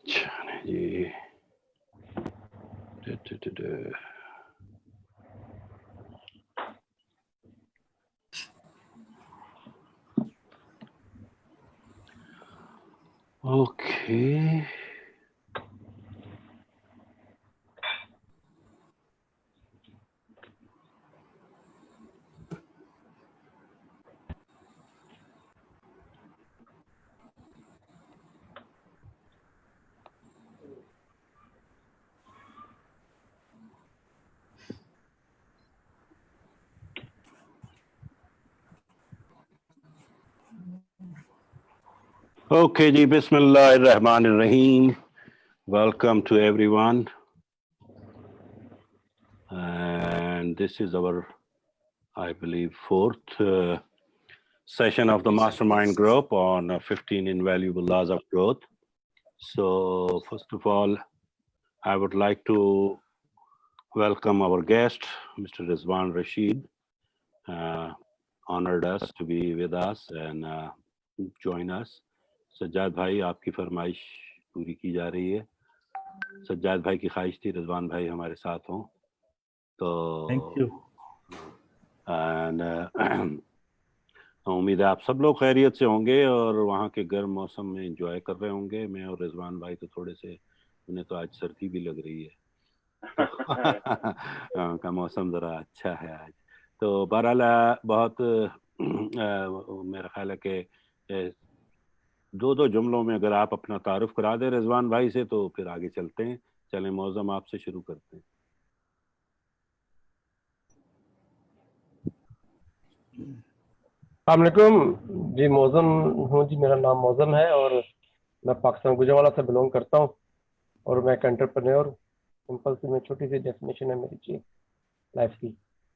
چلیں جی okay. Okay, ji, Bismillah ar-Rahman ar-Rahim. Welcome to everyone. And this is our, I believe, fourth session of the Mastermind Group on 15 Invaluable Laws of Growth. So, first of all, I would like to welcome our guest, Mr. Rizwan Rashid. Honored us to be with us and join us. Sajjad بھائی آپ کی فرمائش پوری کی جا رہی ہے. سجاد بھائی کی خواہش تھی رضوان بھائی ہمارے ساتھ ہوں تو امید ہے آپ سب لوگ خیریت سے ہوں گے اور وہاں کے گرم موسم میں انجوائے کر رہے ہوں گے. میں اور رضوان بھائی تو تھوڑے سے انہیں تو آج سردی بھی لگ رہی ہے کا موسم ذرا اچھا ہے آج. تو بہرحال بہت میرا خیال ہے کہ دو جملوں میں اگر آپ اپنا تعارف کرا دیں رضوان بھائی سے تو پھر آگے چلتے ہیں. چلیں معظم آپ سے شروع کرتے ہیں. السلام علیکم جی. معظم ہوں جی, میرا نام معظم ہے اور میں پاکستان گجرانوالہ سے بلونگ کرتا ہوں اور میں ایک انٹرپرینور. سمپل سی میں چھوٹی سی ڈیفینیشن ہے میری جی لائف کی.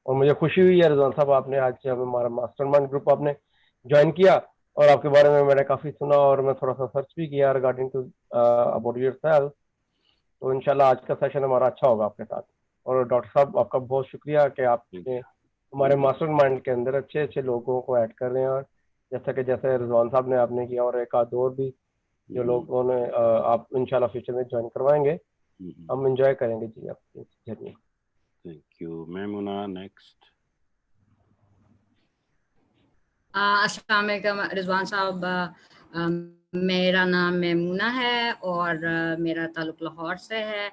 اور مجھے خوشی ہوئی ہے رضوان صاحب آپ نے آج ہمارا ماسٹر مائنڈ گروپ آپ نے جوائن کیا اور آپ کے بارے میں نے کافی سنا اور میں تھوڑا سا سرچ بھی کیا regarding to about yourself. تو انشاءاللہ آج کا سیشن ہمارا اچھا ہوگا آپ کے ساتھ. اور ڈاکٹر صاحب آپ کا بہت شکریہ کہ آپ نے ہمارے ماسٹر مائنڈ کے اندر اچھے اچھے لوگوں کو ایڈ کر رہے ہیں. اور جیسے رضوان صاحب نے آپ نے کیا اور ایک آدھ اور بھی جو لوگوں نے آپ انشاءاللہ فیوچر میں جوائن کروائیں گے, ہم انجوائے کریں گے جی آپ کی journey. Thank you. Maimoona next. السلام علیکم رضوان صاحب. میرا نام میمونہ ہے اور میرا تعلق لاہور سے ہے.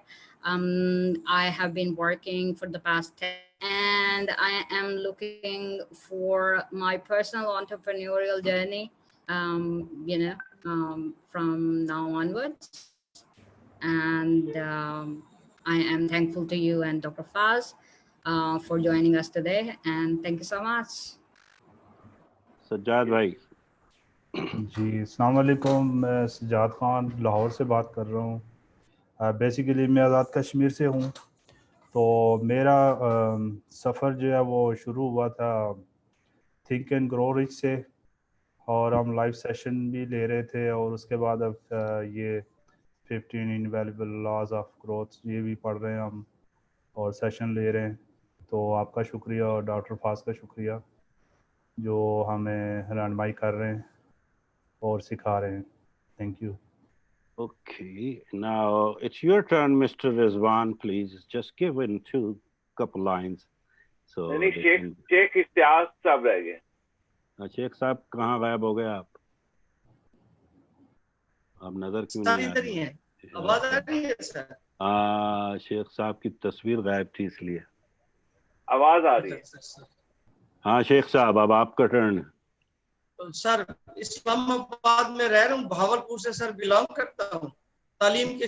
I have been working for the past 10 and I am looking for my personal entrepreneurial journey, from now onwards. And I am thankful to you and Dr. Faz for joining us today, and thank you so much. Sajjad بھائی. جی السلام علیکم. میں سجاد خان لاہور سے بات کر رہا ہوں. Basically میں آزاد کشمیر سے ہوں. تو میرا سفر جو ہے وہ شروع ہوا تھا تھنک اینڈ گرو رچ سے اور ہم لائیو سیشن بھی لے رہے تھے اور اس کے بعد اب یہ 15 انویلیبل لاز آف گروتھ یہ بھی پڑھ رہے ہیں ہم اور سیشن لے رہے ہیں. تو آپ کا شکریہ اور ڈاکٹر فاز کا شکریہ جو ہمیں رہنمائی کر رہے ہیں اور سکھا رہے ہیں. Thank you. Okay, now it's your turn, Mr. Rizwan. Please just give in two couple lines. So شیخ اشتیاق صاحب رہ گئے. شیخ صاحب کہاں غائب ہو گئے آپ نظر کیوں نہیں آ رہی ہے؟ آواز آ رہی ہے سر؟ شیخ صاحب کی تصویر غائب تھی اس لیے. آواز آ رہی ہے. ہاں شیخ صاحب اب آپ کا ٹرن. سر اسلام آباد میں رہ رہا ہوں, بھاولپور سے سر بلانگ کرتا ہوں. تعلیم کے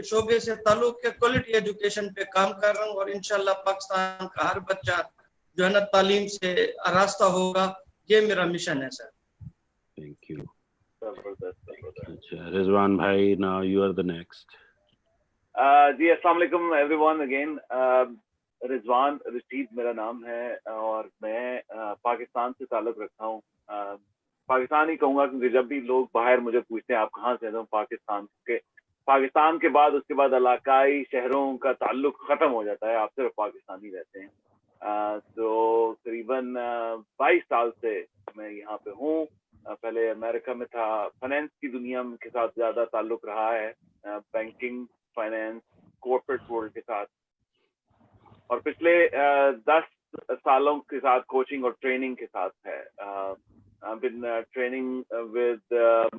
شعبے سے تعلق ہے, کوالٹی ایجوکیشن پہ کام کر رہا ہوں اور انشاءاللہ پاکستان کا ہر بچہ جو ہے نا تعلیم سے آراستہ ہوگا, یہ میرا مشن ہے سر. Thank you. اچھا رضوان بھائی, now you are the next. جی السلام علیکم ایوری ون اگین. رضوان رشید میرا نام ہے اور میں پاکستان سے تعلق رکھتا ہوں. پاکستان ہی کہوں گا کیونکہ جب بھی لوگ باہر مجھے پوچھتے ہیں آپ کہاں سے ہیں تو پاکستان کے بعد اس کے بعد علاقائی شہروں کا تعلق ختم ہو جاتا ہے, آپ صرف پاکستانی رہتے ہیں. تو قریباً 22 سال سے میں یہاں پہ ہوں पहले अमेरिका में था, फाइनेंस की दुनिया के साथ ज़्यादा ताल्लुक रहा है, बैंकिंग, फाइनेंस, कॉर्पोरेट वर्ल्ड के साथ, और पिछले 10 सालों के साथ कोचिंग और ट्रेनिंग के साथ है। I've been training with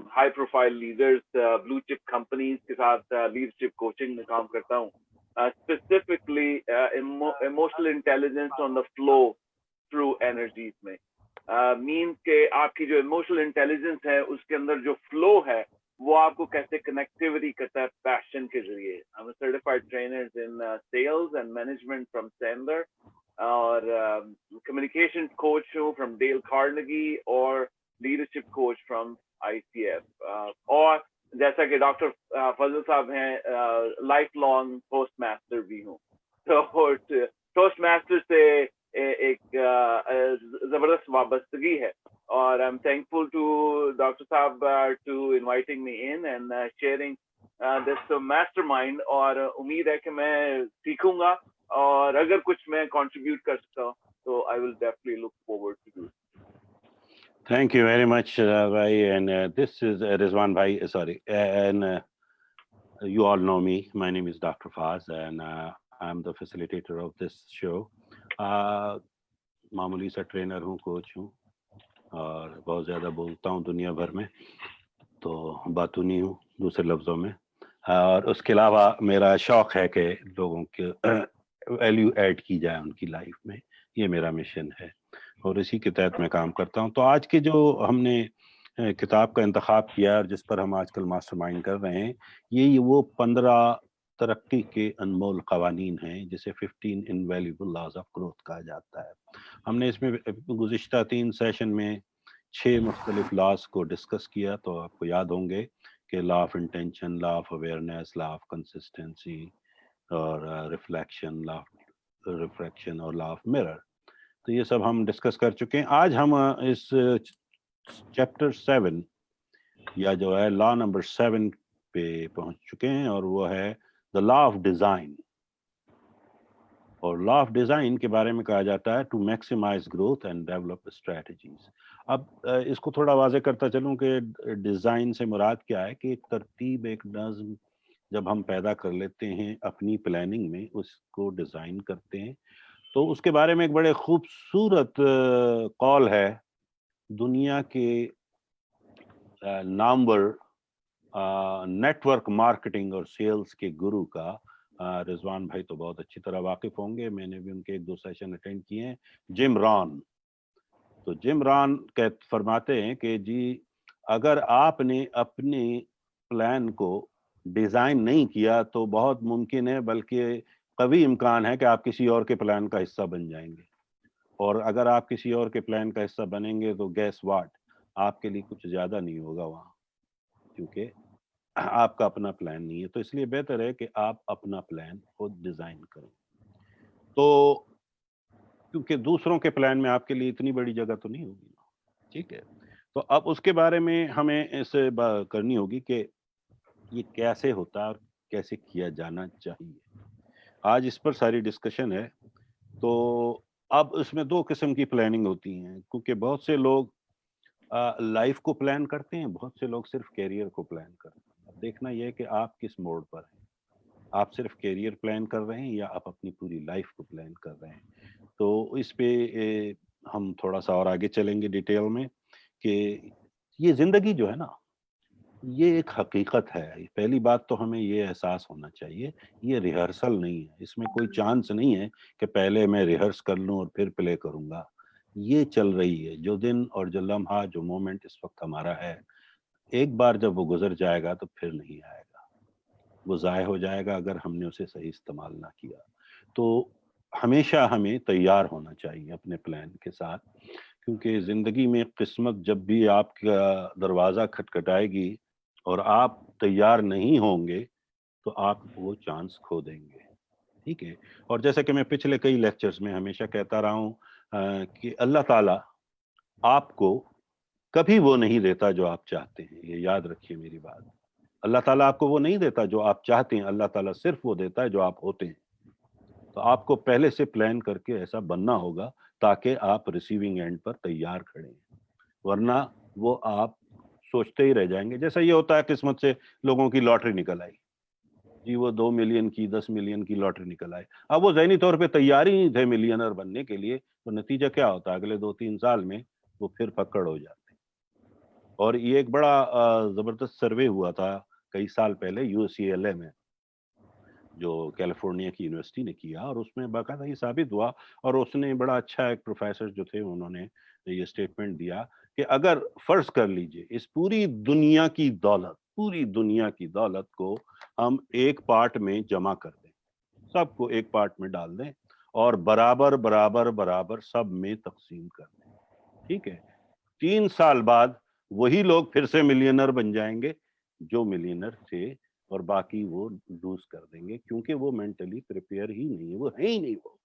high profile leaders, blue chip companies के साथ leadership coaching में काम करता हूँ, specifically emotional intelligence on the flow through energies में, means के आपकी जो emotional intelligence है उसके अंदर जो flow है वो आपको कैसे connectivity करता है passion के जरिए। I'm a certified trainer in sales and management from Sandler, और communication coach हूँ from Dale Carnegie, और leadership coach from ICF, और जैसा कि डॉक्टर फजल साहब हैं लाइफ लॉन्ग टोस्ट मास्टर भी हूँ। तो टोस्ट मास्टर से एक जबरदस्त वाबस्तगी है, और I am thankful to doctor साहब to inviting me in and sharing this mastermind, और उम्मीद है कि मैं सीखूंगा, और अगर कुछ मैं कंट्रीब्यूट कर सकता हूँ तो I will definitely look forward to do. Thank you very much, Bhai. And this is Rizwan Bhai. Sorry, and you all know me. My name is Dr. Faz, and I'm the facilitator of this show. मामूली सा trainer हूँ, coach हूँ, और बहुत ज़्यादा बोलता हूँ दुनिया भर में, तो बातूनी हूँ दूसरे लफ्ज़ों में। और उसके अलावा मेरा शौक़ है कि लोगों के वैल्यू ऐड की जाए उनकी लाइफ में, ये मेरा मिशन है, और इसी के तहत मैं काम करता हूँ। तो आज के जो हमने किताब का इंतखाब किया और जिस पर हम आजकल मास्टरमाइंड कर रहे हैं, ये वो 15 तरक्की के अनमोल कवानीन हैं, जिसे 15 इनवैल्यूएबल लॉज ऑफ ग्रोथ कहा जाता है। हमने इसमें गुज़िश्ता 3 सेशन में 6 मुख्तलिफ लॉज को डिस्कस किया। तो आपको याद होंगे कि law of intention, law of awareness, law of consistency, और रिफ्लेक्शन, लॉ ऑफ रिफ्रैक्शन, और लॉ ऑफ मिरर। तो ये सब हम डिस्कस कर चुके हैं। आज हम इस चैप्टर 7 या जो है लॉ नंबर 7 पे पहुंच चुके हैं, और वो है द लॉ ऑफ डिज़ाइन। और लॉ ऑफ डिज़ाइन के बारे में कहा जाता है to maximize growth and develop strategies. अब इसको थोड़ा वाज़े करता चलूं कि डिज़ाइन से मुराद क्या है कि एक तरतीब, एक नज़्म जब हम पैदा कर लेते हैं अपनी प्लानिंग में, उसको डिज़ाइन करते हैं। तो उसके बारे में एक बड़े खूबसूरत कॉल है दुनिया के नामवर नेटवर्क मार्केटिंग और सेल्स के गुरु का। रिजवान भाई तो बहुत अच्छी तरह वाकिफ होंगे, मैंने भी उनके 1-2 सेशन अटेंड किए हैं। Jim Rohn. तो जिम रॉन फरमाते हैं कि जी अगर आपने अपने प्लान को डिज़ाइन नहीं किया तो बहुत मुमकिन है, बल्कि कभी इम्कान है कि आप किसी और के प्लान का हिस्सा बन जाएंगे। और अगर आप किसी और के प्लान का हिस्सा बनेंगे तो गैस व्हाट, आपके लिए कुछ ज़्यादा नहीं होगा वहाँ, क्योंकि आपका अपना प्लान नहीं है। तो इसलिए बेहतर है कि आप अपना प्लान खुद डिज़ाइन करें। तो क्योंकि दूसरों के प्लान में आपके लिए इतनी बड़ी जगह तो नहीं होगी, ठीक है। तो अब उसके बारे में हमें ऐसे करनी होगी कि ये कैसे होता है और कैसे किया जाना चाहिए। आज इस पर सारी डिस्कशन है। तो अब इसमें 2 किस्म की प्लानिंग होती हैं, क्योंकि बहुत से लोग लाइफ को प्लान करते हैं, बहुत से लोग सिर्फ कैरियर को प्लान करते हैं। देखना यह है कि आप किस मोड पर हैं, आप सिर्फ कैरियर प्लान कर रहे हैं या आप अपनी पूरी लाइफ को प्लान कर रहे हैं। तो इस पे हम थोड़ा सा और आगे चलेंगे डिटेल में कि ये ज़िंदगी जो है ना, ये एक हकीकत है। पहली बात तो हमें ये एहसास होना चाहिए, ये रिहर्सल नहीं है। इसमें कोई चांस नहीं है कि पहले मैं रिहर्स कर लूं और फिर प्ले करूंगा। ये चल रही है, जो दिन और जो लम्हा, जो मोमेंट इस वक्त हमारा है, एक बार जब वो गुजर जाएगा तो फिर नहीं आएगा, वो ज़ाय हो जाएगा अगर हमने उसे सही इस्तेमाल ना किया। तो हमेशा हमें तैयार होना चाहिए अपने प्लान के साथ, क्योंकि ज़िंदगी में किस्मत जब भी आपका दरवाज़ा खटखटाएगी और आप तैयार नहीं होंगे तो आप वो चांस खो देंगे, ठीक है। और जैसा कि मैं पिछले कई लेक्चर्स में हमेशा कहता रहा हूँ कि अल्लाह ताला आपको कभी वो नहीं देता जो आप चाहते हैं। ये याद रखिए मेरी बात। अल्लाह ताला आपको वो नहीं देता जो आप चाहते हैं, अल्लाह ताला सिर्फ वो देता है जो आप होते हैं। तो आपको पहले से प्लान करके ऐसा बनना होगा ताकि आप रिसीविंग एंड पर तैयार खड़े हैं, वरना वो आप सोचते ही रह जाएंगे। जैसा ये होता है किस्मत से लोगों की लॉटरी निकल आई जी, वो 2 मिलियन की 10 मिलियन की लॉटरी निकल आई। अब वो ज़हनी तौर पे तैयार ही नहीं थे मिलियनर बनने के लिए, तो नतीजा क्या होता है, अगले 2-3 साल में वो फिर फक्कड़ हो जाते हैं। और ये एक बड़ा ज़बरदस्त सर्वे हुआ था कई साल पहले UCLA में, जो कैलिफोर्निया की यूनिवर्सिटी ने किया, और उसमें बाकायदा ये साबित हुआ, और उसने बड़ा अच्छा, एक प्रोफेसर जो थे उन्होंने ये स्टेटमेंट दिया कि अगर फर्ज कर लीजिए इस पूरी दुनिया की दौलत को हम एक पार्ट में जमा कर दें, सबको एक पार्ट में डाल दें और बराबर बराबर बराबर सब में तकसीम कर दें, ठीक है, 3 साल बाद वही लोग फिर से मिलियनर बन जाएंगे जो मिलियनर थे, और बाकी वो लूज कर देंगे, क्योंकि वो मेंटली प्रिपेयर ही नहीं है, वो है ही नहीं वो।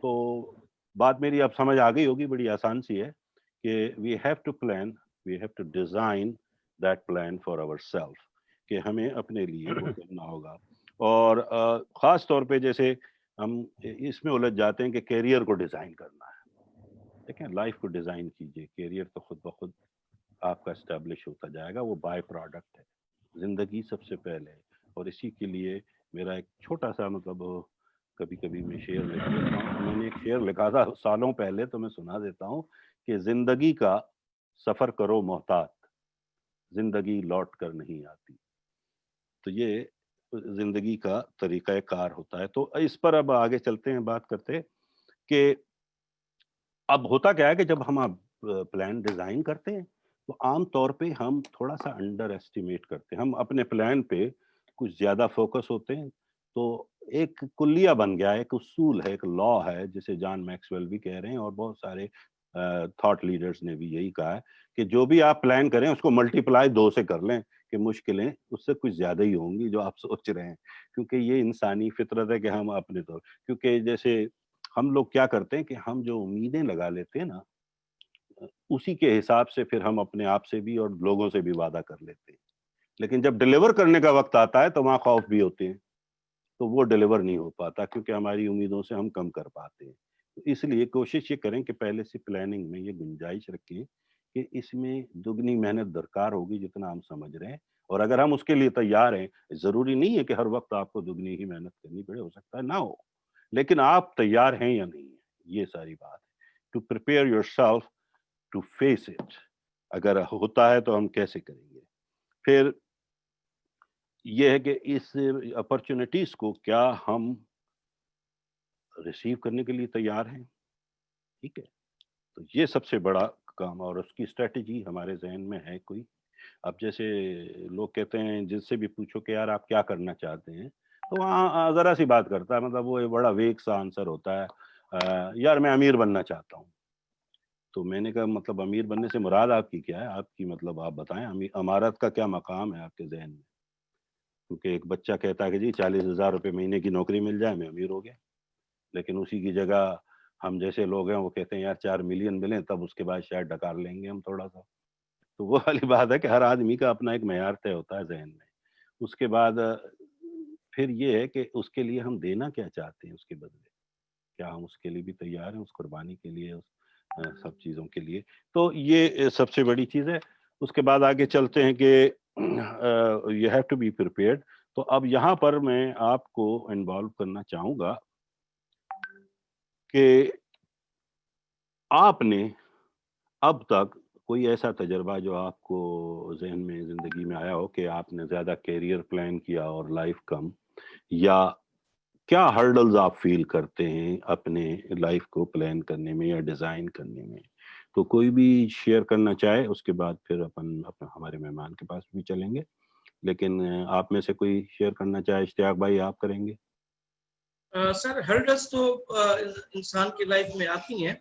तो बात मेरी अब समझ आ गई होगी, बड़ी आसान सी है कि we have to plan, we have to design that plan for ourself, कि हमें अपने लिए वो करना होगा। और ख़ास तौर पे जैसे हम इसमें उलझ जाते हैं कि कैरियर को डिज़ाइन करना है, ठीक है, लाइफ को डिज़ाइन कीजिए, कैरियर तो खुद ब खुद आपका इस्टेब्लिश होता जाएगा, वो बाय प्रोडक्ट है, ज़िंदगी सबसे पहले। और इसी के लिए मेरा एक छोटा सा मतलब कभी कभी मैं शेर लिख देता हूँ, मैंने एक शेर लिखा था सालों पहले, तो मैं सुना देता हूँ कि ज़िंदगी का सफ़र करो मोहतात, ज़िंदगी लौट कर नहीं आती। तो ये ज़िंदगी का तरीक़ा कार होता है। तो इस पर अब आगे चलते हैं, बात करते कि अब होता क्या है कि जब हम प्लान डिज़ाइन करते हैं तो आम तौर पे हम थोड़ा सा अंडर एस्टिमेट करते हैं, हम अपने प्लान पे कुछ ज़्यादा फोकस होते हैं। तो एक कुल्लिया बन गया है, एक उसूल है, एक लॉ है, जिसे जॉन मैक्सवेल भी कह रहे हैं और बहुत सारे थॉट लीडर्स ने भी यही कहा है कि जो भी आप प्लान करें उसको मल्टीप्लाई 2 से कर लें, कि मुश्किलें उससे कुछ ज़्यादा ही होंगी जो आप सोच रहे हैं, क्योंकि ये इंसानी फितरत है कि हम अपने तौर, क्योंकि जैसे हम लोग क्या करते हैं कि हम जो उम्मीदें लगा लेते हैं ना, उसी के हिसाब से फिर हम अपने आप से भी और लोगों से भी वादा कर लेते हैं, लेकिन जब डिलीवर करने का वक्त आता है तो वहाँ खौफ भी होते हैं, तो वो डिलीवर नहीं हो पाता क्योंकि हमारी उम्मीदों से हम कम कर पाते हैं। तो इसलिए कोशिश ये करें कि पहले से प्लानिंग में ये गुंजाइश रखें कि इसमें दुगनी मेहनत दरकार होगी जितना हम समझ रहे हैं, और अगर हम उसके लिए तैयार हैं, ज़रूरी नहीं है कि हर वक्त आपको दुगनी ही मेहनत करनी पड़े, हो सकता है ना हो, लेकिन आप तैयार हैं या नहीं है, ये सारी बात है। To prepare yourself to face it, अगर होता है तो हम कैसे करेंगे। फिर ये है कि इस अपॉर्चुनिटीज को क्या हम रिसीव करने के लिए तैयार हैं, ठीक है, तो ये सबसे बड़ा काम, और उसकी स्ट्रेटजी हमारे जहन में है कोई। अब जैसे लोग कहते हैं, जिससे भी पूछो कि यार आप क्या करना चाहते हैं, तो वहाँ ज़रा सी बात करता है, मतलब वो एक बड़ा वेग सा आंसर होता है, यार मैं अमीर बनना चाहता हूँ। तो मैंने कहा मतलब अमीर बनने से मुराद आपकी क्या है, आपकी मतलब आप बताएं, अमारत का क्या मकाम है आपके जहन में। क्योंकि एक बच्चा कहता है कि जी 40,000 रुपये महीने की नौकरी मिल जाए मैं अमीर हो गया, लेकिन उसी की जगह हम जैसे लोग हैं वो कहते हैं यार 4 मिलियन मिले तब उसके बाद शायद डकार लेंगे हम थोड़ा सा। तो वो वाली बात है कि हर आदमी का अपना एक मेयार तय होता है जहन में। उसके बाद फिर ये है कि उसके लिए हम देना क्या चाहते हैं उसके बदले, क्या हम उसके लिए भी तैयार हैं, उस कुर्बानी के लिए, उस सब चीज़ों के लिए। तो ये सबसे बड़ी चीज़ है। उसके बाद आगे चलते हैं कि you have to be prepared. तो अब यहाँ पर मैं आपको इन्वॉल्व करना चाहूँगा कि आपने अब तक कोई ऐसा तजर्बा जो आपको ज़हन में ज़िंदगी में आया हो कि आपने ज़्यादा करियर प्लान किया और लाइफ कम, या क्या हर्डल्स आप फील करते हैं अपने लाइफ को प्लान करने में या डिज़ाइन करने में? तो कोई भी शेयर करना चाहे, उसके बाद फिर अपन हमारे मेहमान के पास भी चलेंगे, लेकिन आप में से कोई शेयर करना चाहे, इश्तियाक भाई आप करेंगे? सर हर्डल्स तो इंसान की लाइफ में आती हैं।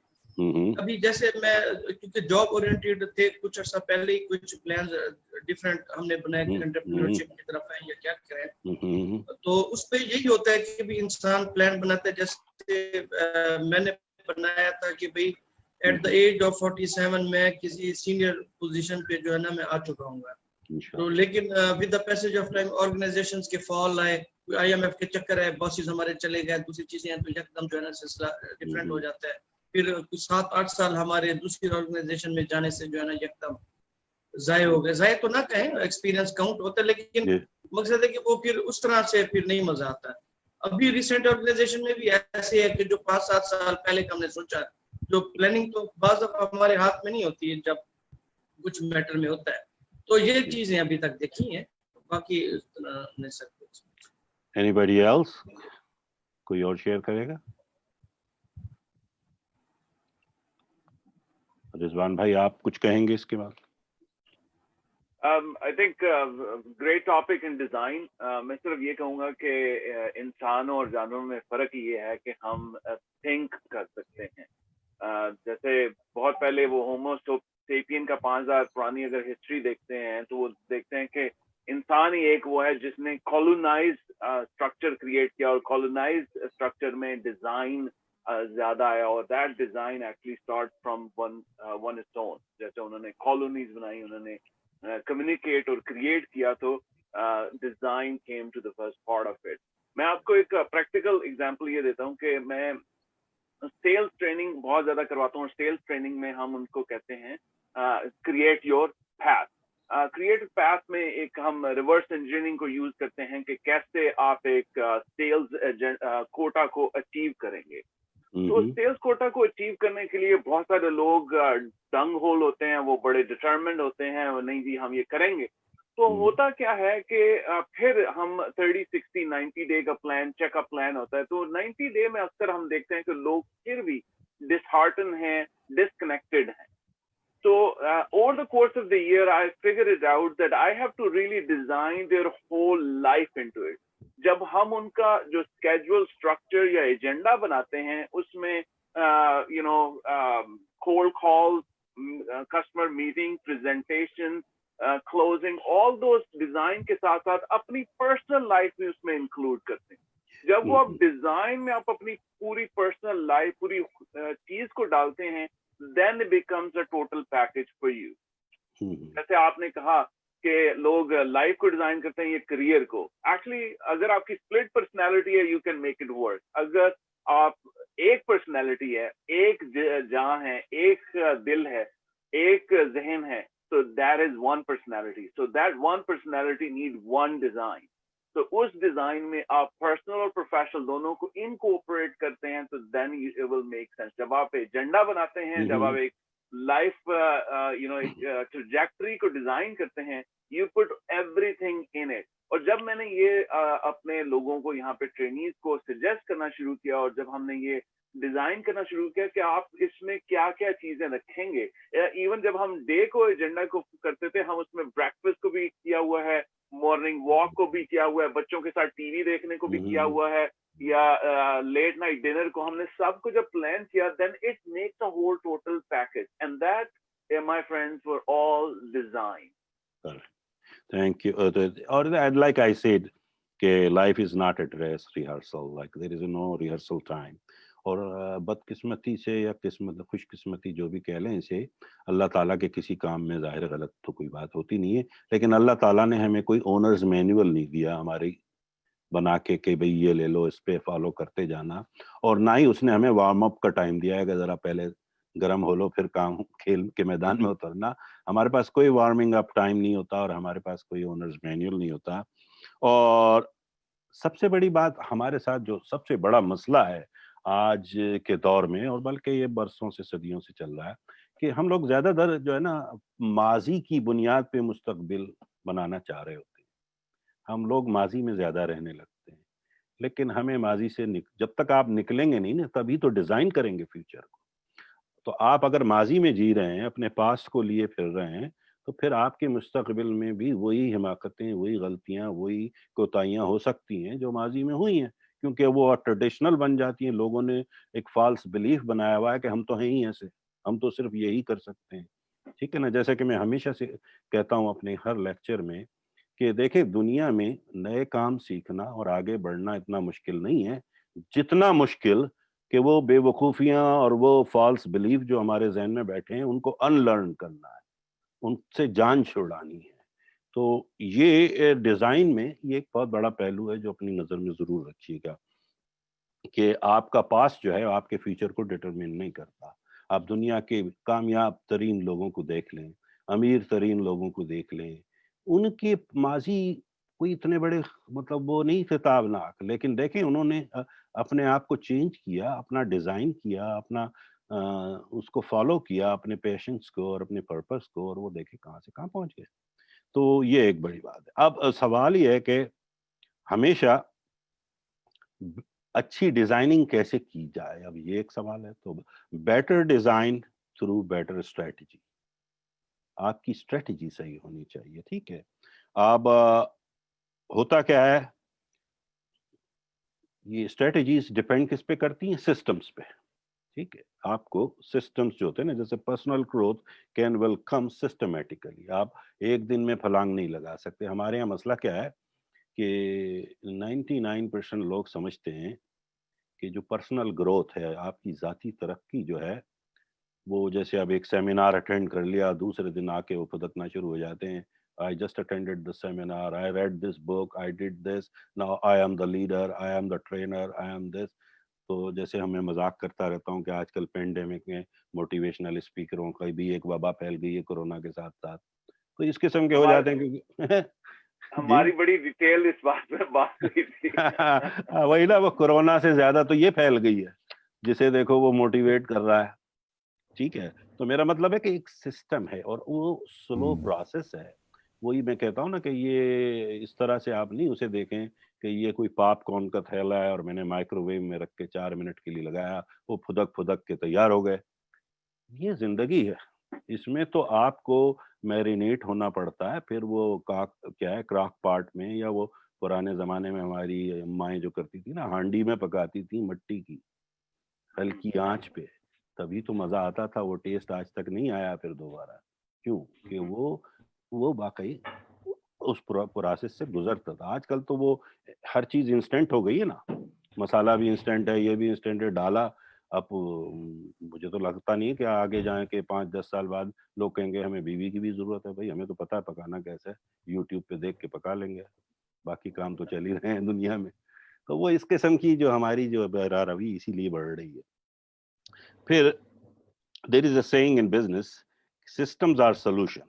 अभी जैसे मैं क्योंकि जॉब ओरिएंटेड थे, कुछ अर्सा पहले ही कुछ प्लान डिफरेंट हमने बनाए कि एंटरप्रेन्योरशिप की तरफ आए या क्या करें, तो उस पे यही होता है कि भी इंसान प्लान बनाता है। जैसे मैंने बनाया था कि भाई एट द एज ऑफ 47 मैं किसी सीनियर पोजीशन पे जो है ना मैं आ चुका हूँ, तो लेकिन with the passage of time organisations के फॉल आए, IMF के चक्कर है, बॉसेस हमारे चले गए, दूसरी चीजें हैं, तो एकदम जो है ना सिलसिला डिफरेंट हो जाता है। फिर कुछ 7-8 साल हमारे दूसरी ऑर्गेनाइजेशन में जाने से जो है ना एकदम ज़ाय हो गए, ज़ाय तो ना कहें, एक्सपीरियंस काउंट होता है, लेकिन जी। मकसद है कि वो फिर उस तरह से फिर नहीं मजा आता। अभी रिसेंट ऑर्गेनाइजेशन में भी ऐसे है कि जो 5-7 साल पहले का हमने सोचा, जो प्लानिंग तो बाज़ दफ़ा हमारे हाथ में नहीं होती है जब कुछ मैटर में होता है, तो ये चीजें अभी तक देखी हैं, बाकी इस तरह नहीं सब कुछ। Anybody else? कोई और शेयर करेगा? रिजवान भाई आप कुछ कहेंगे इसके बाद? I think great topic in design. मैं सिर्फ ये कहूँगा कि इंसानों और जानवरों में फ़र्क ये है कि हम think कर सकते हैं। जैसे बहुत पहले वो होमो सेपियन का 5000 पुरानी अगर हिस्ट्री देखते हैं तो वो देखते हैं कि इंसान ही एक वो है जिसने कॉलोनाइज स्ट्रक्चर क्रिएट किया, और कॉलोनाइज स्ट्रक्चर में डिज़ाइन ज़्यादा आया, और that design actually start from one stone. जैसे उन्होंने कॉलोनीज बनाई, उन्होंने कम्युनिकेट और क्रिएट किया, तो design came to the first part of it. मैं आपको एक प्रैक्टिकल एग्जांपल ये देता हूँ कि मैं सेल्स ट्रेनिंग बहुत ज्यादा करवाता हूँ, और सेल्स ट्रेनिंग में हम उनको कहते हैं create your path. Create path में एक हम रिवर्स इंजीनियरिंग को यूज करते हैं कि कैसे आप एक सेल्स कोटा को अचीव करेंगे। तो सेल्स कोटा को अचीव करने के लिए बहुत सारे लोग डंग होल होते हैं, वो बड़े डिटरमिन्ड होते हैं, वो नहीं जी हम ये करेंगे। तो होता क्या है कि फिर हम 30, 60, 90 डे का प्लान, चेकअप प्लान होता है, तो 90 डे में अक्सर हम देखते हैं कि लोग फिर भी डिसहार्टन हैं, डिस्कनेक्टेड हैं। So over the course of the year, I figured it out that I have to really design their whole life into it. जब हम उनका जो schedule, structure या agenda बनाते हैं, उसमें cold calls, customer meeting, presentation, closing, all those design के साथ साथ अपनी personal life भी उसमें include करते हैं। जब वो आप design में आप अपनी पूरी personal life, पूरी चीज को डालते हैं, then it becomes a total package for you. जैसे आपने कहा कि लोग लाइफ को डिजाइन करते हैं, ये करियर को। एक्चुअली अगर आपकी स्प्लिट पर्सनालिटी है, you can make it work. अगर आप एक पर्सनालिटी है, एक जान है, एक दिल है, एक जहन है, so that is one personality. So that one personality need one design. तो उस डिजाइन में आप पर्सनल और प्रोफेशनल दोनों को इनकॉर्पोरेट करते हैं, तो then it will make sense. जब आप एजेंडा बनाते हैं, जब आप एक लाइफ ट्रैजेक्टरी को डिजाइन करते हैं, you put everything in it. और जब मैंने ये अपने लोगों को यहाँ पे ट्रेनीज को सजेस्ट करना शुरू किया, और जब हमने ये डिजाइन करना शुरू किया कि आप इसमें क्या क्या चीजें रखेंगे, इवन जब हम डे को एजेंडा को करते थे, हम उसमें ब्रेकफास्ट को भी किया हुआ है, मॉर्निंग वॉक को भी किया हुआ है, बच्चों के साथ टीवी देखने को भी किया हुआ है, या लेट नाइट डिनर को, हमने सब को जब प्लान किया, then it makes a whole total package, and that my friends were all design. Thank you. Or like I said, कि life is not a dress rehearsal, like there is no rehearsal time. और बदकिस्मती से या किस्मत, खुशकिस्मती जो भी कह लें इसे, अल्लाह ताला के किसी काम में ज़ाहिर गलत तो कोई बात होती नहीं है, लेकिन अल्लाह ताला ने हमें कोई ओनर्स मैनुअल नहीं दिया हमारी बना के कि भाई ये ले लो, इस पे फॉलो करते जाना। और ना ही उसने हमें वार्म अप का टाइम दिया है कि ज़रा पहले गर्म हो लो फिर काम खेल के मैदान में उतरना। हमारे पास कोई वार्मिंग अप टाइम नहीं होता, और हमारे पास कोई ओनर्स मैनुअल नहीं होता। और सबसे बड़ी बात हमारे साथ जो सबसे बड़ा मसला है आज के दौर में, और बल्कि ये बरसों से सदियों से चल रहा है, कि हम लोग ज्यादातर जो है ना माजी की बुनियाद पे मुस्तकबिल बनाना चाह रहे होते हैं। हम लोग माजी में ज्यादा रहने लगते हैं, लेकिन हमें माजी से जब तक आप निकलेंगे नहीं ना, तभी तो डिजाइन करेंगे फ्यूचर को। तो आप अगर माजी में जी रहे हैं, अपने पास्ट को लिए फिर रहे हैं, तो फिर आपके मुस्तकबिल में भी वही हिमाकतें, वही गलतियां, वही कोताहियां हो सकती हैं जो माजी में हुई हैं, क्योंकि वो ट्रेडिशनल बन जाती हैं। लोगों ने एक फॉल्स बिलीफ बनाया हुआ है कि हम तो हैं ही ऐसे, हम तो सिर्फ यही कर सकते हैं, ठीक है ना। जैसे कि मैं हमेशा से कहता हूँ अपने हर लेक्चर में कि देखिए, दुनिया में नए काम सीखना और आगे बढ़ना इतना मुश्किल नहीं है जितना मुश्किल कि वो बेवकूफ़ियाँ और वो फॉल्स बिलीफ जो हमारे जहन में बैठे हैं उनको अनलर्न करना है, उनसे जान छुड़ानी है। तो ये डिज़ाइन में ये एक बहुत बड़ा पहलू है जो अपनी नज़र में ज़रूर रखिएगा, कि आपका पास्ट जो है आपके फ्यूचर को डिटरमिन नहीं करता। आप दुनिया के कामयाब तरीन लोगों को देख लें, अमीर तरीन लोगों को देख लें, उनके माजी कोई इतने बड़े मतलब वो नहीं थे ताबनाक, लेकिन देखें उन्होंने अपने आप को चेंज किया, अपना डिज़ाइन किया, अपना उसको फॉलो किया, अपने पैशंस को और अपने पर्पस को, और वो देखें कहाँ से कहाँ पहुँच गए। तो ये एक बड़ी बात है। अब सवाल ये है कि हमेशा अच्छी डिजाइनिंग कैसे की जाए, अब ये एक सवाल है। तो better design through better strategy, आपकी स्ट्रेटजी सही होनी चाहिए, ठीक है। अब होता क्या है, ये स्ट्रेटजीज डिपेंड किस पे करती हैं, सिस्टम्स पे, ठीक है। आपको सिस्टम्स जो होते हैं ना, जैसे personal growth can will come systematically, आप एक दिन में फलांग नहीं लगा सकते। हमारे यहाँ मसला क्या है कि 99% लोग समझते हैं कि जो पर्सनल ग्रोथ है, आपकी ज़ाती तरक्की जो है, वो जैसे अब एक सेमिनार अटेंड कर लिया, दूसरे दिन आके वो फुदकना शुरू हो जाते हैं, I just attended the seminar, I read this book, I did this, now I am the leader, I am the trainer, I am this। तो जैसे हमें मजाक करता रहता हूँ कि आजकल पेंडेमिक में मोटिवेशनल स्पीकरों का भी एक वबा फैल गई है कोरोना के साथ साथ, तो इस किस्म के हो जाते हैं क्योंकि हमारी बड़ी डिटेल इस बात में बात हुई थी। वही ना, वो कोरोना से ज्यादा तो ये फैल गई है, जिसे देखो वो मोटिवेट कर रहा है, ठीक है। तो मेरा मतलब है कि एक सिस्टम है और वो स्लो प्रोसेस है। वही मैं कहता हूँ ना कि ये इस तरह से आप नहीं उसे देखें कि ये कोई पॉपकॉर्न का थैला है और मैंने माइक्रोवेव में रख के 4 मिनट के लिए लगाया, वो फुदक फुदक के तैयार हो गए। ये जिंदगी है, इसमें तो आपको मैरिनेट होना पड़ता है। फिर वो क्या है, क्रॉक पॉट में, या वो पुराने जमाने में हमारी अम्माएं जो करती थी ना, हांडी में पकाती थी मट्टी की, हल्की आंच पे, तभी तो मजा आता था। वो टेस्ट आज तक नहीं आया फिर दोबारा, क्यों कि वो वाकई उस प्रोसेस से गुजरता था। आजकल तो वो हर चीज इंस्टेंट हो गई है ना, मसाला भी इंस्टेंट है, ये भी इंस्टेंट है डाला। अब मुझे तो लगता नहीं है कि आगे जाए के 5-10 साल बाद लोग कहेंगे हमें बीवी की भी जरूरत है। भाई हमें तो पता है पकाना कैसे है, यूट्यूब पे देख के पका लेंगे, बाकी काम तो चल ही रहे हैं दुनिया में। तो वो इस किस्म की जो हमारी जो रवि इसीलिए बढ़ रही है। फिर there is a saying in business, systems are solution.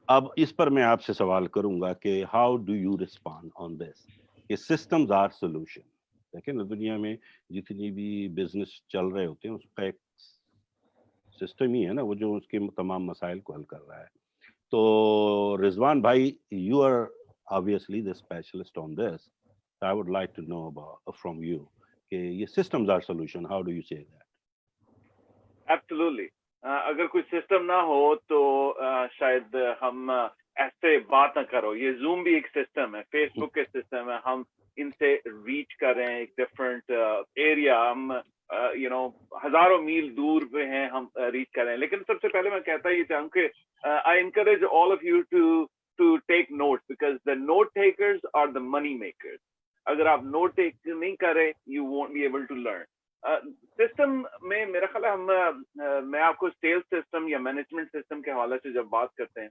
अब इस पर मैं आपसे सवाल करूंगा कि how do you respond on this, कि सिस्टम्स आर सॉल्यूशन। देखिए ना, दुनिया में जितनी भी बिजनेस चल रहे होते हैं उसका एक सिस्टम ही है ना, वो जो उसके तमाम मसाइल को हल कर रहा है। तो रिजवान भाई, you are obviously the specialist on this, I would like to know about from you कि ये systems are solution, how do you say that? Absolutely. अगर कोई सिस्टम ना हो तो शायद हम ऐसे बात ना करो। ये जूम भी एक सिस्टम है, फेसबुक के सिस्टम है, हम इनसे रीच कर रहे हैं एक डिफरेंट एरिया, हम हजारों मील दूर पे हैं, हम रीच कर रहे हैं। लेकिन सबसे पहले मैं कहता ये चाहूँ कि I encourage all of you to take notes, because the note takers are the money makers. अगर आप नोट टेक नहीं करें, you won't be able to learn. System में मेरा ख्याल है मैं आपको सेल्स सिस्टम या मैनेजमेंट सिस्टम के हवाले से जब बात करते हैं,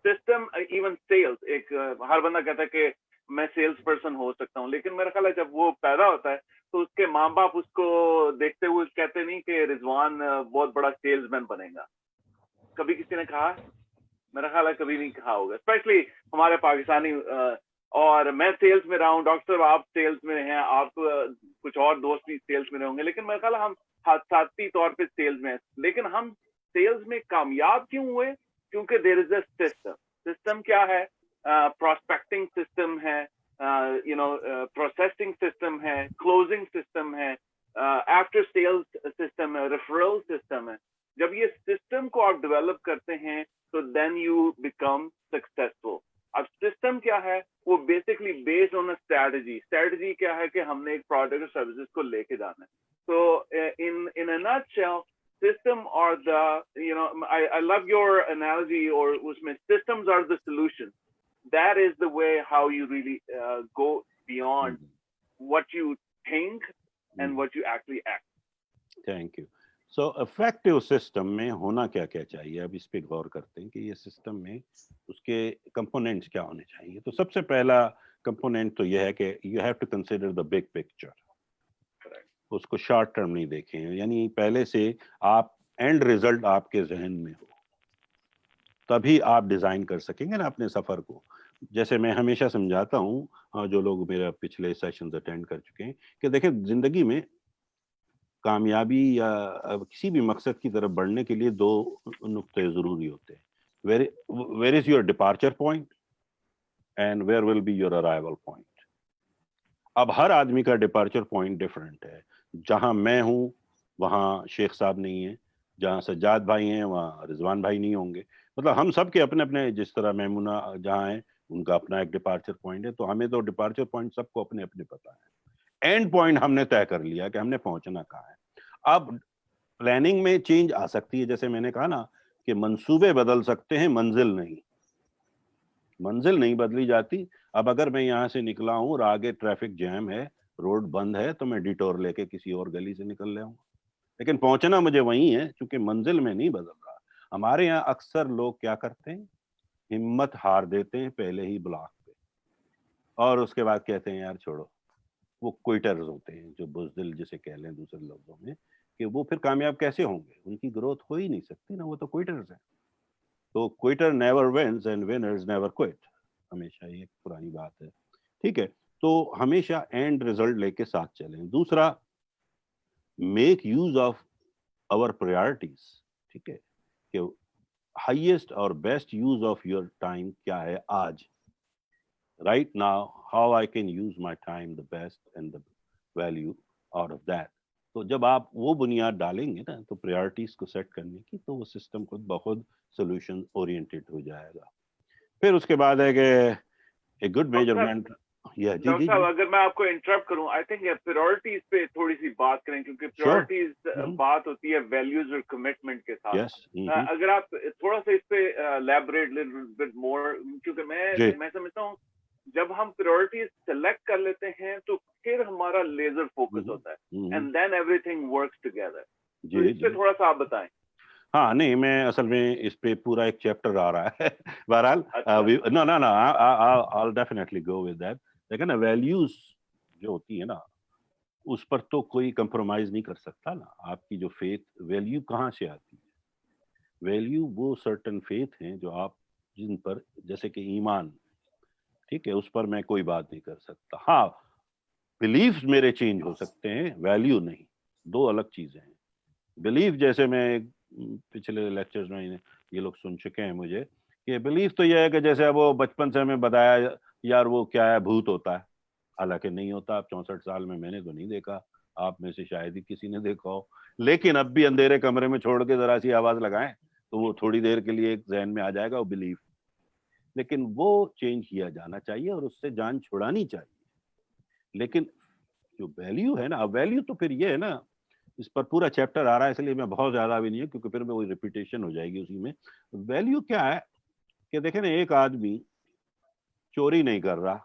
सिस्टम इवन सेल्स, एक हर बंदा कहता है कि मैं सेल्स पर्सन हो सकता हूँ, लेकिन मेरा ख्याल है जब वो पैदा होता है तो उसके माँ बाप उसको देखते हुए कहते नहीं कि रिजवान बहुत बड़ा सेल्समैन बनेगा। कभी किसी ने कहा? मेरा ख्याल है कभी नहीं कहा होगा, स्पेशली हमारे पाकिस्तानी। और मैं सेल्स में रहा हूँ, डॉक्टर साहब आप सेल्स में हैं, आप कुछ और दोस्त भी सेल्स में होंगे, लेकिन मेरा ख्याल हम हादसाती तौर पे सेल्स में हैं। लेकिन हम सेल्स में कामयाब क्यों हुए? क्योंकि there is a system. System क्या है? प्रोस्पेक्टिंग सिस्टम है, प्रोसेसिंग सिस्टम है, क्लोजिंग सिस्टम है, आफ्टर सेल्स सिस्टम है, रेफरल सिस्टम है। जब ये सिस्टम को आप डेवलप करते हैं तो देन यू बिकम सक्सेसफुल। अब सिस्टम क्या है? वो basically based on a strategy. Strategy क्या है कि हमने एक प्रोडक्ट और सर्विसेज को लेके जाना है। तो in a nutshell, system are the, I love your analogy, or usme systems are the solution. That is the way how you really go beyond what you think and what you actually act. Thank you. So effective system में होना क्या क्या चाहिए, अब इस पे गौर करते हैं कि ये सिस्टम में उसके कंपोनेंट्स क्या होने चाहिए। तो सबसे पहला कंपोनेंट तो यह है कि you have to consider the big picture. उसको शॉर्ट टर्म नहीं देखें, यानी पहले से आप اینڈ رزلٹ آپ کے ذہن میں ہو, تبھی آپ ڈیزائن کر سکیں گے نا اپنے سفر کو. جیسے میں ہمیشہ سمجھاتا ہوں, جو لوگ میرا پچھلے سیشنز اٹینڈ کر چکے ہیں, کہ دیکھیں زندگی میں کامیابی یا کسی بھی مقصد کی طرف بڑھنے کے لیے 2 نقطے ضروری ہوتے ہیں. Where is your departure point and where will be your arrival point. اب ہر آدمی کا ڈپارچر پوائنٹ ڈفرینٹ ہے. جہاں میں ہوں وہاں شیخ صاحب نہیں ہیں, جہاں سجاد بھائی ہیں وہاں رضوان بھائی نہیں ہوں گے. مطلب ہم سب کے اپنے اپنے, جس طرح میمونہ جہاں ہیں ان کا اپنا ایک ڈپارچر پوائنٹ ہے, تو ہمیں تو ڈپارچر پوائنٹ سب کو اپنے اپنے پتہ ہے. اینڈ پوائنٹ ہم نے طے کر لیا کہ ہم نے پہنچنا کہاں ہے. اب پلاننگ میں چینج آ سکتی ہے, جیسے میں نے کہا نا کہ منصوبے بدل سکتے ہیں, منزل نہیں. منزل نہیں بدلی جاتی. اب اگر میں یہاں سے نکلا ہوں اور آگے ٹریفک جیم ہے, روڈ بند ہے, تو میں ڈیٹور لے کے کسی اور گلی سے نکل رہا ہوں, لیکن پہنچنا مجھے وہیں ہے, چونکہ منزل میں نہیں بدل رہا. ہمارے یہاں اکثر لوگ کیا کرتے ہیں, ہمت ہار دیتے ہیں پہلے ہی بلاک پہ, اور اس کے بعد کہتے ہیں یار چھوڑو. وہ کوئٹرز ہوتے ہیں, جو بزدل جسے کہہ لیں دوسرے لفظوں میں, کہ وہ پھر کامیاب کیسے ہوں گے, ان کی گروتھ ہو ہی نہیں سکتی نا, وہ تو کوئٹرز ہیں. تو quitter never wins and winners never quit, ہمیشہ یہ پرانی بات ہے. ٹھیک ہے, تو ہمیشہ اینڈ رزلٹ لے کے ساتھ چلیں. دوسرا, میک یوز آف آور پریارٹیز. ٹھیک ہے, کہ ہائیسٹ اور best use of your time کیا ہے آج, right now, how I can use my time the best and the value out of that. تو جب آپ وہ بنیاد ڈالیں گے نا تو پریارٹیز کو سیٹ کرنے کی, تو وہ سسٹم خود بخود سولوشن اورینٹیڈ ہو جائے گا. پھر اس کے بعد ہے کہ ایک گڈ میجرمنٹ. ڈاکٹر صاحب اگر میں آپ کو انٹرپٹ کروں, آئی تھنک پریورٹیز پہ تھوڑی سی بات کریں, کیونکہ پریورٹیز بات ہوتی ہے ویلیوز اور کمٹمنٹ کے ساتھ. اگر آپ تھوڑا سا اس پہ الیبوریٹ مور, کیونکہ میں سمجھتا ہوں جب ہم پریورٹیز سلیکٹ کر لیتے ہیں تو پھر ہمارا لیزر فوکس ہوتا ہے, and then everything works together. تو اس پہ تھوڑا سا آپ بتائیں. ہاں نہیں, میں اصل میں اس پہ پورا ایک چیپٹر آ رہا ہے. بہرحال نو I'll definitely go with that. لیکن نا ویلیوز جو ہوتی ہے نا, اس پر تو کوئی کمپرومائز نہیں کر سکتا نا. آپ کی جو فیتھ, ویلیو کہاں سے آتی ہے؟ ویلیو وہ سرٹن فیتھ ہیں جو آپ, جن پر, جیسے کہ ایمان, ٹھیک ہے, اس پر میں کوئی بات نہیں کر سکتا. ہاں بلیفز میرے چینج ہو سکتے ہیں, ویلیو نہیں, 2 الگ چیزیں ہیں. بلیف, جیسے میں پچھلے لیکچرز میں یہ لوگ سن چکے ہیں مجھے, کہ بلیف تو یہ ہے کہ جیسے وہ بچپن سے ہمیں بتایا یار وہ کیا ہے, بھوت ہوتا ہے, حالانکہ نہیں ہوتا. اب 64 سال میں نے تو نہیں دیکھا, آپ میں سے شاید ہی کسی نے دیکھا ہو, لیکن اب بھی اندھیرے کمرے میں چھوڑ کے ذرا سی آواز لگائیں تو وہ تھوڑی دیر کے لیے ایک ذہن میں آ جائے گا, وہ بلیف. لیکن وہ چینج کیا جانا چاہیے اور اس سے جان چھڑانی چاہیے. لیکن جو ویلیو ہے نا, اب ویلیو تو پھر یہ ہے نا, اس پر پورا چیپٹر آ رہا ہے, اس لیے میں بہت زیادہ بھی نہیں ہے, کیونکہ پھر وہ ریپیٹیشن ہو جائے گی اسی میں. ویلیو کیا ہے کہ دیکھیں نا, ایک آدمی چوری نہیں کر رہا,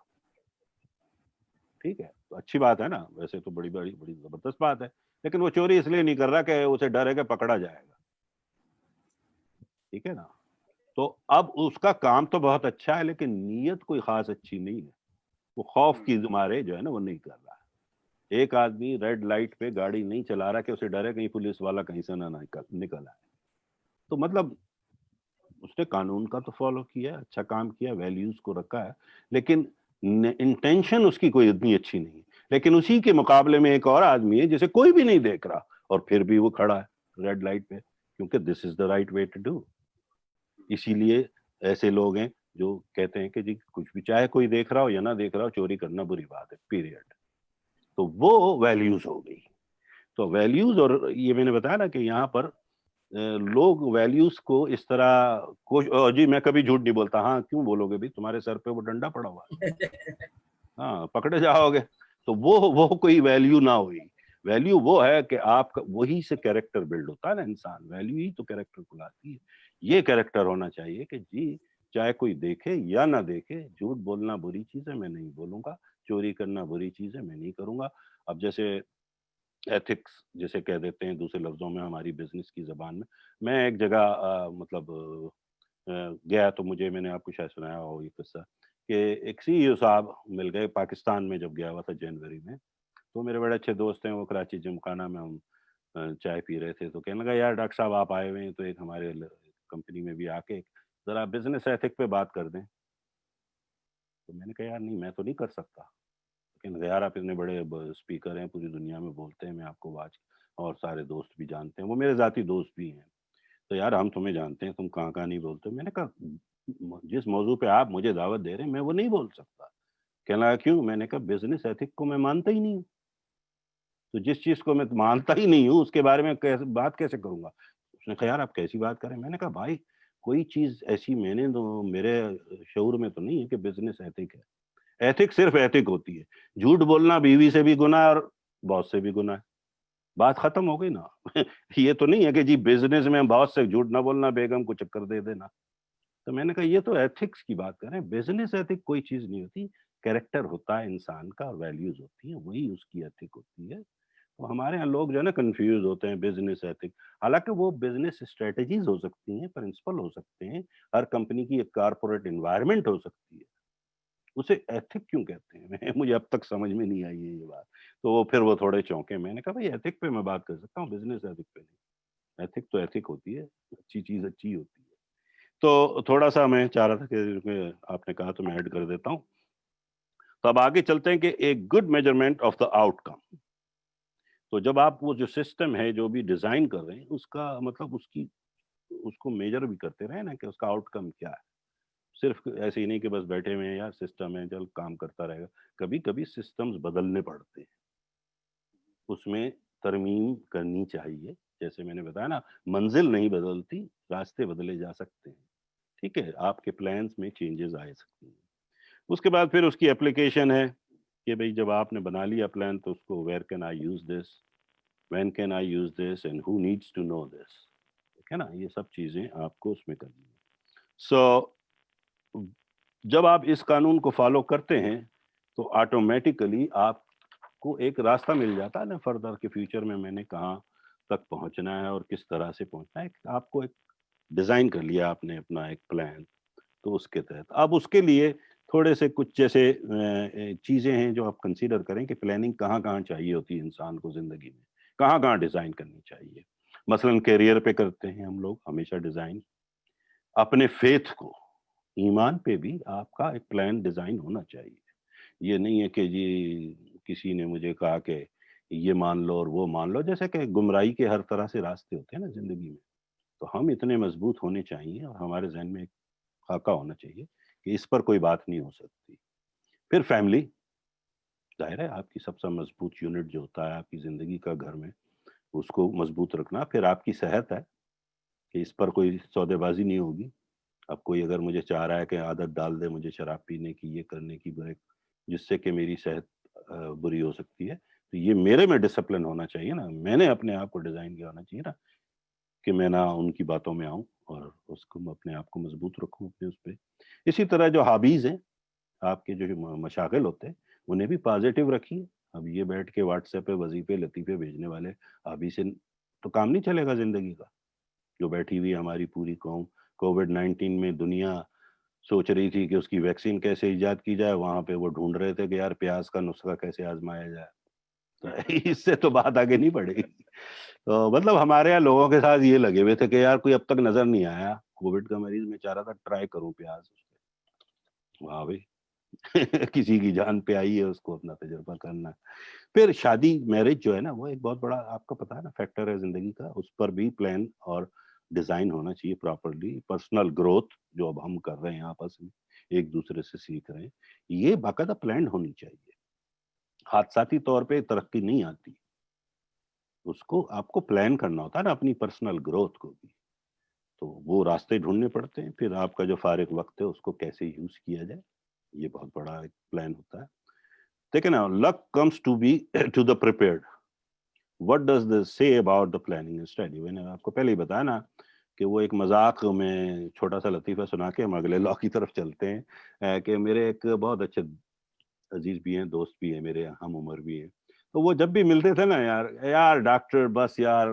ٹھیک ہے, تو اچھی بات ہے نا, ویسے تو بڑی زبردست بات ہے, لیکن وہ چوری اس لیے نہیں کر رہا کہ اسے ڈر ہے کہ پکڑا جائے گا. ٹھیک ہے نا, تو اب اس کا کام تو بہت اچھا ہے, لیکن نیت کوئی خاص اچھی نہیں ہے. وہ خوف کی مارے جو ہے نا وہ نہیں کر رہا. ایک آدمی ریڈ لائٹ پہ گاڑی نہیں چلا رہا کہ اسے ڈر ہے کہیں پولیس والا کہیں سے نہ نکل آئے. تو مطلب اس نے قانون کا تو فالو کیا, اچھا کام کیا, ویلیوز کو رکھا ہے, لیکن انٹینشن اس کی کوئی اتنی اچھی نہیں. لیکن اسی کے مقابلے میں ایک اور آدمی ہے جسے کوئی بھی نہیں دیکھ رہا اور پھر بھی وہ کھڑا ہے ریڈ لائٹ پہ, کیونکہ this is the right way to do. اسی لیے ایسے لوگ ہیں جو کہتے ہیں کہ جی کچھ بھی, چاہے کوئی دیکھ رہا ہو یا نہ دیکھ رہا ہو, چوری کرنا بری بات ہے, پیریڈ. تو وہ ویلیوز ہو گئی. تو ویلیوز, اور یہ میں نے بتایا نا کہ یہاں پر لوگ ویلیوز کو اس طرح جی میں کبھی جھوٹ نہیں بولتا. ہاں کیوں بولو گے بھی, تمہارے سر پہ وہ ڈنڈا پڑا ہوا ہے, ہاں پکڑے جاؤ گے. تو وہ کوئی ویلیو نہ ہوئی. ویلیو وہ ہے کہ آپ کا وہی سے کیریکٹر بلڈ ہوتا ہے نا انسان, ویلیو ہی تو کیریکٹر کو لاتی ہے. یہ کیریکٹر ہونا چاہیے کہ جی چاہے کوئی دیکھے یا نہ دیکھے, جھوٹ بولنا بری چیز ہے, میں نہیں بولوں گا. چوری کرنا بری چیز ہے, میں نہیں کروں گا. اب جیسے ایتھکس جسے کہہ دیتے ہیں دوسرے لفظوں میں ہماری بزنس کی زبان میں ایک جگہ مطلب گیا, تو میں نے آپ کو شاید سنایا ہو یہ قصہ, کہ ایک CEO صاحب مل گئے پاکستان میں, جب گیا ہوا تھا جنوری میں. تو میرے بڑے اچھے دوست ہیں, وہ کراچی جمخانہ میں ہم चाय पी रहे थे, तो कहने लगा यार डॉक्टर साहब आप आए हुए हैं तो एक हमारे कंपनी में भी आके जरा बिजनेस एथिक पे बात कर दें। तो मैंने कहा यार नहीं, मैं तो नहीं कर सकता। कहने लगा यार आप इतने बड़े स्पीकर हैं, पूरी दुनिया में बोलते हैं, मैं आपको आज और सारे दोस्त भी जानते हैं, वो मेरे जाती दोस्त भी हैं, तो यार हम तुम्हें जानते हैं, तुम कहाँ कहाँ नहीं बोलते हो। मैंने कहा जिस मौजू पे आप मुझे दावत दे रहे हैं मैं वो नहीं बोल सकता। कहने लगा क्यों? मैंने कहा बिजनेस एथिक को मैं मानता ही नहीं हूँ, तो जिस चीज को मैं मानता ही नहीं हूँ उसके बारे में बात कैसे करूंगा। उसने कहा यार आप कैसी बात करें। मैंने कहा भाई कोई चीज ऐसी मैंने तो मेरे शऊर में तो नहीं है कि बिजनेस एथिक है। एथिक सिर्फ एथिक होती है, झूठ बोलना बीवी से भी गुनाह है और बॉस से भी गुनाह है, बात खत्म हो गई ना। ये तो नहीं है कि जी बिजनेस में बॉस से झूठ ना बोलना, बेगम को चक्कर दे देना। तो मैंने कहा ये तो एथिक्स की बात कर रहे हैं, बिजनेस एथिक कोई चीज नहीं होती, कैरेक्टर होता है इंसान का और वैल्यूज होती है, वही उसकी एथिक होती है। तो हमारे यहाँ लोग जो है ना कंफ्यूज होते हैं बिजनेस एथिक, हालांकि वो बिजनेस स्ट्रेटजीज हो सकती हैं, प्रिंसिपल हो सकते हैं, हर कंपनी की एक कारपोरेट एनवायरनमेंट हो सकती है, उसे एथिक क्यों कहते हैं? मुझे अब तक समझ में नहीं आई है ये बात। तो वो फिर वो थोड़े चौंके। मैंने कहा भाई एथिक पे मैं बात कर सकता हूँ, बिजनेस एथिक पे नहीं। एथिक तो एथिक होती है, अच्छी चीज अच्छी होती है। तो थोड़ा सा मैं चाह रहा था कि आपने कहा तो मैं ऐड कर देता हूँ। तो अब आगे चलते हैं कि एक good measurement of the outcome. तो जब आप वो जो सिस्टम है जो भी डिजाइन कर रहे हैं उसका मतलब उसको मेजर भी करते रहे ना कि उसका आउटकम क्या है। सिर्फ ऐसे ही नहीं कि बस बैठे हुए हैं यार सिस्टम है चल काम करता रहेगा। कभी कभी सिस्टम्स बदलने पड़ते हैं, उसमें तरमीम करनी चाहिए। जैसे मैंने बताया ना, मंजिल नहीं बदलती, रास्ते बदले जा सकते हैं। ठीक है, आपके प्लान्स में चेंजेस आ सकती हैं। उसके बाद फिर उसकी एप्लीकेशन है कि भाई जब आपने बना लिया प्लान तो उसको where can I use this, when can I use this and who needs to know this. ठीक है ना, ये सब चीजें आपको उसमें करनी है। सो जब आप इस कानून को फॉलो करते हैं तो ऑटोमेटिकली आपको एक रास्ता मिल जाता है ना फर्दर के फ्यूचर में मैंने कहाँ तक पहुंचना है और किस तरह से पहुंचना है। आपको एक डिजाइन कर लिया आपने अपना एक प्लान, तो उसके तहत अब उसके लिए थोड़े से कुछ जैसे चीजें हैं जो आप कंसीडर करें कि प्लानिंग कहाँ कहाँ चाहिए होती है इंसान को जिंदगी में, कहाँ कहाँ डिजाइन करनी चाहिए। मसलन करियर पे करते हैं हम लोग हमेशा डिजाइन, अपने फेथ को, ईमान पे भी आपका एक प्लान डिजाइन होना चाहिए। ये नहीं है कि जी किसी ने मुझे कहा कि ये मान लो और वो मान लो, जैसे कि गुमराही के हर तरह से रास्ते होते हैं ना जिंदगी में। तो हम इतने मजबूत होने चाहिए और हमारे जहन में एक खाका होना चाहिए कि इस पर कोई बात नहीं हो सकती। फिर फैमिली, जाहिर है आपकी सबसे मजबूत यूनिट जो होता है आपकी जिंदगी का घर में, उसको मजबूत रखना। फिर आपकी सेहत है कि इस पर कोई सौदेबाजी नहीं होगी। अब कोई अगर मुझे चाह रहा है कि आदत डाल दे मुझे शराब पीने की, ये करने की, ब्रेक, जिससे कि मेरी सेहत बुरी हो सकती है, तो ये मेरे में डिसिप्लिन होना चाहिए ना, मैंने अपने आप को डिजाइन किया होना चाहिए ना कि मैं ना उनकी बातों में आऊं और उसको अपने आप को मजबूत रखूं अपने उस पर। इसी तरह जो हॉबीज हैं आपके जो मशागिल होते हैं उन्हें भी पॉजिटिव रखिए। अब ये बैठ के व्हाट्सएप पे वजीफे लतीफे भेजने वाले हॉबी से तो काम नहीं चलेगा जिंदगी का। जो बैठी हुई हमारी पूरी कौम कोविड-19 में दुनिया सोच रही थी कि उसकी वैक्सीन कैसे इजाद की जाए, वहां पे वो ढूंढ रहे थे कि यार प्याज का नुस्खा कैसे आजमाया जाए। तो इससे तो बात आगे नहीं बढ़ेगी। तो मतलब हमारे यहाँ लोगों के साथ ये लगे हुए थे कि यार कोई अब तक नजर नहीं आया कोविड का मरीज, मैं चाह रहा था ट्राई करूं प्याज। वाह भाई किसी की जान पे आई है, उसको अपना तजुर्बा करना है। फिर शादी मैरिज जो है ना वो एक बहुत बड़ा आपको पता है ना फैक्टर है जिंदगी का, उस पर भी प्लान और डिजाइन होना चाहिए प्रॉपरली। पर्सनल ग्रोथ जो अब हम कर रहे हैं आपस में एक दूसरे से सीख रहे हैं, ये बाकायदा प्लान होनी चाहिए। हादसाती तौर पे तरक्की नहीं आती, उसको आपको प्लान करना होता है ना अपनी पर्सनल ग्रोथ को भी। तो वो रास्ते ढूंढने पड़ते हैं। फिर आपका जो फारिग वक्त है उसको कैसे यूज किया जाए, ये बहुत बड़ा एक प्लान होता है। देखिए ना, luck comes to be to the prepared. What does this say about the planning study? मैंने आपको पहले ही बताया ना कि वो एक मजाक में छोटा सा लतीफा सुना के हम अगले लॉ की तरफ चलते हैं। कि मेरे एक बहुत अच्छे अजीज भी हैं, दोस्त भी हैं, मेरे हम उम्र भी हैं। तो वो जब भी मिलते थे ना, यार यार डॉक्टर बस यार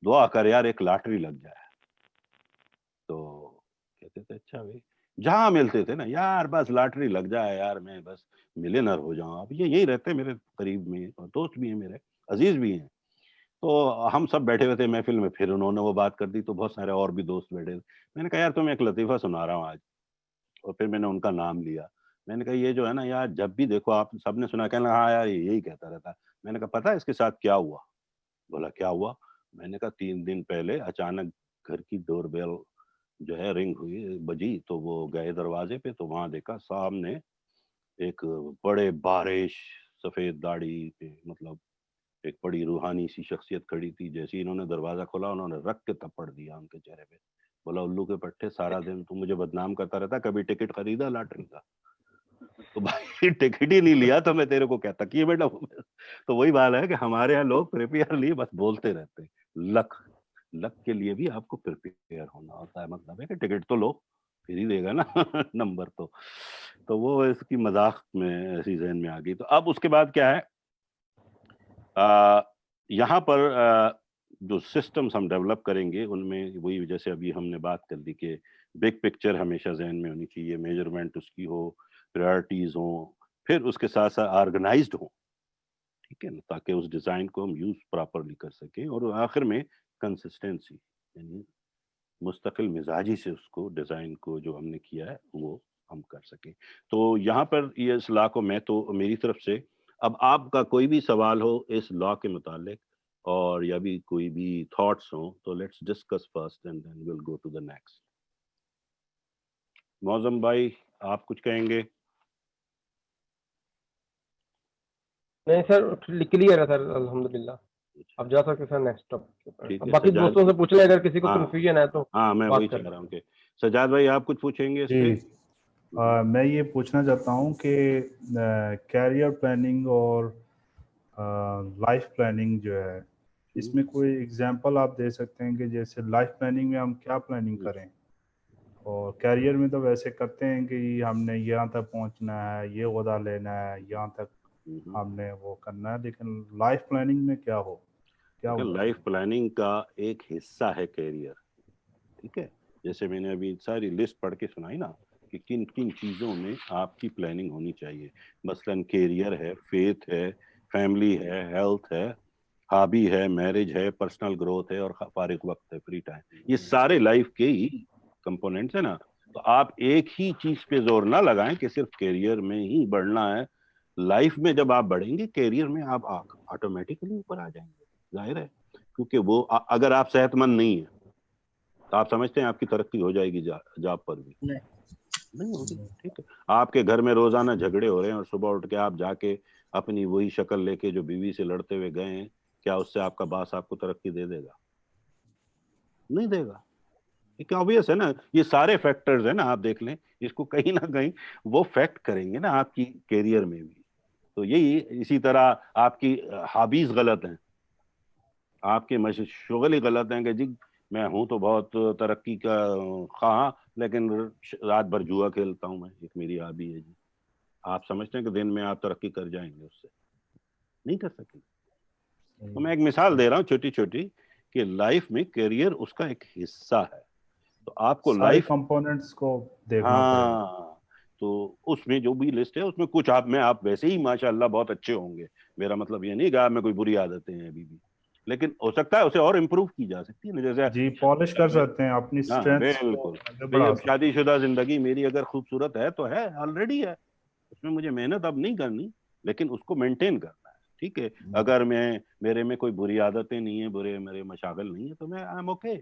दुआ कर यार एक लॉटरी लग जाए। तो कहते थे अच्छा भाई, जहाँ मिलते थे ना यार बस लॉटरी लग जाए यार, मैं बस मिलियनर हो जाऊं। अब ये यही रहते हैं मेरे करीब में और दोस्त भी हैं मेरे, अजीज भी हैं। तो हम सब बैठे हुए थे महफिल में, फिर उन्होंने वो बात कर दी तो बहुत सारे और भी दोस्त बैठे थे। मैंने कहा यार तुम्हें एक लतीफ़ा सुना रहा हूँ आज, और फिर मैंने उनका नाम लिया। मैंने कहा ये जो है ना यार, जब भी देखो आप सबने सुना, कहने लगा हाँ यार ये यही कहता रहता है। मैंने कहा पता है इसके साथ क्या हुआ? बोला क्या हुआ? मैंने कहा 3 दिन पहले अचानक घर की डोरबेल जो है रिंग हुई, बजी, तो वो गए दरवाजे पे, तो वहां देखा सामने एक बड़े बारिश, सफेद दाढ़ी पे, मतलब एक बड़ी रूहानी सी शख्सियत खड़ी थी। जैसे ही इन्होंने दरवाजा खोला, उन्होंने रख के थप्पड़ दिया उनके चेहरे पे। बोला उल्लू के पट्टे, सारा दिन तू मुझे बदनाम करता रहता, कभी टिकट खरीदा लॉटरी का? तो भाई टिकट ही नहीं लिया तो मैं तेरे को क्या तकिए में डालूं? तो वही बात है कि हमारे यहाँ लोग प्रिपेयर नहीं, बस बोलते रहते हैं। लक लक के लिए भी आपको प्रिपेयर होना होता है। मतलब है कि टिकट तो लो, फिर ही देगा ना नंबर तो वो इसकी मजाक में ऐसी जहन में आ गई। तो अब उसके बाद क्या है, यहाँ पर जो सिस्टम्स हम डेवलप करेंगे उनमें वही, जैसे अभी हमने बात कर दी कि बिग पिक्चर हमेशा जहन में होनी चाहिए, मेजरमेंट उसकी हो, प्रायोरिटीज हो, फिर उसके साथ साथ ऑर्गेनाइज्ड हो, ठीक है ना, ताकि उस डिजाइन को हम यूज प्रॉपरली कर सकें, और आखिर में कंसिस्टेंसी, यानी मुस्तकिल मिजाजी से उसको डिजाइन को जो हमने किया है वो हम कर सकें। तो यहाँ पर ये इस लॉ को, मैं तो मेरी तरफ से, अब आपका कोई भी सवाल हो इस लॉ के मुतालिक, और या भी कोई भी थॉट्स हो, तो let's discuss first and then will go to the next. Moazzam भाई आप कुछ कहेंगे? नहीं सर, क्लियर है सर, अल्हम्दुलिल्लाह। आप जा सकते सर नेक्स्ट टॉपिक के ऊपर। ठीक अब है, बाकी सजाद। दोस्तों से पूछ लें अगर किसी को हाँ कंफ्यूजन है तो हाँ, मैं बात वही कर चाह रहा हूँ कि सजाद भाई आप कुछ पूछेंगे इस जी। पे? मैं ये पूछना चाहता हूँ कि कैरियर प्लानिंग और लाइफ प्लानिंग जो है, इसमें कोई एग्जांपल आप दे सकते हैं कि जैसे लाइफ प्लानिंग में हम क्या प्लानिंग करें, और कैरियर में तो वैसे करते हैं कि हमने यहाँ तक पहुँचना है, ये ओहदा लेना है, यहाँ तक हमने वो करना है, लेकिन लाइफ प्लानिंग में क्या होता है? लाइफ प्लानिंग का एक हिस्सा है कैरियर, ठीक है। जैसे मैंने अभी सारी लिस्ट पढ़ के सुनाई ना कि किन किन चीज़ों में आपकी प्लानिंग होनी चाहिए। मसलन कैरियर है, फेथ है, फैमिली है, हेल्थ है, हॉबी है, मैरिज है, पर्सनल ग्रोथ है, और फारिग वक्त है, फ्री टाइम। ये सारे लाइफ के ही कंपोनेंट्स है ना। तो आप एक ही चीज पे जोर ना लगाएं कि सिर्फ कैरियर में ही बढ़ना है। लाइफ में जब आप बढ़ेंगे, कैरियर में आप ऑटोमेटिकली ऊपर आ जाएंगे, जाहिर है। क्योंकि वो अगर आप सेहतमंद नहीं है तो आप समझते हैं आपकी तरक्की हो जाएगी जॉब पर भी? नहीं होगी, ठीक है। आपके घर में रोजाना झगड़े हो रहे हैं और सुबह उठ के आप जाके अपनी वही शक्ल लेके जो बीवी से लड़ते हुए गए हैं, क्या उससे आपका बास आपको तरक्की दे देगा? नहीं देगा। एक ऑब्वियस है ना। ये सारे फैक्टर्स है ना, आप देख लें इसको, कहीं ना कहीं वो फैक्ट करेंगे ना आपकी कैरियर में भी। तो यही, इसी तरह आपकी हॉबीज गलत हैं, आपके मशगल ही गलत हैं कि जी मैं हूं तो बहुत तरक्की का ख्वाह, लेकिन रात भर जुआ खेलता हूं, मैं, एक मेरी हॉबी है जी। आप समझते हैं कि दिन में आप तरक्की कर जाएंगे उससे? नहीं कर सकेंगे। तो मैं एक मिसाल दे रहा हूँ छोटी छोटी, कि लाइफ में करियर उसका एक हिस्सा है। तो आपको सारे लाइफ, कंपोनेंट्स को देखना पड़ेगा। हाँ, तो उसमें जो भी लिस्ट है उसमें कुछ आप में आप वैसे ही माशाल्लाह बहुत अच्छे होंगे। मेरा मतलब ये नहीं कि आप में कोई बुरी आदतें हैं अभी भी, लेकिन हो सकता है उसे और इम्प्रूव की जा सकती है ना। जैसे जी, पॉलिश कर सकते हैं अपनी हाँ स्ट्रेंथ्स को, बिल्कुल। आगे भाई बढ़ा अब सकते शादीशुदा जिंदगी मेरी अगर खूबसूरत है तो है, ऑलरेडी है, उसमें मुझे मेहनत अब नहीं करनी, लेकिन उसको मेंटेन करना है, ठीक है। अगर मेरे में कोई बुरी आदतें नहीं है, बुरे मेरे मशागल नहीं है, तो मैं आई एम ओके।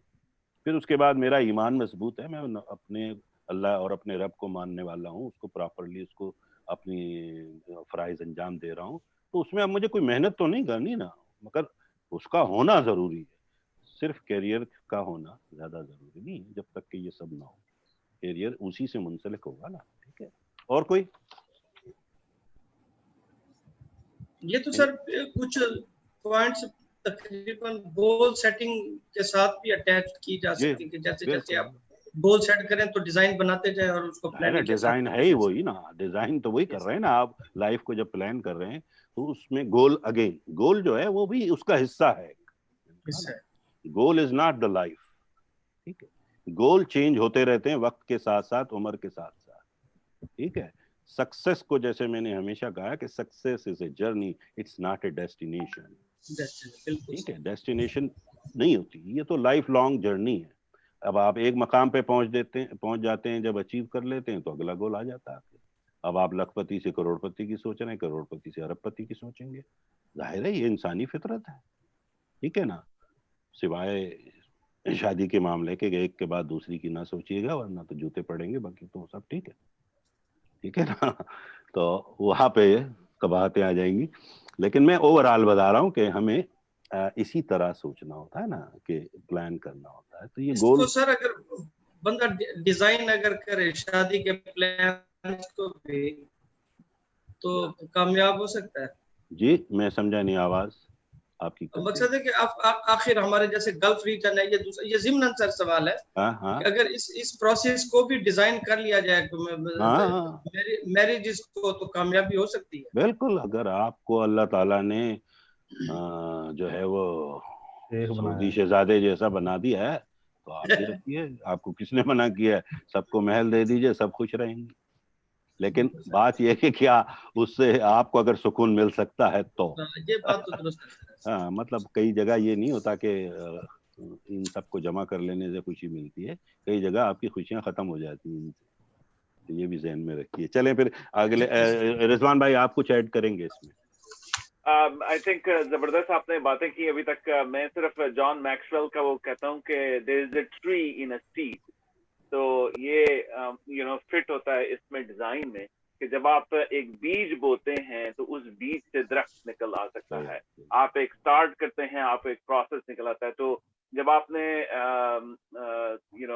फिर उसके बाद मेरा ईमान मजबूत है, मैं अपने अल्लाह और अपने रब को मानने वाला हूँ, उसको प्रॉपरली उसको अपनी फराइज अंजाम दे रहा हूँ, तो उसमें अब मुझे कोई मेहनत तो नहीं करनी ना, मगर उसका होना जरूरी है। सिर्फ कैरियर का होना ज्यादा जरूरी नहीं है, जब तक कि ये सब ना हो। कैरियर उसी से मुंसलिक होगा ना, ठीक है। और कोई? ये तो सर कुछ पॉइंट्स तकरीबन गोल सेटिंग के साथ भी अटैच की जा जी सकती है कि जैसे जैसे बिल्कुल। आप गोल सेट करें तो डिजाइन बनाते जाएं और उसको है ना, प्लानिंग के साथ डिजाइन है ही वही ना, डिजाइन तो वही कर रहे हैं ना आप। लाइफ को जब प्लान कर रहे हैं तो उसमें गोल, अगेन गोल जो है वो भी उसका हिस्सा है, goal is not the life, ठीक है। गोल चेंज होते रहते हैं वक्त के साथ साथ, उम्र के साथ साथ, ठीक है। सक्सेस को, जैसे मैंने हमेशा कहा कि success is a journey, it's not a destination. बिल्कुल ठीक है, डेस्टिनेशन नहीं होती, ये तो लाइफ लॉन्ग जर्नी है। अब आप एक मकाम पे पहुंच जाते हैं, जब अचीव कर लेते हैं तो अगला गोल आ जाता है आपके। अब आप लखपति से करोड़पति की सोच रहे हैं, करोड़पति से अरबपति की सोचेंगे, जाहिर है ये इंसानी फितरत है, ठीक है ना। सिवाय शादी के मामले के एक के बाद दूसरी की ना सोचिएगा, वरना तो जूते पड़ेंगे, बाकी तो सब ठीक है ना। तो वहां पे कबाहतें आ जाएंगी। लेकिन मैं ओवरऑल बता रहा हूँ कि हमें इसी तरह सोचना होता है ना, कि प्लान करना होता है। तो ये इसको गोल सर अगर बंदा डिजाइन अगर करे शादी के प्लान को भी, तो कामयाब हो सकता है। जी, मैं समझा नहीं आवाज आपकी। मकसद है कि आखिर हमारे जैसे गल्फ रीजन है, ये ज़िम्नन सर सवाल है हाँ कि अगर इस प्रोसेस को भी डिजाइन कर लिया जाए तो हाँ, मैरिज को तो कामयाबी हो सकती है। बिल्कुल। अगर आपको अल्लाह ताला ने जो है वो एक सऊदी बनाया। शहजादे जैसा बना दिया है, तो आप भी रखिए। आपको किसने मना किया है? सबको महल दे दीजिए, सब खुश रहेंगे। लेकिन बात यह है कि क्या उससे आपको अगर सुकून मिल सकता है तो। ये बात तो दुरुस्त है। हाँ, मतलब कई जगह ये नहीं होता कि इन सबको जमा कर लेने से खुशी मिलती है, कई जगह आपकी खुशियां खत्म हो जाती हैं इनसे। तो ये भी ज़हन में रखिए। चलें फिर अगले, रिजवान भाई आप कुछ ऐड करेंगे इसमें? आई थिंक जबरदस्त आपने बातें की अभी तक। मैं सिर्फ जॉन मैक्सवेल का वो कहता हूँ कि there is a tree in a seed. तो ये फिट होता है इसमें डिजाइन में, कि जब आप एक बीज बोते हैं तो उस बीज से दरख्त निकल आ सकता है। आप एक स्टार्ट करते हैं, आप एक प्रोसेस निकल आता है। तो जब आपने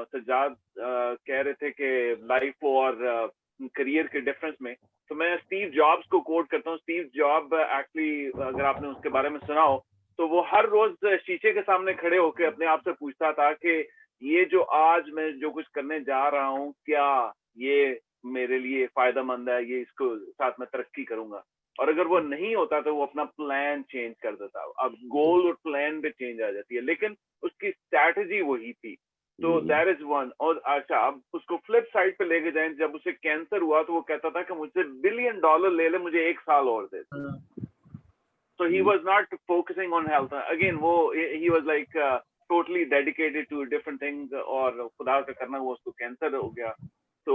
सज्जाद कह रहे थे कि लाइफ और करियर के डिफरेंस में, तो मैं स्टीव जॉब्स को कोट करता हूँ। स्टीव जॉब एक्चुअली, अगर आपने उसके बारे में सुना हो, तो वो हर रोज शीशे के सामने खड़े होकर अपने आप से पूछता था कि ये जो आज मैं जो कुछ करने जा रहा हूँ, क्या ये मेरे लिए फायदेमंद है, ये इसको साथ में तरक्की करूंगा। और अगर वो नहीं होता तो वो अपना प्लान चेंज कर देता। अब गोल और प्लान पे चेंज आ जाती है, लेकिन उसकी स्ट्रैटेजी वही थी। तो दैट इज वन। और अच्छा, अब उसको फ्लिप साइड पे लेके जाएं, जब उसे कैंसर हुआ तो वो कहता था कि मुझसे $1 बिलियन ले ले, मुझे 1 साल और दे। So he was not focusing on health. Again, he was like totally dedicated to different things, और खुदा का करना वो उसको कैंसर हो गया। तो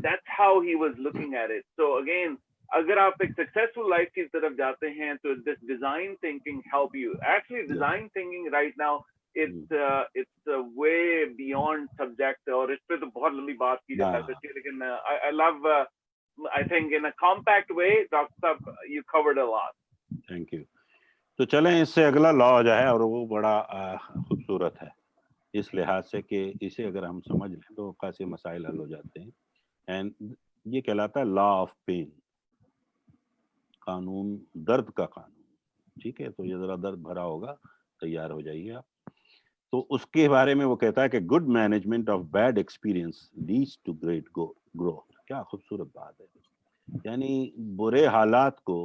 that's how he was looking at it. So again, अगर आप एक successful life की तरफ जाते हैं तो this design thinking help you. Actually, design thinking right now, it's way beyond subject, और इस पे तो बहुत लंबी बात की जा सकती है। लेकिन I love I think in a compact way, Dr. Sab, you covered a lot. Thank you. तो चलें इससे अगला लॉ जो है, और वो बड़ा खूबसूरत है इस लिहाज से कि इसे अगर हम समझ लें तो खासे मसाइल हल हो जाते हैं। एंड ये कहलाता है लॉ ऑफ पेन, कानून दर्द का कानून। ठीक है, तो ये जरा दर्द भरा होगा, तैयार हो जाइए आप। तो उसके बारे में वो कहता है कि good management of bad experience leads to great growth. क्या खूबसूरत बात है। यानी बुरे हालात को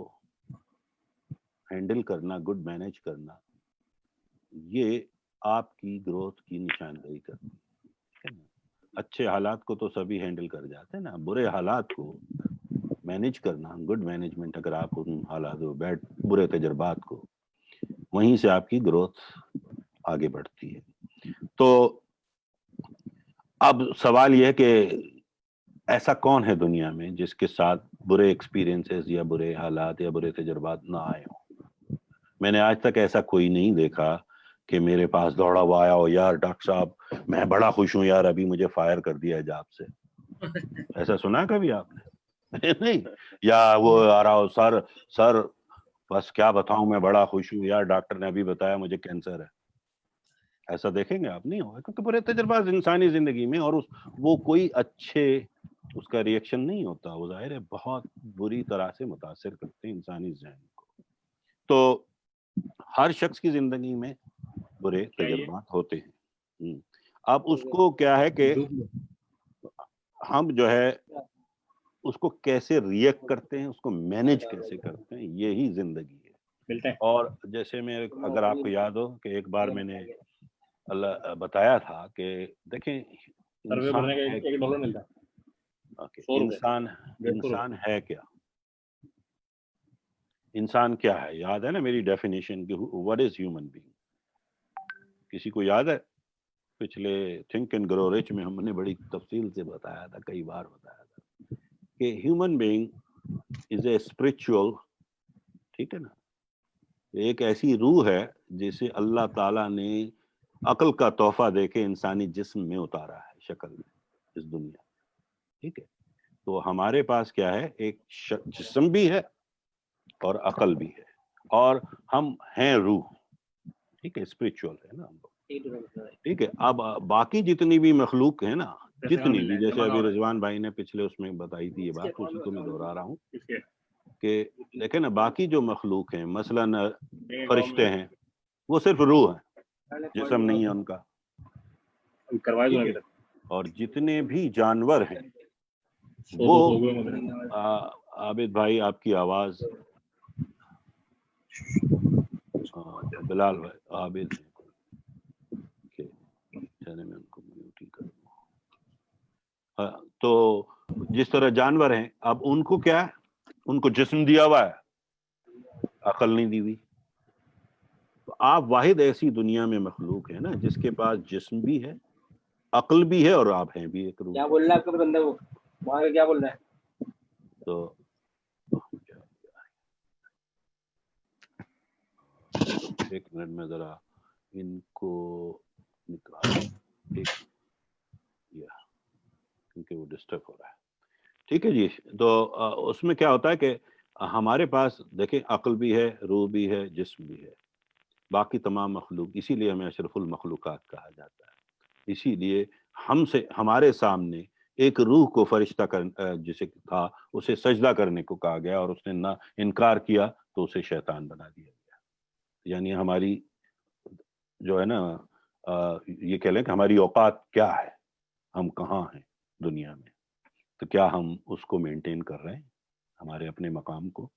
हैंडल करना, गुड मैनेज करना, ये आपकी ग्रोथ की निशानदेही करती है। अच्छे हालात को तो सभी हैंडल कर जाते हैं ना, बुरे हालात को मैनेज करना, गुड मैनेजमेंट, अगर आप उन हालात बुरे तजुर्बात को, वहीं से आपकी ग्रोथ आगे बढ़ती है। तो अब सवाल यह है कि ऐसा कौन है दुनिया में जिसके साथ बुरे एक्सपीरियंसेस या बुरे हालात या बुरे तजुर्बात ना आए हो। मैंने आज तक ऐसा कोई नहीं देखा कि मेरे पास दौड़ा हुआ आया हो, यार डॉक्टर साहब मैं बड़ा खुश हूं यार, अभी मुझे फायर कर दिया है जॉब से। ऐसा सुना कभी आपने? नहीं। या वो आ रहा हो, सर बस क्या बताऊं, मैं बड़ा खुश हूं यार, डॉक्टर ने अभी बताया मुझे कैंसर है। ऐसा देखेंगे आप? नहीं होगा, क्योंकि बुरे तजुर्बात इंसानी जिंदगी में, और वो कोई अच्छे उसका रिएक्शन नहीं होता, वो जाहिर है बहुत बुरी तरह से मुतासिर करते हैं इंसानी ज़हन को। तो हर शख्स की जिंदगी में बुरे तजुर्बात होते हैं। अब उसको क्या है कि हम जो है उसको कैसे रिएक्ट करते हैं, उसको मैनेज कैसे करते हैं, यही जिंदगी है। और जैसे मैं, अगर आपको याद हो कि एक बार मैंने अल्लाह बताया था कि देखें इंसान है क्या। انسان کیا ہے؟ یاد ہے نا میری ڈیفینیشن کی what is human being؟ کسی کو یاد ہے؟ پچھلے تھنک اینڈ گرو رچ میں ہم نے بڑی تفصیل سے بتایا تھا، کئی بار بتایا تھا کہ human being is a spiritual, ٹھیک ہے نا، ایک ایسی روح ہے جسے اللہ تعالیٰ نے عقل کا تحفہ دے کے انسانی جسم میں اتارا ہے، شکل میں اس دنیا، ٹھیک ہے؟ تو ہمارے پاس کیا ہے؟ ایک جسم بھی ہے اور عقل بھی ہے، اور ہم ہیں روح، ٹھیک ہے، اسپرچل ہے نا ہم لوگ، ٹھیک ہے؟ اب باقی جتنی بھی مخلوق ہے نا، جتنی بھی، جیسے ابھی رضوان بھائی نے پچھلے اس میں بتائی تھی یہ بات، اسی کو میں دہرا رہا ہوں کہ دیکھیں نا، باقی جو مخلوق ہیں، مثلاً فرشتے ہیں، وہ صرف روح ہیں، جسم نہیں ہے ان کا، ٹھیک ہے؟ اور جتنے بھی جانور ہیں وہ عابد بھائی آپ کی آواز، بلال بھائی عابد ہیں کہ چلے میں ان کو میوٹ ہی کر دوں۔ تو جس طرح جانور ہیں، اب ان کو کیا ہے؟ ان کو جسم دیا ہوا ہے، عقل نہیں دی ہوئی۔ تو آپ واحد ایسی دنیا میں مخلوق ہے نا جس کے پاس جسم بھی ہے، عقل بھی ہے، اور آپ ہیں بھی ایک روح۔ کیا بول رہا ہے آپ کا بندہ؟ وہ وہاں کیا بول رہا ہے؟ تو ایک منٹ میں ذرا ان کو نکال، کیونکہ وہ ڈسٹرب ہو رہا ہے، ٹھیک ہے جی؟ تو اس میں کیا ہوتا ہے کہ ہمارے پاس دیکھیں عقل بھی ہے، روح بھی ہے، جسم بھی ہے، باقی تمام مخلوق، اسی لیے ہمیں اشرف المخلوقات کہا جاتا ہے۔ اسی لیے ہمارے سامنے ایک روح کو فرشتہ جسے تھا اسے سجدہ کرنے کو کہا گیا، اور اس نے نہ انکار کیا تو اسے شیطان بنا دیا گیا۔ یعنی ہماری جو ہے نا، یہ کہہ لیں کہ ہماری اوقات کیا ہے، ہم کہاں ہیں دنیا میں، تو کیا ہم اس کو مینٹین کر رہے ہیں، ہمارے اپنے مقام کو؟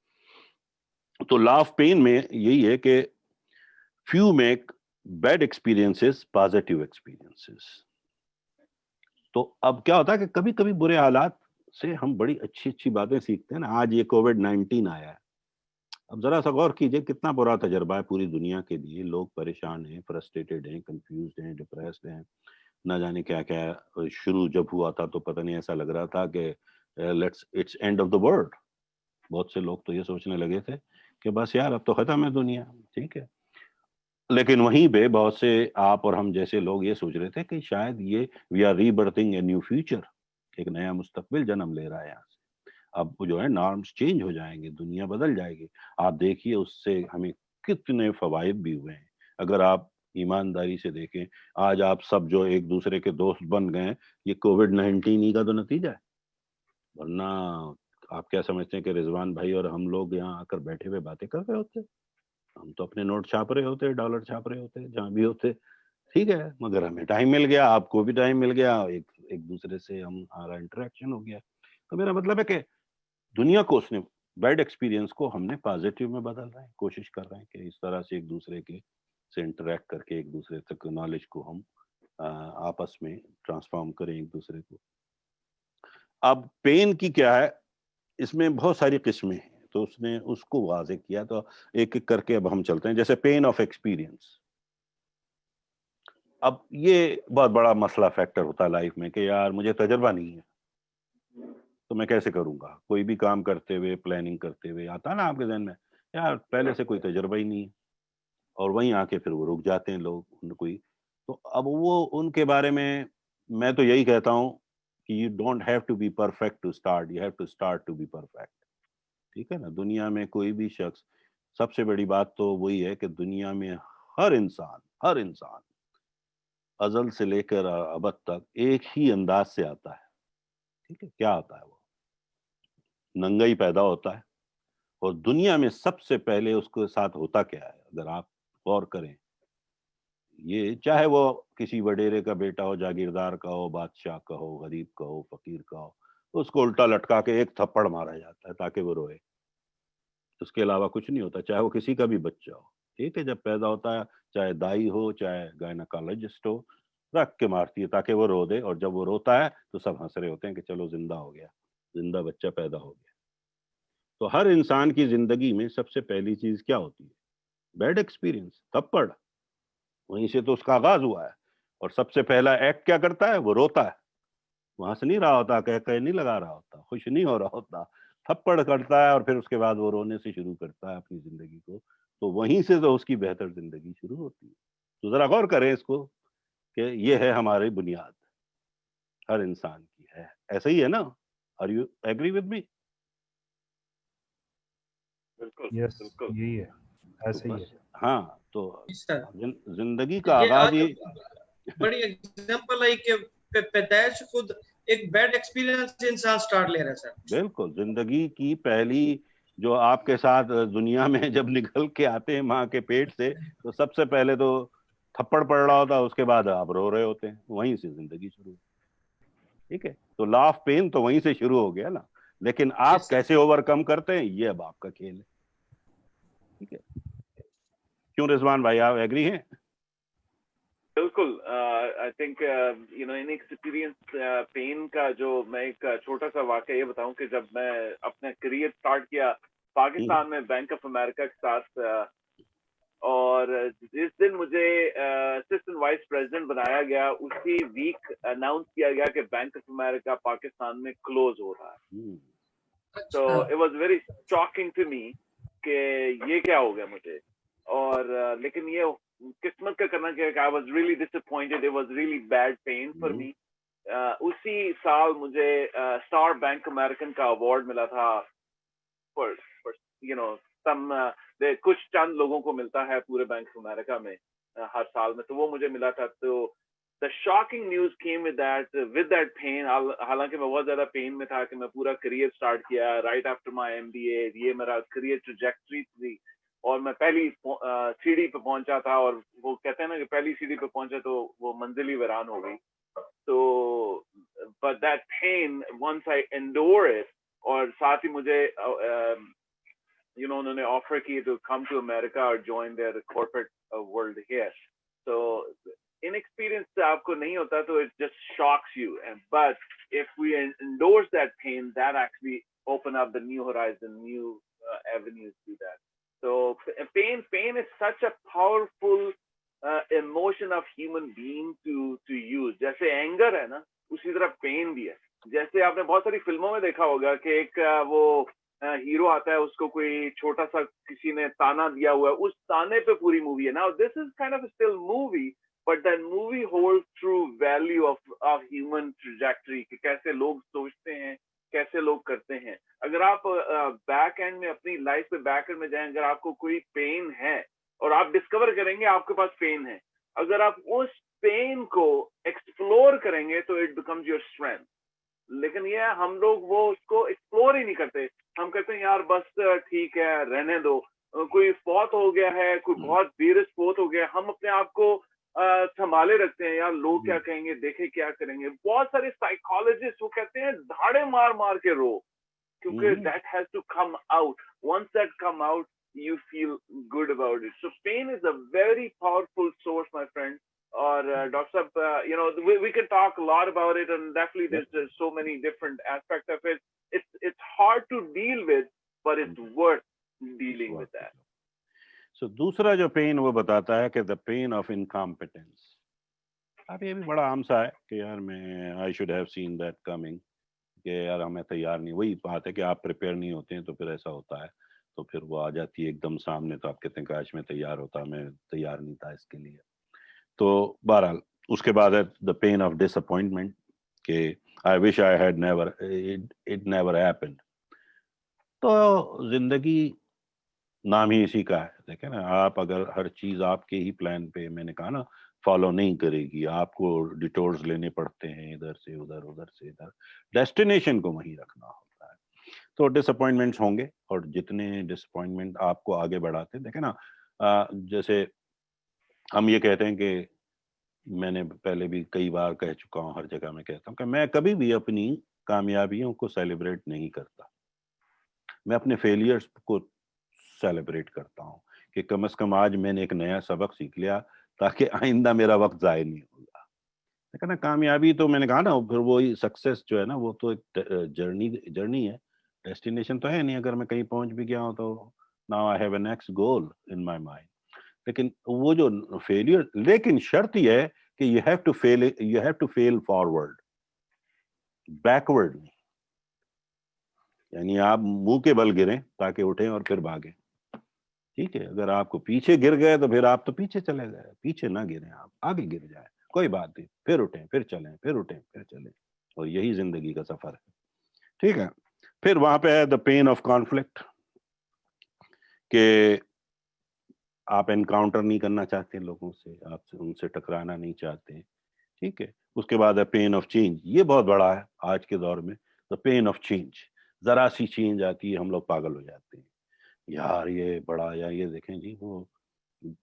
تو لا آف پین میں یہی ہے کہ few make bad experiences positive experiences۔ تو اب کیا ہوتا ہے کہ کبھی کبھی برے حالات سے ہم بڑی اچھی اچھی باتیں سیکھتے ہیں نا۔ آج یہ کووڈ-19 آیا ہے، اب ذرا سا غور کیجئے کتنا برا تجربہ ہے پوری دنیا کے لیے، لوگ پریشان ہیں، فرسٹریٹڈ ہیں، کنفیوزڈ ہیں، ڈپریسڈ ہیں، نہ جانے کیا کیا۔ شروع جب ہوا تھا تو پتہ نہیں، ایسا لگ رہا تھا کہ it's end of the world. بہت سے لوگ تو یہ سوچنے لگے تھے کہ بس یار اب تو ختم ہے دنیا، ٹھیک ہے؟ لیکن وہیں پہ بہت سے آپ اور ہم جیسے لوگ یہ سوچ رہے تھے کہ شاید یہ we are rebirthing a new future, ایک نیا مستقبل جنم لے رہا ہے یہاں سے، اب جو ہے نارمز چینج ہو جائیں گے، دنیا بدل جائے گی۔ آپ دیکھیے اس سے ہمیں کتنے فوائد بھی ہوئے ہیں۔ اگر آپ ایمانداری سے دیکھیں، آج آپ سب جو ایک دوسرے کے دوست بن گئے ہیں، یہ کووڈ-19 کا تو نتیجہ ہے، ورنہ آپ کیا سمجھتے ہیں کہ رضوان بھائی اور ہم لوگ یہاں آ کر بیٹھے ہوئے باتیں کر رہے ہوتے؟ ہم تو اپنے نوٹ چھاپ رہے ہوتے، ڈالر چھاپ رہے ہوتے، جہاں بھی ہوتے، ٹھیک ہے؟ مگر ہمیں ٹائم مل گیا، آپ کو بھی ٹائم مل گیا، ایک دوسرے سے ہمارا انٹریکشن ہو گیا۔ تو میرا مطلب ہے کہ دنیا کو اس نے بیڈ ایکسپیرینس کو ہم نے پازیٹیو میں بدل رہے ہیں، کوشش کر رہے ہیں کہ اس طرح سے ایک دوسرے کے سے انٹریکٹ کر کے ایک دوسرے تک نالج کو ہم آپس میں ٹرانسفارم کریں ایک دوسرے کو۔ اب پین کی کیا ہے، اس میں بہت ساری قسمیں ہیں، تو اس نے اس کو واضح کیا۔ تو ایک ایک کر کے اب ہم چلتے ہیں، جیسے پین آف ایکسپیرینس۔ اب یہ بہت بڑا مسئلہ فیکٹر ہوتا ہے لائف میں کہ یار مجھے تجربہ نہیں ہے تو میں کیسے کروں گا؟ کوئی بھی کام کرتے ہوئے، پلاننگ کرتے ہوئے آتا ہے نا آپ کے ذہن میں، یار پہلے سے کوئی تجربہ ہی نہیں ہے، اور وہیں آ کے پھر وہ رک جاتے ہیں لوگ ان کوئی۔ تو اب وہ ان کے بارے میں تو یہی کہتا ہوں کہ you don't have to be perfect to start, you have to start to be perfect, ٹھیک ہے نا؟ دنیا میں کوئی بھی شخص، سب سے بڑی بات تو وہی ہے کہ دنیا میں ہر انسان ازل سے لے کر ابد تک ایک ہی انداز سے آتا ہے، ٹھیک ہے؟ کیا آتا ہے؟ وہ ننگا ہی پیدا ہوتا ہے، اور دنیا میں سب سے پہلے اس کے ساتھ ہوتا کیا ہے اگر آپ غور کریں، یہ چاہے وہ کسی وڈیرے کا بیٹا ہو، جاگیردار کا ہو، بادشاہ کا ہو، غریب کا ہو، فقیر کا ہو، اس کو الٹا لٹکا کے ایک تھپڑ مارا جاتا ہے تاکہ وہ روئے، اس کے علاوہ کچھ نہیں ہوتا، چاہے وہ کسی کا بھی بچہ ہو، ٹھیک ہے؟ جب پیدا ہوتا ہے، چاہے دائی ہو، چاہے گائنیکالوجسٹ ہو، رکھ کے مارتی ہے تاکہ وہ رو دے، اور جب وہ روتا ہے تو سب ہنس رہے ہوتے ہیں کہ چلو زندہ ہو گیا، زندہ بچہ پیدا ہو گیا۔ تو ہر انسان کی زندگی میں سب سے پہلی چیز کیا ہوتی ہے؟ بیڈ ایکسپیرینس، تھپڑ. وہیں سے تو اس کا آغاز ہوا ہے. اور سب سے پہلا ایکٹ کیا کرتا ہے؟ وہ روتا ہے. وہاں سے نہیں رہا ہوتا، کہ نہیں لگا رہا ہوتا، خوش نہیں ہو رہا ہوتا، تھپڑ کرتا ہے اور پھر اس کے بعد وہ رونے سے شروع کرتا ہے اپنی زندگی کو. تو وہیں سے تو اس کی بہتر زندگی شروع ہوتی ہے. تو ذرا غور کریں اس کو کہ یہ ہے ہماری بنیاد ہر انسان کی ہے. ایسا ہی ہے نا؟ Are you agree with me? بالکل یس بالکل. یہی ہے، ایسا ہی ہے. ہاں تو سر زندگی کا یہ آغاز آج ہی بڑی ایگزامپل ہے کہ پیدائش خود ایک بیڈ ایکسپیرینس سے انسان سٹارٹ لے رہا ہے سر. بالکل زندگی کی پہلی جو آپ کے ساتھ دنیا میں جب نکل کے آتے ہیں ماں کے پیٹ سے، تو سب سے پہلے تو تھپڑ پڑ رہا ہوتا ہے، اس کے بعد آپ رو رہے ہوتے ہیں. وہیں سے زندگی شروع ہوتی ہے. ٹھیک ہے، تو لا آف پین تو وہیں سے شروع ہو گیا نا. لیکن آپ کیسے اوور کم کرتے ہیں یہ اب آپ کا کھیل ہے. ٹھیک ہے، کیوں رضوان بھائی آپ ایگری ہیں؟ بالکل. I think you know in experience pain کا جو میں ایک چھوٹا سا واقعہ یہ بتاؤں کہ جب میں اپنا کریئر اسٹارٹ کیا پاکستان میں بینک آف امریکہ کے ساتھ، اور جس دن مجھے اسسٹنٹ وائس پریزیڈنٹ بنایا گیا اسی ویک اناؤنس کیا گیا کہ بینک آف امریکہ پاکستان میں کلوز ہو رہا ہے. تو it was very shocking to me کہ یہ کیا ہو گیا مجھے. اور لیکن یہ قسمت کا کرنا کہ I was really disappointed. It was really bad pain for me. اسی سال مجھے اسٹار بینک امریکن کا اوارڈ ملا تھا. you know some کچھ چند لوگوں کو ملتا ہے پورے بینک آف امریکہ میں ہر سال میں، تو وہ مجھے ملا تھا. تو the shocking news came with that pain. حالانکہ میں بہت زیادہ پین میں تھا کہ میں پورا کریئر اسٹارٹ کیا right after my MBA. یہ میرا کریئر ٹریجیکٹری تھی اور میں پہلی سیڑھی پہ پہنچا تھا، اور وہ کہتے ہیں نا کہ پہلی سیڑھی پہ پہنچا تو وہ منزل ہی ویران ہو گئی. تو but that pain once I endure it، اور ساتھ ہی مجھے انہوں نے آفر کی to come to America اور join their corporate world here. So inexperience سے آپ کو نہیں ہوتا تو it just shocks you. But if we endorse that pain, that actually open up the new horizon, new avenues to that. So pain is such a powerful emotion of human being to use. جیسے anger ہے نا، اسی طرح pain بھی ہے. جیسے آپ نے بہت ساری فلموں میں دیکھا ہوگا کہ ایک وہ ہیرو آتا ہے، اس کو کوئی چھوٹا سا کسی نے تانا دیا ہوا ہے، اس تانے پہ پوری مووی ہے. Now this is kind of a still movie, but that movie holds true value of human trajectory کہ کیسے لوگ سوچتے ہیں، کیسے لوگ کرتے ہیں. اگر آپ بیک اینڈ میں اپنی لائف پہ بیک اینڈ میں جائیں، اگر آپ کو کوئی پین ہے اور آپ ڈسکور کریں گے آپ کے پاس پین ہے، اگر آپ اس پین کو ایکسپلور کریں گے تو اٹ بیکمز یور اسٹرینتھ. لیکن یہ ہم لوگ وہ اس کو ایکسپلور ہی نہیں کرتے. ہم کہتے ہیں یار بس ٹھیک ہے رہنے دو، کوئی فوت ہو گیا ہے، کوئی بہت ویرس فوت ہو گیا، ہم اپنے آپ کو سنبھالے رکھتے ہیں، یار لوگ کیا کہیں گے، دیکھیں کیا کریں گے. بہت سارے سائیکالوجسٹ وہ کہتے ہیں دھاڑے مار مار کے رو، کیونکہ that has to come out. Once that come out, you feel good about it. So pain is a very powerful source, my friend. Or Dr. Sahab, we can talk a lot about it, and definitely there's so many different aspects of it. It's hard to deal with, but it's worth dealing with that. So دوسرا جو pain وہ بتاتا ہے کہ the pain of incompetence. اب یہ بھی بڑا عام سا ہے کہ یار میں I should have seen that coming، کہ یار ہمیں تیار نہیں. وہی بات ہے کہ آپ پریپیئر نہیں ہوتے ہیں تو پھر ایسا ہوتا ہے، تو پھر وہ آ جاتی ہے ایک دم سامنے، تو آپ کہتے ہیں کاش میں تیار ہوتا، میں تیار نہیں تھا اس کے لیے. تو بہرحال اس کے بعد ہے the pain of disappointment کہ I wish I had never it never happened. تو زندگی نام ہی اسی کا ہے. دیکھیں نا، آپ اگر ہر چیز آپ کے ہی پلان پہ، میں نے کہا نا، فالو نہیں کرے گی، آپ کو ڈیٹورز لینے پڑتے ہیں ادھر سے ادھر، ادھر سے ادھر، ڈیسٹینیشن کو وہیں رکھنا ہوتا ہے. تو ڈس اپوائنٹمنٹس ہوں گے، اور جتنے ڈس اپوائنٹمنٹ آپ کو آگے بڑھاتے ہیں، دیکھیں نا، جیسے ہم یہ کہتے ہیں کہ میں نے پہلے بھی کئی بار کہہ چکا ہوں، ہر جگہ میں کہتا ہوں کہ میں کبھی بھی اپنی کامیابیوں کو سیلیبریٹ نہیں کرتا، میں اپنے فیلئرز کو سیلیبریٹ کرتا ہوں کہ کم از کم آج میں نے ایک نیا سبق سیکھ لیا تاکہ آئندہ میرا وقت ضائع نہیں ہوگا. لیکن کامیابی تو میں نے کہا نا، پھر وہی سکسیس جو ہے نا، وہ تو ایک جرنی ہے. डेस्टिनेशन तो है नहीं, अगर मैं कहीं पहुंच भी गया हूं तो now I have a next goal in my mind. लेकिन वो जो फेलियर, लेकिन शर्त यह है कि you have to fail forward, backward नहीं. यानी आप मुंह के बल गिरें ताकि उठें और फिर भागें. ठीक है, अगर आपको पीछे गिर गए तो फिर आप तो पीछे चले गए, पीछे ना गिरें, आप आगे गिर जाए, कोई बात नहीं, फिर उठें, फिर चलें, फिर उठें, फिर चलें. और यही जिंदगी का सफर है. ठीक है. फिर वहां पे है द पेन ऑफ कॉन्फ्लिक्ट, कि आप एनकाउंटर नहीं करना चाहते लोगों से, आप उनसे टकराना नहीं चाहते. ठीक है. उसके बाद है पेन ऑफ चेंज. ये बहुत बड़ा है आज के दौर में. द पेन ऑफ चेंज, जरा सी चेंज आती है हम लोग पागल हो जाते हैं, यार ये बड़ा, या ये देखें जी वो,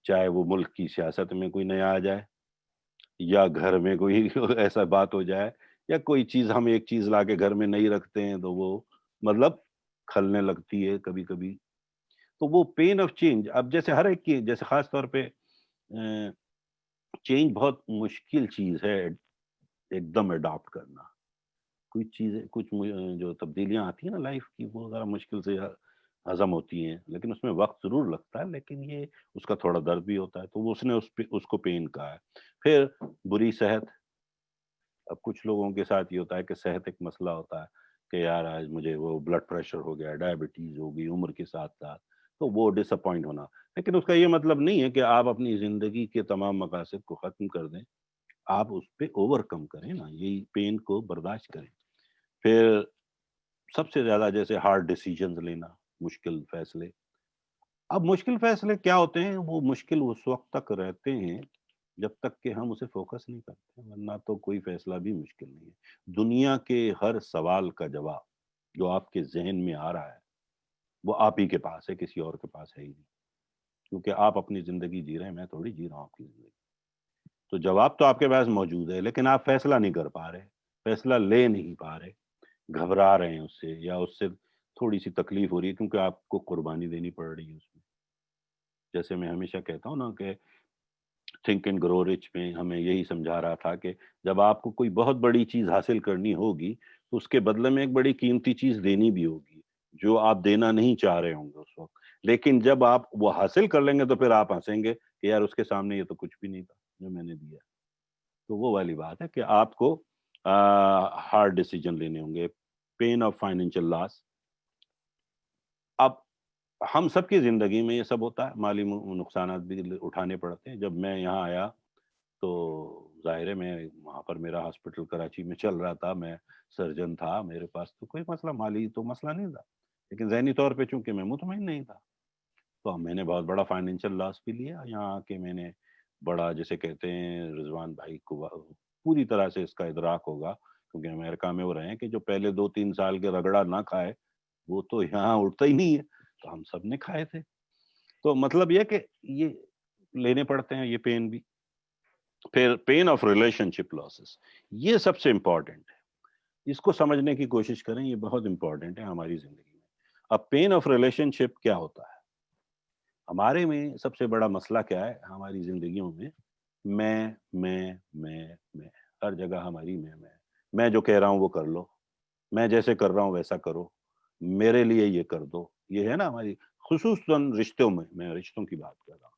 चाहे वो मुल्क की सियासत में कोई नया आ जाए, या घर में कोई ऐसा बात हो जाए, या कोई चीज, हम एक चीज लाके घर में नहीं रखते हैं तो वो मतलब खलने लगती है कभी कभी. तो वो पेन ऑफ चेंज, अब जैसे हर एक की, जैसे खास तौर पे चेंज बहुत मुश्किल चीज है एकदम अडॉप्ट करना. कुछ चीजें, जो तब्दीलियां आती हैं ना लाइफ की, वो जरा मुश्किल से हजम होती हैं, लेकिन उसमें वक्त जरूर लगता है, लेकिन ये उसका थोड़ा दर्द भी होता है. तो वो उसने उसको पेन कहा है. फिर बुरी सेहत. अब कुछ लोगों के साथ ये होता है कि सेहत एक मसला होता है कि यार आज मुझे वो ब्लड प्रेशर हो गया, डायबिटीज हो गई उम्र के साथ साथ, तो वो डिसअपॉइंट होना. लेकिन उसका ये मतलब नहीं है कि आप अपनी जिंदगी के तमाम मकासद को खत्म कर दें, आप उस पर ओवरकम करें ना, यही पेन को बर्दाश्त करें. फिर सबसे ज्यादा जैसे हार्ड डिसीजंस लेना, मुश्किल फैसले. अब मुश्किल फैसले क्या होते हैं, वो मुश्किल उस वक्त तक रहते हैं जब तक कि हम उसे फोकस नहीं करते, वरना तो कोई फैसला भी मुश्किल नहीं है. दुनिया के हर सवाल का जवाब जो आपके जहन में आ रहा है वो आप ही के पास है, किसी और के पास है ही नहीं, क्योंकि आप अपनी जिंदगी जी रहे हैं, मैं थोड़ी जी रहा हूँ आपकी जिंदगी. तो जवाब तो आपके पास मौजूद है, लेकिन आप फैसला नहीं कर पा रहे, फैसला ले नहीं पा रहे, घबरा रहे हैं उससे, या उससे थोड़ी सी तकलीफ हो रही है क्योंकि आपको कुर्बानी देनी पड़ रही है उसमें. जैसे मैं हमेशा कहता हूँ ना कि थिंक एंड ग्रो रिच में हमें यही समझा रहा था कि जब आपको कोई बहुत बड़ी चीज हासिल करनी होगी तो उसके बदले में एक बड़ी कीमती चीज देनी भी होगी जो आप देना नहीं चाह रहे होंगे उस वक्त. लेकिन जब आप वो हासिल कर लेंगे तो फिर आप हंसेंगे कि यार उसके सामने ये तो कुछ भी नहीं था जो मैंने दिया. तो वो वाली बात है कि आपको हार्ड डिसीजन लेने होंगे. Pain of financial loss. अब हम सबकी जिंदगी में ये सब होता है, माली नुकसान भी उठाने पड़ते हैं. जब मैं यहाँ आया तो जाहिर है मैं वहाँ पर, मेरा हॉस्पिटल कराची में चल रहा था, मैं सर्जन था, मेरे पास तो कोई मसला, माली तो मसला नहीं था, लेकिन ज़हनी तौर पे चूंकि मैं मुतमईन नहीं था तो मैंने बहुत बड़ा फाइनेंशियल लॉस भी लिया. यहाँ आके मैंने बड़ा, जैसे कहते हैं रिजवान भाई को पूरी तरह से इसका इदराक होगा क्योंकि अमेरिका में वो रहे हैं कि जो पहले 2-3 साल के रगड़ा ना खाए वो तो यहाँ उठता ही नहीं है. तो हम सब ने खाए थे. तो मतलब ये कि ये लेने पड़ते हैं ये पेन भी. फिर पेन ऑफ रिलेशनशिप लॉसेस, ये सबसे इंपॉर्टेंट है, इसको समझने की कोशिश करें, ये बहुत इंपॉर्टेंट है हमारी जिंदगी में. अब पेन ऑफ रिलेशनशिप क्या होता है, हमारे में सबसे बड़ा मसला क्या है हमारी जिंदगियों में, मैं, हर जगह हमारी मैं जो कह रहा हूँ वो कर लो, मैं जैसे कर रहा हूँ वैसा करो, मेरे लिए ये कर दो, ये है ना हमारी, खुसूसन रिश्तों में, मैं रिश्तों की बात कर रहा हूँ.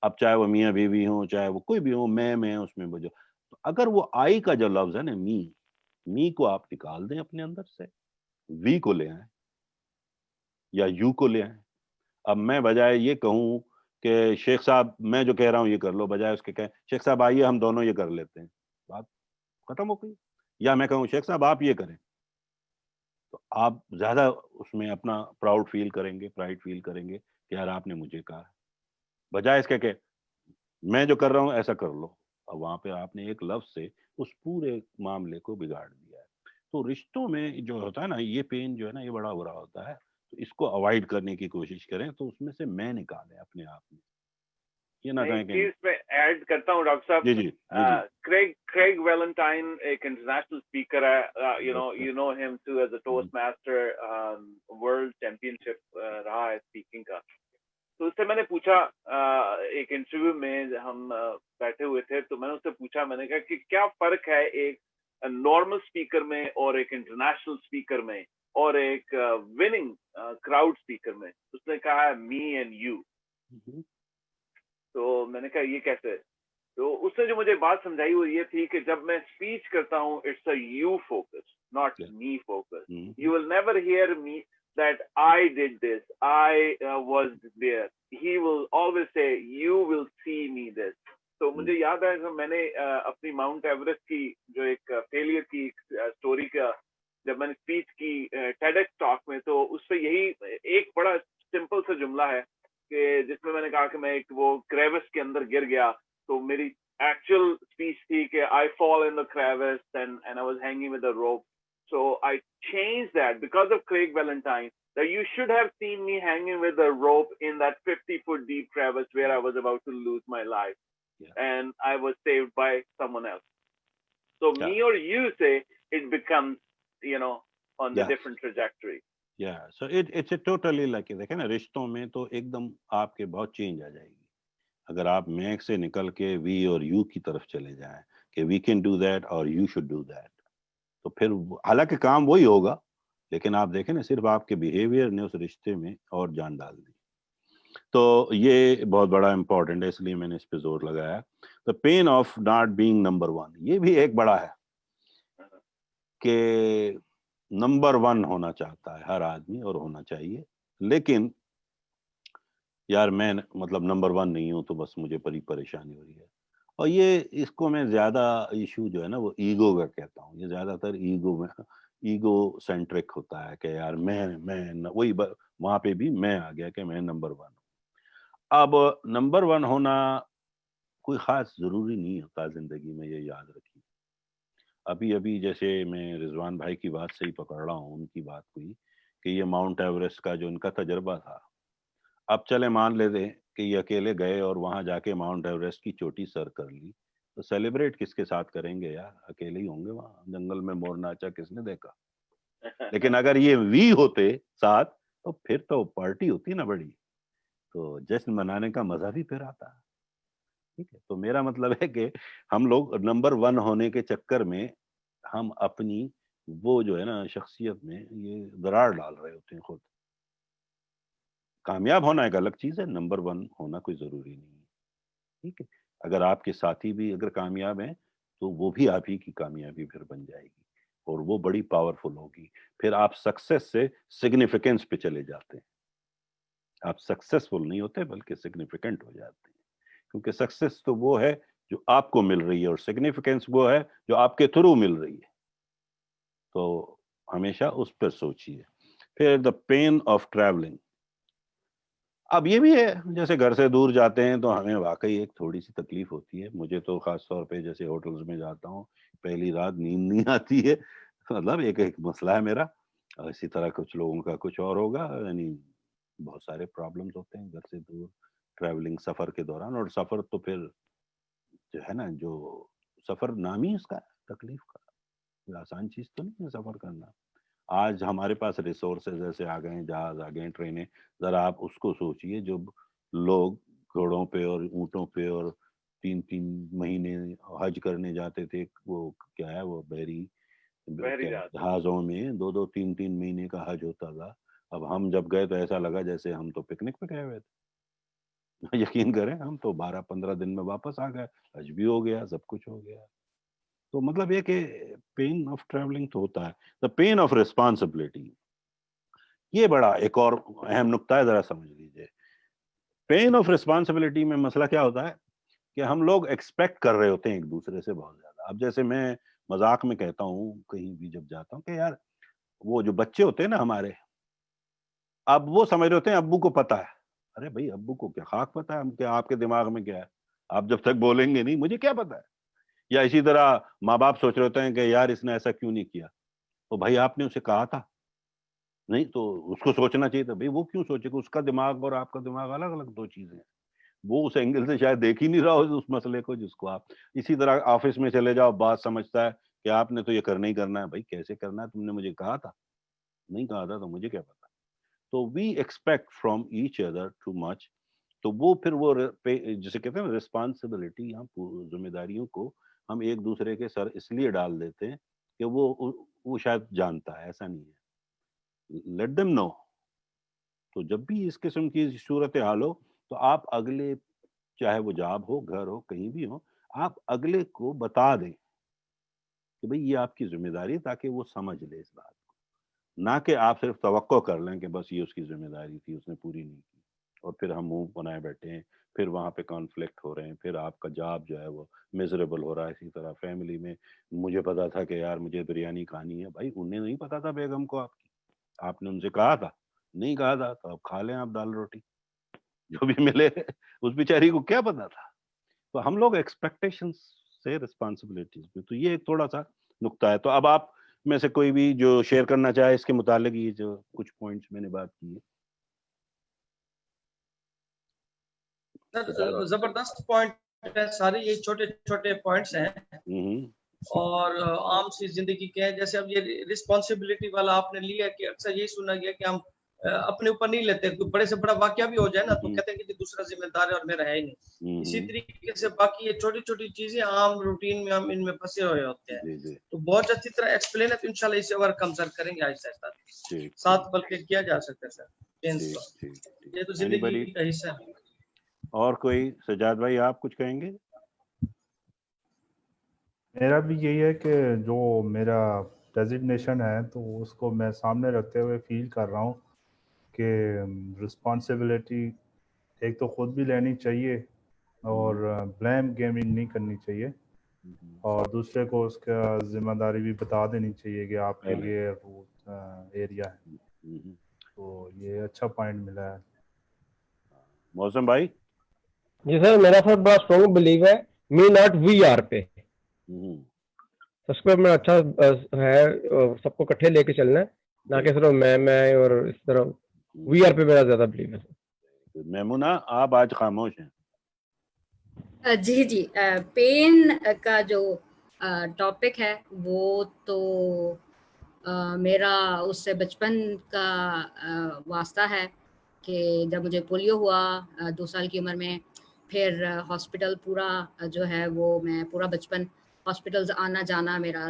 अब चाहे वो मियाँ बीवी हो, चाहे वो कोई भी हो, मैं उसमें बजो. तो अगर वो आई का जो लफ्ज है ना, मी को आप निकाल दें अपने अंदर से, वी को ले आए या यू को ले आए. अब मैं बजाय ये कहूँ कि शेख साहब मैं जो कह रहा हूँ ये कर लो, बजाय उसके कहें शेख साहब आइए हम दोनों ये कर लेते हैं, बात खत्म हो गई. या मैं कहूँ शेख साहब आप ये करें, तो आप ज्यादा उसमें अपना प्राउड फील करेंगे, प्राइड फील करेंगे कि यार आपने मुझे कहा, बजाय इसके के मैं जो कर रहा हूँ ऐसा कर लो. अब वहां पे आपने एक लफ्ज से उस पूरे मामले को बिगाड़ दिया है. तो रिश्तों में जो होता है ना, ये पेन जो है ना, ये बड़ा बुरा होता है. तो इसको अवॉइड करने की कोशिश करें, तो उसमें से मैं निकालें अपने आप में, ये ना कहें कि चीज पे ऐड करता हूँ डॉक्टर साहब. जी जी जी क्रेग वैलेंटाइन एक इंटरनेशनल स्पीकर है, you know him too as a toast master, world championship रहा है स्पीकिंग का. तो उससे मैंने पूछा, एक इंटरव्यू में हम बैठे हुए थे, तो मैंने उससे पूछा, मैंने कहा कि क्या फर्क है एक नॉर्मल स्पीकर में और एक इंटरनेशनल स्पीकर में. اور ایک وننگ کراؤڈ اسپیکر میں اس نے کہا ہے می اینڈ یو. تو میں نے کہا یہ کیسے؟ تو اس نے جو مجھے بات سمجھائی وہ یہ تھی کہ جب میں اسپیچ کرتا ہوں it's a you focus not me focus. You will never hear me that I did this, I was there. He will always say you will see me this. تو مجھے یاد ہے کہ میں نے اپنی ماؤنٹ ایوریسٹ کی جو ایک فیلئر کی اسٹوری کا جب میں نے اسپیچ کی ٹیڈکس ٹاک میں تو اس پہ یہی ایک بڑا سمپل سا جملہ ہے کہ جس میں نے کہا کہ میں ایک وہ کریوس کے اندر گر گیا. تو میری ایکچوئل اسپیچ تھی کہ I fall in the crevice and I was hanging with a rope. So I changed that because of Craig Valentine, that you should have seen me hanging with a rope in that 50-foot deep crevice where I was about to lose my life. Yeah. And I was saved by someone else. So me or you say it becomes, on the different trajectory. Yeah, so it's a totally like دیکھیں نا رشتوں میں تو ایک دم آپ کے بہت change آ جائے گی اگر آپ میک سے نکل کے وی اور یو کی طرف چلے جائیں کہ وی کین ڈو دیٹ اور یو شوڈ ڈو دیٹ. تو پھر حالانکہ کام وہی ہوگا لیکن آپ دیکھیں نا صرف آپ کے بیہیویئر نے اس رشتے میں اور جان ڈال دی. تو یہ بہت بڑا امپورٹنٹ ہے اس لیے میں نے اس پہ زور لگایا. The pain of not being number one یہ بھی ایک بڑا ہے کہ نمبر ون ہونا چاہتا ہے ہر آدمی اور ہونا چاہیے لیکن یار میں مطلب نمبر ون نہیں ہوں تو بس مجھے بڑی پریشانی ہو رہی ہے. اور یہ اس کو میں زیادہ ایشو جو ہے نا وہ ایگو کا کہتا ہوں. یہ زیادہ تر ایگو سینٹرک ہوتا ہے کہ یار میں وہی وہاں پہ بھی میں آ گیا کہ میں نمبر ون ہوں. اب نمبر ون ہونا کوئی خاص ضروری نہیں ہوتا زندگی میں, یہ یاد رکھیے. ابھی جیسے میں رضوان بھائی کی بات سے ہی پکڑ رہا ہوں, ان کی بات ہوئی کہ یہ ماؤنٹ ایوریسٹ کا جو ان کا تجربہ تھا, اب چلے مان لے دیں کہ یہ اکیلے گئے اور وہاں جا کے ماؤنٹ ایوریسٹ کی چوٹی سر کر لی, تو سیلیبریٹ کس کے ساتھ کریں گے یار؟ اکیلے ہی ہوں گے وہاں, جنگل میں مور ناچا کس نے دیکھا. لیکن اگر یہ وی ہوتے ساتھ تو پھر تو پارٹی ہوتی نا بڑی, تو جشن منانے کا مزہ بھی پھر آتا. ٹھیک ہے, تو میرا مطلب ہے کہ ہم لوگ نمبر ون ہونے کے چکر میں ہم اپنی وہ جو ہے نا شخصیت میں یہ درار ڈال رہے ہوتے ہیں خود. کامیاب ہونا ایک الگ چیز ہے, نمبر ون ہونا کوئی ضروری نہیں ہے. ٹھیک ہے, اگر آپ کے ساتھی بھی اگر کامیاب ہیں تو وہ بھی آپ ہی کی کامیابی پھر بن جائے گی اور وہ بڑی پاورفل ہوگی. پھر آپ سکسیس سے سگنیفیکنس پہ چلے جاتے ہیں. آپ سکسیسفل نہیں ہوتے بلکہ سگنیفیکنٹ ہو جاتے ہیں, کیونکہ سکسیس تو وہ ہے جو آپ کو مل رہی ہے اور سگنیفیکنس وہ ہے جو آپ کے تھرو مل رہی ہے. تو ہمیشہ اس پر سوچیے. پھر دا پین آف ٹریولنگ, اب یہ بھی ہے جیسے گھر سے دور جاتے ہیں تو ہمیں واقعی ایک تھوڑی سی تکلیف ہوتی ہے. مجھے تو خاص طور پہ جیسے ہوٹلز میں جاتا ہوں پہلی رات نیند نہیں آتی ہے, مطلب ایک مسئلہ ہے میرا. اسی طرح کچھ لوگوں کا کچھ اور ہوگا, یعنی بہت سارے پرابلمز ہوتے ہیں گھر سے دور ٹریولنگ سفر کے دوران. اور سفر تو پھر جو ہے نا, جو سفر نام ہی اس کا تکلیف کا, آسان چیز تو نہیں ہے سفر کرنا. آج ہمارے پاس ریسورسز ایسے آ گئے ہیں, جہاز آ گئے ہیں, ٹرینیں. ذرا آپ اس کو سوچئے جو لوگ گھوڑوں پہ اور اونٹوں پہ اور 3 مہینے حج کرنے جاتے تھے, وہ کیا ہے وہ بحری جہازوں میں 2 3 مہینے کا حج ہوتا تھا. اب ہم جب گئے تو ایسا لگا جیسے ہم تو پکنک پہ گئے ہوئے تھے. یقین کریں ہم تو 12-15 دن میں واپس آ گئے, حج بھی ہو گیا, سب کچھ ہو گیا. تو مطلب یہ کہ پین آف ٹریولنگ تو ہوتا ہے. دا پین آف ریسپانسبلٹی, یہ بڑا ایک اور اہم نقطہ ہے, ذرا سمجھ لیجیے. پین آف ریسپانسبلٹی میں مسئلہ کیا ہوتا ہے کہ ہم لوگ ایکسپیکٹ کر رہے ہوتے ہیں ایک دوسرے سے بہت زیادہ. اب جیسے میں مذاق میں کہتا ہوں کہیں بھی جب جاتا ہوں کہ یار وہ جو بچے ہوتے ہیں نا ہمارے, اب وہ سمجھ رہے ہوتے ہیں ابو کو پتا ہے. ارے بھائی ابو کو کیا خاک پتا ہے کہ آپ کے دماغ میں کیا ہے, آپ جب تک بولیں گے نہیں مجھے کیا پتا ہے. یا اسی طرح ماں باپ سوچ رہے ہوتے ہیں کہ یار اس نے ایسا کیوں نہیں کیا, تو بھائی آپ نے اسے کہا تھا نہیں, تو اس کو سوچنا چاہیے تھا. بھائی وہ کیوں سوچے کہ اس کا دماغ اور آپ کا دماغ الگ الگ 2 چیزیں ہیں. وہ اس اینگل سے شاید دیکھ ہی نہیں رہا ہو اس مسئلے کو جس کو آپ. اسی طرح آفس میں چلے جاؤ, بات سمجھتا ہے کہ آپ نے تو یہ کرنا ہی کرنا ہے. بھائی کیسے کرنا ہے, تم نے مجھے کہا تھا, نہیں کہا تھا تو مجھے کیا پتا. تو we expect from each other too much. تو وہ پھر وہ جسے کہتے ہیں ریسپانسبلٹی, ذمہ داریوں کو ہم ایک دوسرے کے سر اس لیے ڈال دیتے ہیں کہ وہ شاید جانتا ہے, ایسا نہیں ہے. let them know. تو جب بھی اس قسم کی صورت حال ہو تو آپ اگلے, چاہے وہ جاب ہو, گھر ہو, کہیں بھی ہو, آپ اگلے کو بتا دیں کہ بھئی یہ آپ کی ذمہ داری ہے, تاکہ وہ سمجھ لے اس بات کو, نہ کہ آپ صرف توقع کر لیں کہ بس یہ اس کی ذمہ داری تھی, اس نے پوری نہیں کی, اور پھر ہم منہ بنائے بیٹھے ہیں, پھر وہاں پہ کانفلکٹ ہو رہے ہیں, پھر آپ کا جاب جو ہے وہ میزریبل ہو رہا ہے. اسی طرح فیملی میں مجھے پتا تھا کہ یار مجھے بریانی کھانی ہے, بھائی انہیں نہیں پتا تھا بیگم کو آپ نے ان سے کہا تھا, نہیں کہا تھا, تو اب کھا لیں آپ دال روٹی جو بھی ملے, اس بیچاری کو کیا پتا تھا. تو ہم لوگ ایکسپیکٹیشن سے رسپانسبلٹیز میں, تو یہ ایک تھوڑا سا نقطہ ہے. تو اب آپ میں سے کوئی بھی جو شیئر کرنا چاہے اس کے متعلق, یہ جو کچھ پوائنٹس میں نے بات کی ہے. زبردست پوائنٹ ہے سارے, یہ چھوٹے چھوٹے پوائنٹس ہیں اور عام سی زندگی کے ہیں. جیسے اب یہ رسپانسبلٹی والا آپ نے لیا کہ اکثر یہی سنا گیا کہ ہم اپنے اوپر نہیں لیتے, کوئی بڑے سے بڑا واقعہ بھی ہو جائے نا تو کہتے ہیں کہ دوسرا ذمہ دار ہے اور میرا ہے ہی نہیں. اسی طریقے سے باقی یہ چھوٹی چھوٹی چیزیں عام روٹین میں ہم ان میں پھنسے ہوئے ہوتے ہیں. تو بہت اچھی طرح ایکسپلین ہے, تو انشاءاللہ اسے اوور کم سر کریں گے آہستہ آہستہ, ساتھ بلکہ کیا جا سکتا ہے سر. یہ تو زندگی کا حصہ ہے. اور کوئی؟ سجاد بھائی آپ کچھ کہیں گے؟ میرا بھی یہی ہے کہ جو میرا ڈیزگنیشن ہے تو اس کو میں سامنے رکھتے ہوئے فیل کر رہا ہوں کہ رسپانسبلٹی ایک تو خود بھی لینی چاہیے اور بلیم گیمنگ نہیں کرنی چاہیے, اور دوسرے کو اس کا ذمہ داری بھی بتا دینی چاہیے کہ آپ کے یہ ایریا ہے. تو یہ اچھا پوائنٹ ملا ہے. موسم بھائی؟ جی سر, میرا سر بڑا اسٹرانگ بلیو ہے می ناٹ وی آر پہ. سب کو میں اچھا ہے, سب کو کٹھے لے کے چلنا ہے, نہ کہ صرف میں اور اس طرح. وی آر پہ میرا زیادہ بلیو ہے. میمونہ آپ آج خاموش ہیں. جی جی, پین کا جو ٹاپک ہے وہ تو میرا اس سے بچپن کا واسطہ ہے کہ جب مجھے پولیو ہوا 2 سال کی عمر میں, پھر ہاسپٹل پورا جو ہے وہ میں پورا بچپن ہاسپٹلز آنا جانا میرا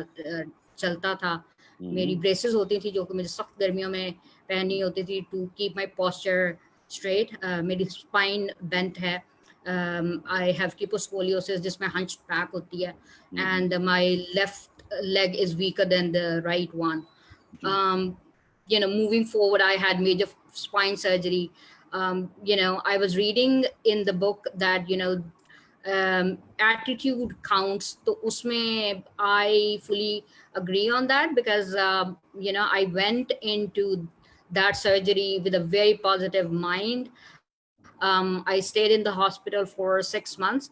چلتا تھا. میری بریسز ہوتی تھی جو کہ مجھے سخت گرمیوں میں پہنی ہوتی تھی to keep my posture straight. میری اسپائن بینٹ ہے. I have kyphoscoliosis جس میں ہنچ بیک ہوتی ہے, and my left leg is weaker than the right one. Moving forward, I had major spine surgery. I was reading in the book that attitude counts. تو اس میں I fully agree on that because I went into that surgery with a very positive mind. I stayed in the hospital for 6 months.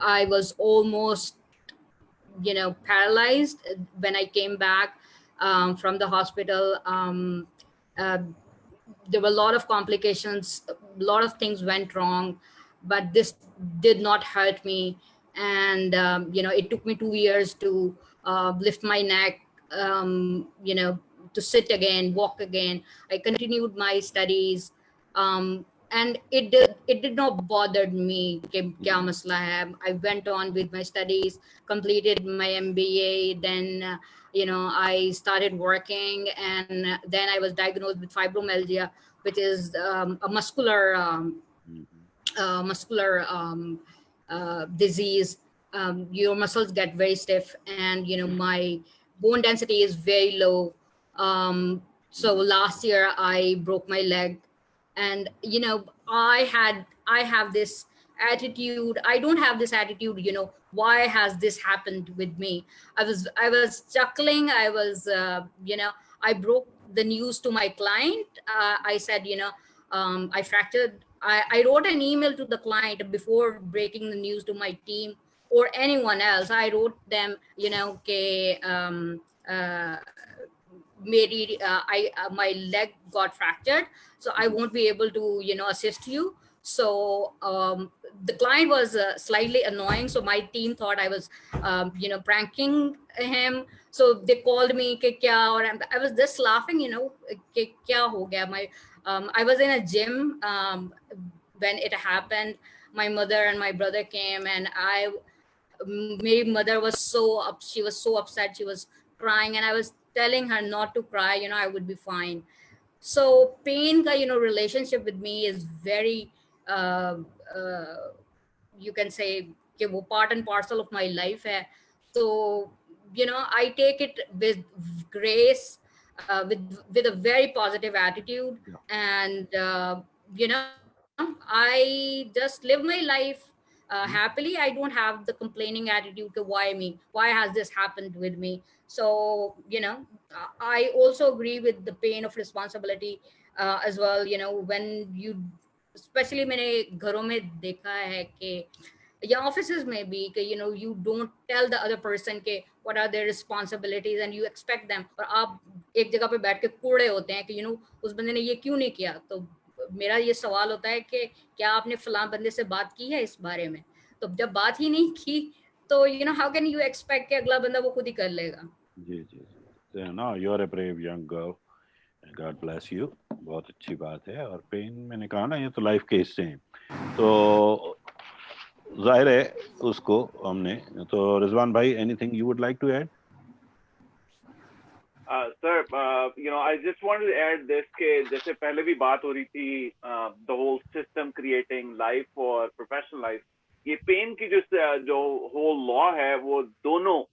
I was almost, paralyzed when I came back from the hospital. There were a lot of complications, a lot of things went wrong, but this did not hurt me. And, it took me 2 years to lift my neck, to sit again, walk again. I continued my studies. And it did not bother me کہ کیا مسئلہ ہے. I went on with my studies, completed my MBA, then I started working, and then I was diagnosed with fibromyalgia, which is a muscular disease. Your muscles get very stiff, and my bone density is very low. So last year I broke my leg. And I have this attitude. I don't have this attitude, why has this happened with me? I was chuckling. I was I broke the news to my client. I said, I fractured. I wrote an email to the client before breaking the news to my team or anyone else. I wrote them, my leg got fractured, so I won't be able to assist you. So the client was slightly annoying, so my team thought I was pranking him. So they called me ke kya, or I was just laughing, ke kya ho gaya. I was in a gym when it happened. My mother and my brother came, and my mother was so upset. She was crying, and I was telling her not to cry, I would be fine. So pain ka relationship with me is very uh, uh, you can say कि वो part and parcel of my life है. So I take it with grace, with a very positive attitude. Yeah. And I just live my life happily. I don't have the complaining attitude कि why me, why has this happened with me. So I also agree with the pain of responsibility as well. When you, especially मैंने घरों में देखा है कि या offices में भी कि you don't tell the other person के what are their responsibilities and you expect them, और आप एक जगह पे बैठ के कूड़े होते हैं कि उस बंदे ने ये क्यों नहीं किया. तो मेरा ये सवाल होता है कि क्या आपने फलां बंदे से बात की है इस बारे में. तो जब बात ही नहीं की तो how can you expect कि अगला बंदा वो खुद ही कर लेगा. जी जी जी. No, you're a brave young girl. God bless you. बहुत अच्छी बात है. और पेन मैंने कहा ना, ये तो लाइफ के हिस्से हैं. तो जाहिर है उसको हमने. तो रिजवान भाई, anything you would like to add? Sir, I just wanted to add this कि जैसे पहले भी बात हो रही थी, the whole system creating life और professional life, ये पेन की जो whole law है वो दोनों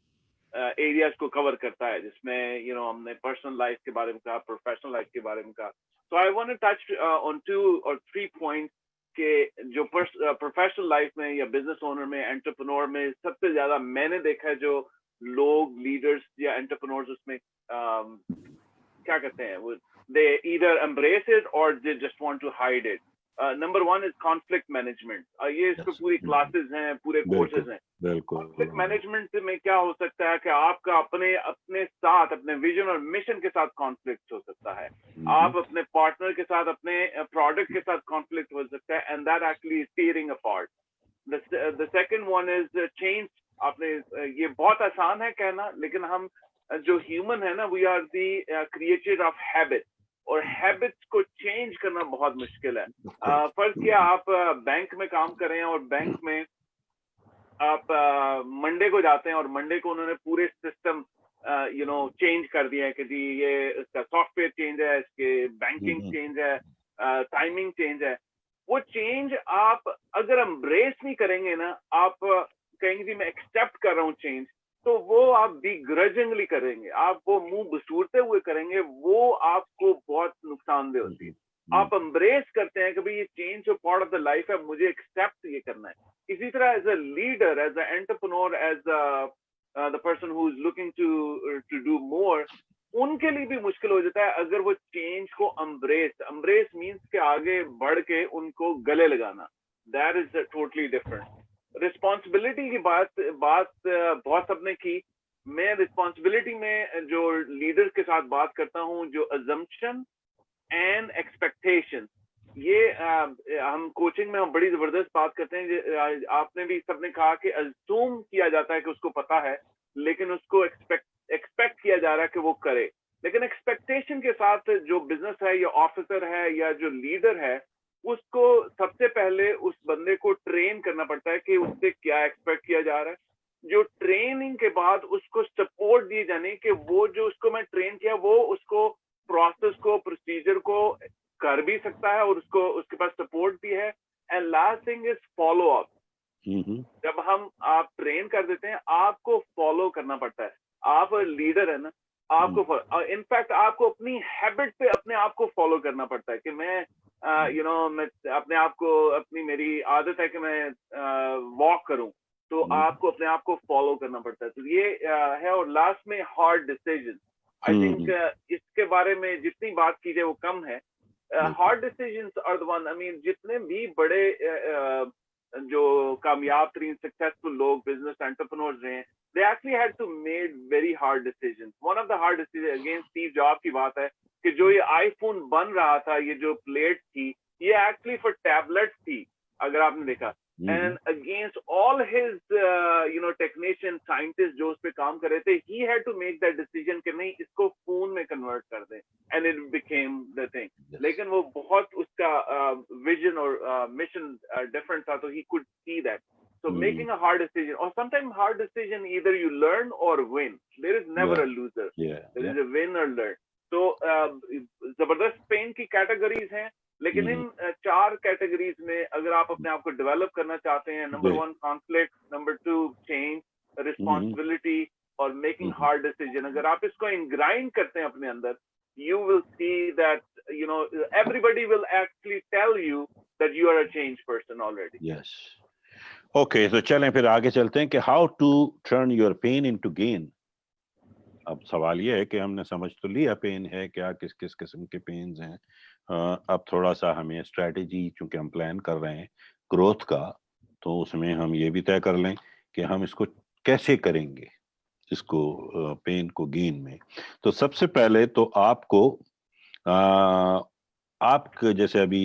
एरियाज को कवर करता है, जिसमें हमने पर्सनल लाइफ के बारे में कहा, प्रोफेशनल लाइफ के बारे में कहा. So I want to touch on 2 or 3 points के जो प्रोफेशनल लाइफ में या बिजनेस ओनर में, एंटरप्रेन्योर में सबसे ज्यादा मैंने देखा है जो लोग लीडर्स या एंटरप्रेन्योर्स उसमें क्या कहते हैं, वो दे ईदर एम्ब्रेस इट और they just want to hide it. Number 1 is conflict management. ये इसको पूरी क्लासेस हैं, पूरे कोर्सेज हैं. कॉन्फ्लिक्ट मैनेजमेंट में क्या हो सकता है कि आपका अपने साथ, अपने विजन और मिशन के साथ कॉन्फ्लिक्ट हो सकता है. आप अपने पार्टनर के साथ, अपने प्रोडक्ट के साथ कॉन्फ्लिक्ट हो सकता है, and that actually is tearing apart. The second one is change. आपने ये बहुत आसान है कहना, लेकिन हम जो ह्यूमन है ना, we are the creator of habit, और हैबिट्स को चेंज करना बहुत मुश्किल है. फर्स्ट क्या, आप बैंक में काम कर रहे हैं और बैंक में आप मंडे को जाते हैं और मंडे को उन्होंने पूरे सिस्टम चेंज कर दिया है कि जी ये इसका सॉफ्टवेयर चेंज है, इसके बैंकिंग चेंज है, टाइमिंग चेंज है. वो चेंज आप अगर एम्ब्रेस नहीं करेंगे ना, आप कहेंगे जी मैं एक्सेप्ट कर रहा हूँ चेंज, तो वो आप बिग्रजिंगली करेंगे, आप वो मुंह बसूरते हुए करेंगे, वो आपको बहुत नुकसानदेह होती है. आप एम्ब्रेस करते हैं कि भाई ये चेंज जो पार्ट ऑफ द लाइफ है, मुझे एक्सेप्ट ये करना है. इसी तरह as a leader, as a entrepreneur, as the person who is looking to do more, उनके लिए भी मुश्किल हो जाता है अगर वो चेंज को एम्ब्रेस मीन्स के आगे बढ़ के उनको गले लगाना. That is totally different. Responsibility की बात बहुत सबने की. मैं रिस्पॉन्सिबिलिटी में जो लीडर्स के साथ बात करता हूँ, जो अजम्पशन एंड एक्सपेक्टेशन, ये हम कोचिंग में हम बड़ी जबरदस्त बात करते हैं. आपने भी सबने कहा कि अज्यूम किया जाता है कि उसको पता है, लेकिन उसको एक्सपेक्ट किया जा रहा है कि वो करे. लेकिन एक्सपेक्टेशन के साथ जो बिजनेस है या ऑफिसर है या जो लीडर है, उसको सबसे पहले उस बंदे को ट्रेन करना पड़ता है कि उससे क्या एक्सपेक्ट किया जा रहा है. जो ट्रेनिंग के बाद उसको सपोर्ट दिए जाने कि वो जो उसको मैं ट्रेन किया, वो उसको प्रोसेस को, प्रोसीजर को कर भी सकता है और उसको उसके पास सपोर्ट भी है. And last thing is follow up. जब आप ट्रेन कर देते हैं, आपको फॉलो करना पड़ता है. आप लीडर है ना, आपको इनफैक्ट आपको अपनी हैबिट पे अपने आप को फॉलो करना पड़ता है कि मैं मैं अपने आप को, मेरी आदत है कि मैं वॉक करूं, तो आपको अपने आप को फॉलो करना पड़ता है. तो ये है. और लास्ट में हार्ड डिसीजन. आई थिंक इसके बारे में जितनी बात की जाए वो कम है. Hard decisions are the one. I mean जितने भी बड़े जो कामयाब तरीन सक्सेसफुल लोग, बिजनेस एंटरप्रेन्योर्स रहे हैं, they actually had to made very hard decisions. One of the hard decisions, again Steve job की बात है कि जो ये आईफोन बन रहा था, ये जो प्लेट थी, ये एक्चुअली फॉर टैबलेट्स थी, अगर आपने देखा. And against all his technician, scientist जो उस पे काम कर रहे थे, he had to make that decision कि नहीं, इसको फोन में कन्वर्ट कर दें, and it became the thing. लेकिन वो बहुत उसका विजन और मिशन डिफरेंट था, तो he could see that. So making a hard decision, or sometimes hard decision, either you learn or win. There is never a loser. There is a win or learn. So जबरदस्त pen की categories हैं, लेकिन इन 4 categories में अगर आप अपने आप को डेवलप करना चाहते हैं, number 1 conflict, number 2 change, responsibility और मेकिंग हार्ड डिसीजन, अगर आप इसको इनग्राइंड करते हैं अपने अंदर, you will see that everybody will actually tell you that you are a changed person already. Yes. Okay, तो चलें फिर आगे चलते हैं कि how to turn your pain into gain. अब सवाल ये है कि हमने समझ तो लिया पेन है क्या, किस किस किस्म के पेन्स हैं, अब थोड़ा सा हमें स्ट्रेटेजी, चूंकि हम प्लान कर रहे हैं ग्रोथ का, तो उसमें हम ये भी तय कर लें कि हम इसको कैसे करेंगे, इसको पेन को गेन में। तो सबसे पहले तो आपको आप जैसे अभी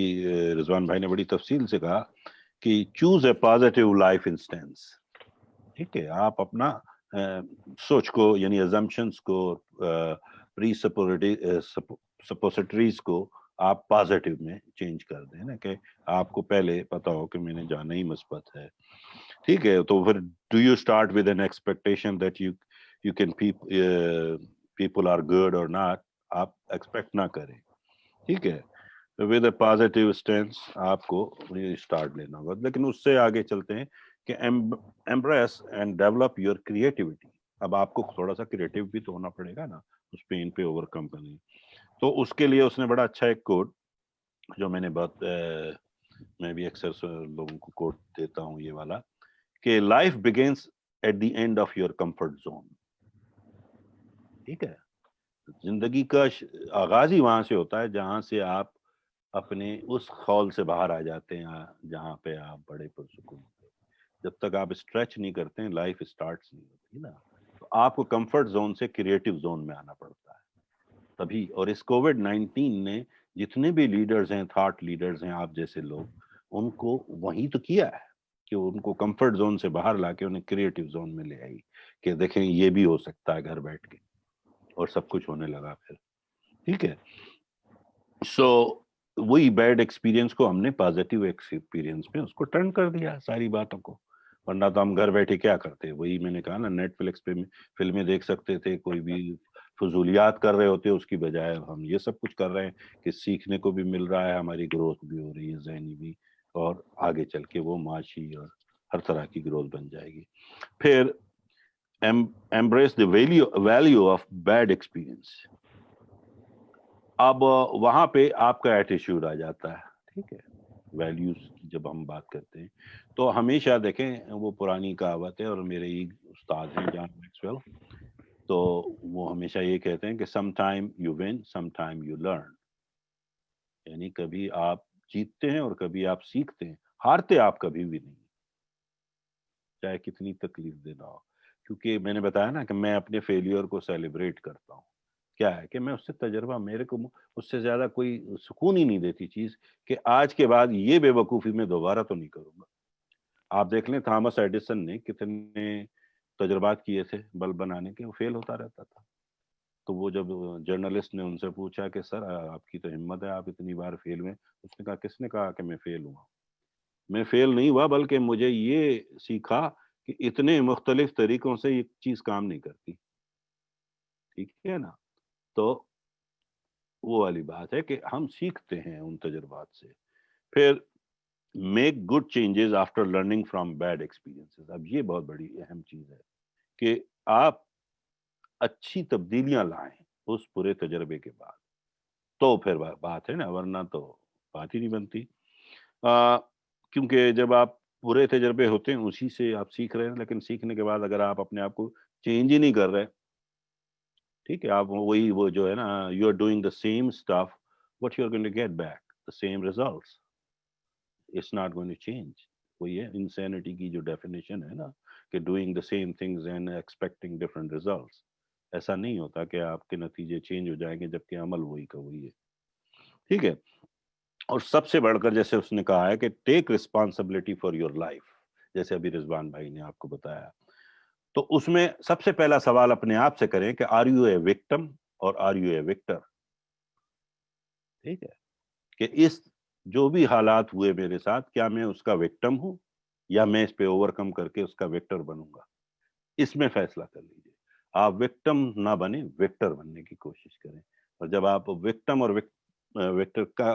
रिजवान भाई ने बड़ी तफसील से कहा कि choose a positive life instance. ठीक है, आप अपना सोच को यानी अजम्पशंस को, सपोजिटरीज को आप पॉजिटिव में चेंज कर दें ना, कि आपको पहले पता हो कि मैंने जाना ही मुस्बत है। ठीक है, तो फिर do you start with an expectation that you can people are good और नॉट, आप एक्सपेक्ट ना करें। ठीक है, विद अ पॉजिटिव स्टेंस आपको स्टार्ट लेना होगा। लेकिन उससे आगे चलते हैं कि embrace and develop your creativity. अब आपको थोड़ा सा क्रिएटिव भी तो होना पड़ेगा ना उस पेन पे ओवरकम करने। तो उसके लिए उसने बड़ा अच्छा एक कोट, जो मैंने मैं भी अक्सर लोगों को कोट देता हूँ ये वाला, कि life begins at the end of your comfort zone. ठीक है, जिंदगी का आगाज ही वहां से होता है जहां से आप अपने उस खौल से बाहर आ जाते हैं जहां पे आप बड़े पुरसुकून। जब तक आप स्ट्रेच नहीं करते हैं, लाइफ स्टार्ट्स नहीं होती ना। तो आपको कंफर्ट जोन से क्रिएटिव जोन में आना पड़ता है तभी। और इस कोविड-19 ने जितने भी लीडर्स हैं, थॉट लीडर्स हैं, आप जैसे लोग, उनको वही तो किया है कि उनको कंफर्ट जोन से बाहर लाके उन्हें क्रिएटिव जोन में ले आई कि देखें ये भी हो सकता है घर बैठ के, और सब कुछ होने लगा फिर। ठीक है, सो वही बैड एक्सपीरियंस को हमने पॉजिटिव एक्सपीरियंस में उसको टर्न कर दिया सारी बातों को। वरना तो हम घर बैठे क्या करते, वही मैंने कहा ना, नेटफ्लिक्स पे फिल्में देख सकते थे, कोई भी फजूलियात कर रहे होते, उसकी बजाय हम ये सब कुछ कर रहे हैं कि सीखने को भी मिल रहा है, हमारी ग्रोथ भी हो रही है, ज़हनी भी, और आगे चल के वो माशी और हर तरह की ग्रोथ बन जाएगी। फिर embrace the value of bad experience. अब वहां पे आपका एटीट्यूड आ जाता है। ठीक है, वैल्यूज की जब हम बात करते हैं तो हमेशा देखें, वो पुरानी कहावत है, और मेरे ही उस्ताद हैं जॉन मैक्सवेल, तो वो हमेशा ये कहते हैं कि some time you win, some time you learn. यानी कभी आप जीतते हैं और कभी आप सीखते हैं, हारते आप कभी भी नहीं, चाहे कितनी तकलीफ देना हो। क्योंकि मैंने बताया ना कि मैं अपने फेलियर को सेलिब्रेट करता हूँ। क्या है कि मैं उससे तजर्बा, मेरे को उससे ज्यादा कोई सुकून ही नहीं देती चीज कि आज के बाद ये बेवकूफी में दोबारा तो नहीं करूंगा। आप देख लें, थॉमस एडिसन ने कितने तजर्बात किए थे बल्ब बनाने के, वो फेल होता रहता था। तो वो जब जर्नलिस्ट ने उनसे पूछा कि सर आपकी तो हिम्मत है, आप इतनी बार फेल हुए, उसने कहा किसने कहा कि मैं फेल हुआ? मैं फेल नहीं हुआ, बल्कि मुझे ये सीखा कि इतने मुख्तलिफ तरीकों से ये चीज काम नहीं करती। ठीक है ना, तो वो वाली बात है कि हम सीखते हैं उन तजुर्बात से। फिर make good changes after learning from bad experiences. अब ये बहुत बड़ी अहम चीज है कि आप अच्छी तब्दीलियां लाएं उस बुरे तजर्बे के बाद, तो फिर बात है ना, वरना तो बात ही नहीं बनती। क्योंकि जब आप बुरे तजर्बे होते हैं उसी से आप सीख रहे हैं, लेकिन सीखने के बाद अगर आप अपने आप को चेंज ही नहीं कर रहे, ठीक है, आप वही वो जो है ना, you are doing the same stuff, what you are going to get back the same results, it's not going to change. वही है इंसैनिटी की जो डेफिनेशन है ना, कि doing the same things and expecting different results. ऐसा नहीं होता कि आपके नतीजे चेंज हो जाएंगे जबकि अमल वही का वही है। ठीक है, और सबसे बढ़कर जैसे उसने कहा है कि take responsibility for your life, जैसे अभी रिजवान भाई ने आपको बताया, तो उसमें सबसे पहला सवाल अपने आप से करें कि आर यू ए विक्टिम और आर यू ए विक्टर। ठीक है, कि इस जो भी हालात हुए मेरे साथ, क्या मैं उसका विक्टिम हूं یا میں اس پہ اوورکم کر کے اس کا وکٹر بنوں گا. اس میں فیصلہ کر لیجیے. آپ وکٹم نہ بنے, وکٹر بننے کی کوشش کریں. اور جب آپ وکٹم اور وکٹر کا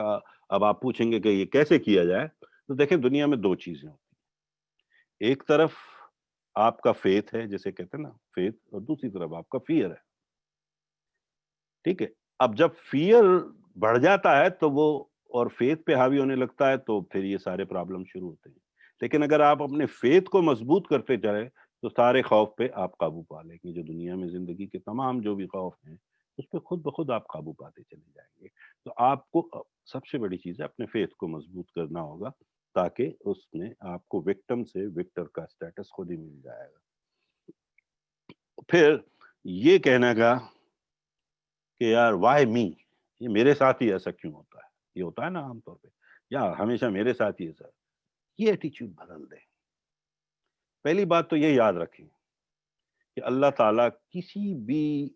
اب آپ پوچھیں گے کہ یہ کیسے کیا جائے, تو دیکھیں دنیا میں 2 چیزیں ہوتی ہیں. ایک طرف آپ کا فیتھ ہے, جسے کہتے ہیں نا فیتھ, اور دوسری طرف آپ کا فیئر ہے. ٹھیک ہے. اب جب فیئر بڑھ جاتا ہے تو وہ اور فیتھ پہ حاوی ہونے لگتا ہے تو پھر یہ سارے پرابلم شروع ہوتے ہیں. لیکن اگر آپ اپنے فیتھ کو مضبوط کرتے چلے تو سارے خوف پہ آپ قابو پا لیں گے. جو دنیا میں زندگی کے تمام جو بھی خوف ہیں اس پہ خود بخود آپ قابو پاتے چلے جائیں گے. تو آپ کو سب سے بڑی چیز ہے اپنے فیتھ کو مضبوط کرنا ہوگا, تاکہ اس میں آپ کو وکٹم سے وکٹر کا سٹیٹس خود ہی مل جائے گا. پھر یہ کہنا گا کہ یار وائی می, یہ میرے ساتھ ہی ایسا کیوں ہوتا ہے, یہ ہوتا ہے نا عام طور پہ, یا ہمیشہ میرے ساتھ ہی ایسا. یہ ایٹیچیوڈ بدل دیں. پہلی بات تو یہ یاد رکھیں کہ اللہ تعالیٰ کسی بھی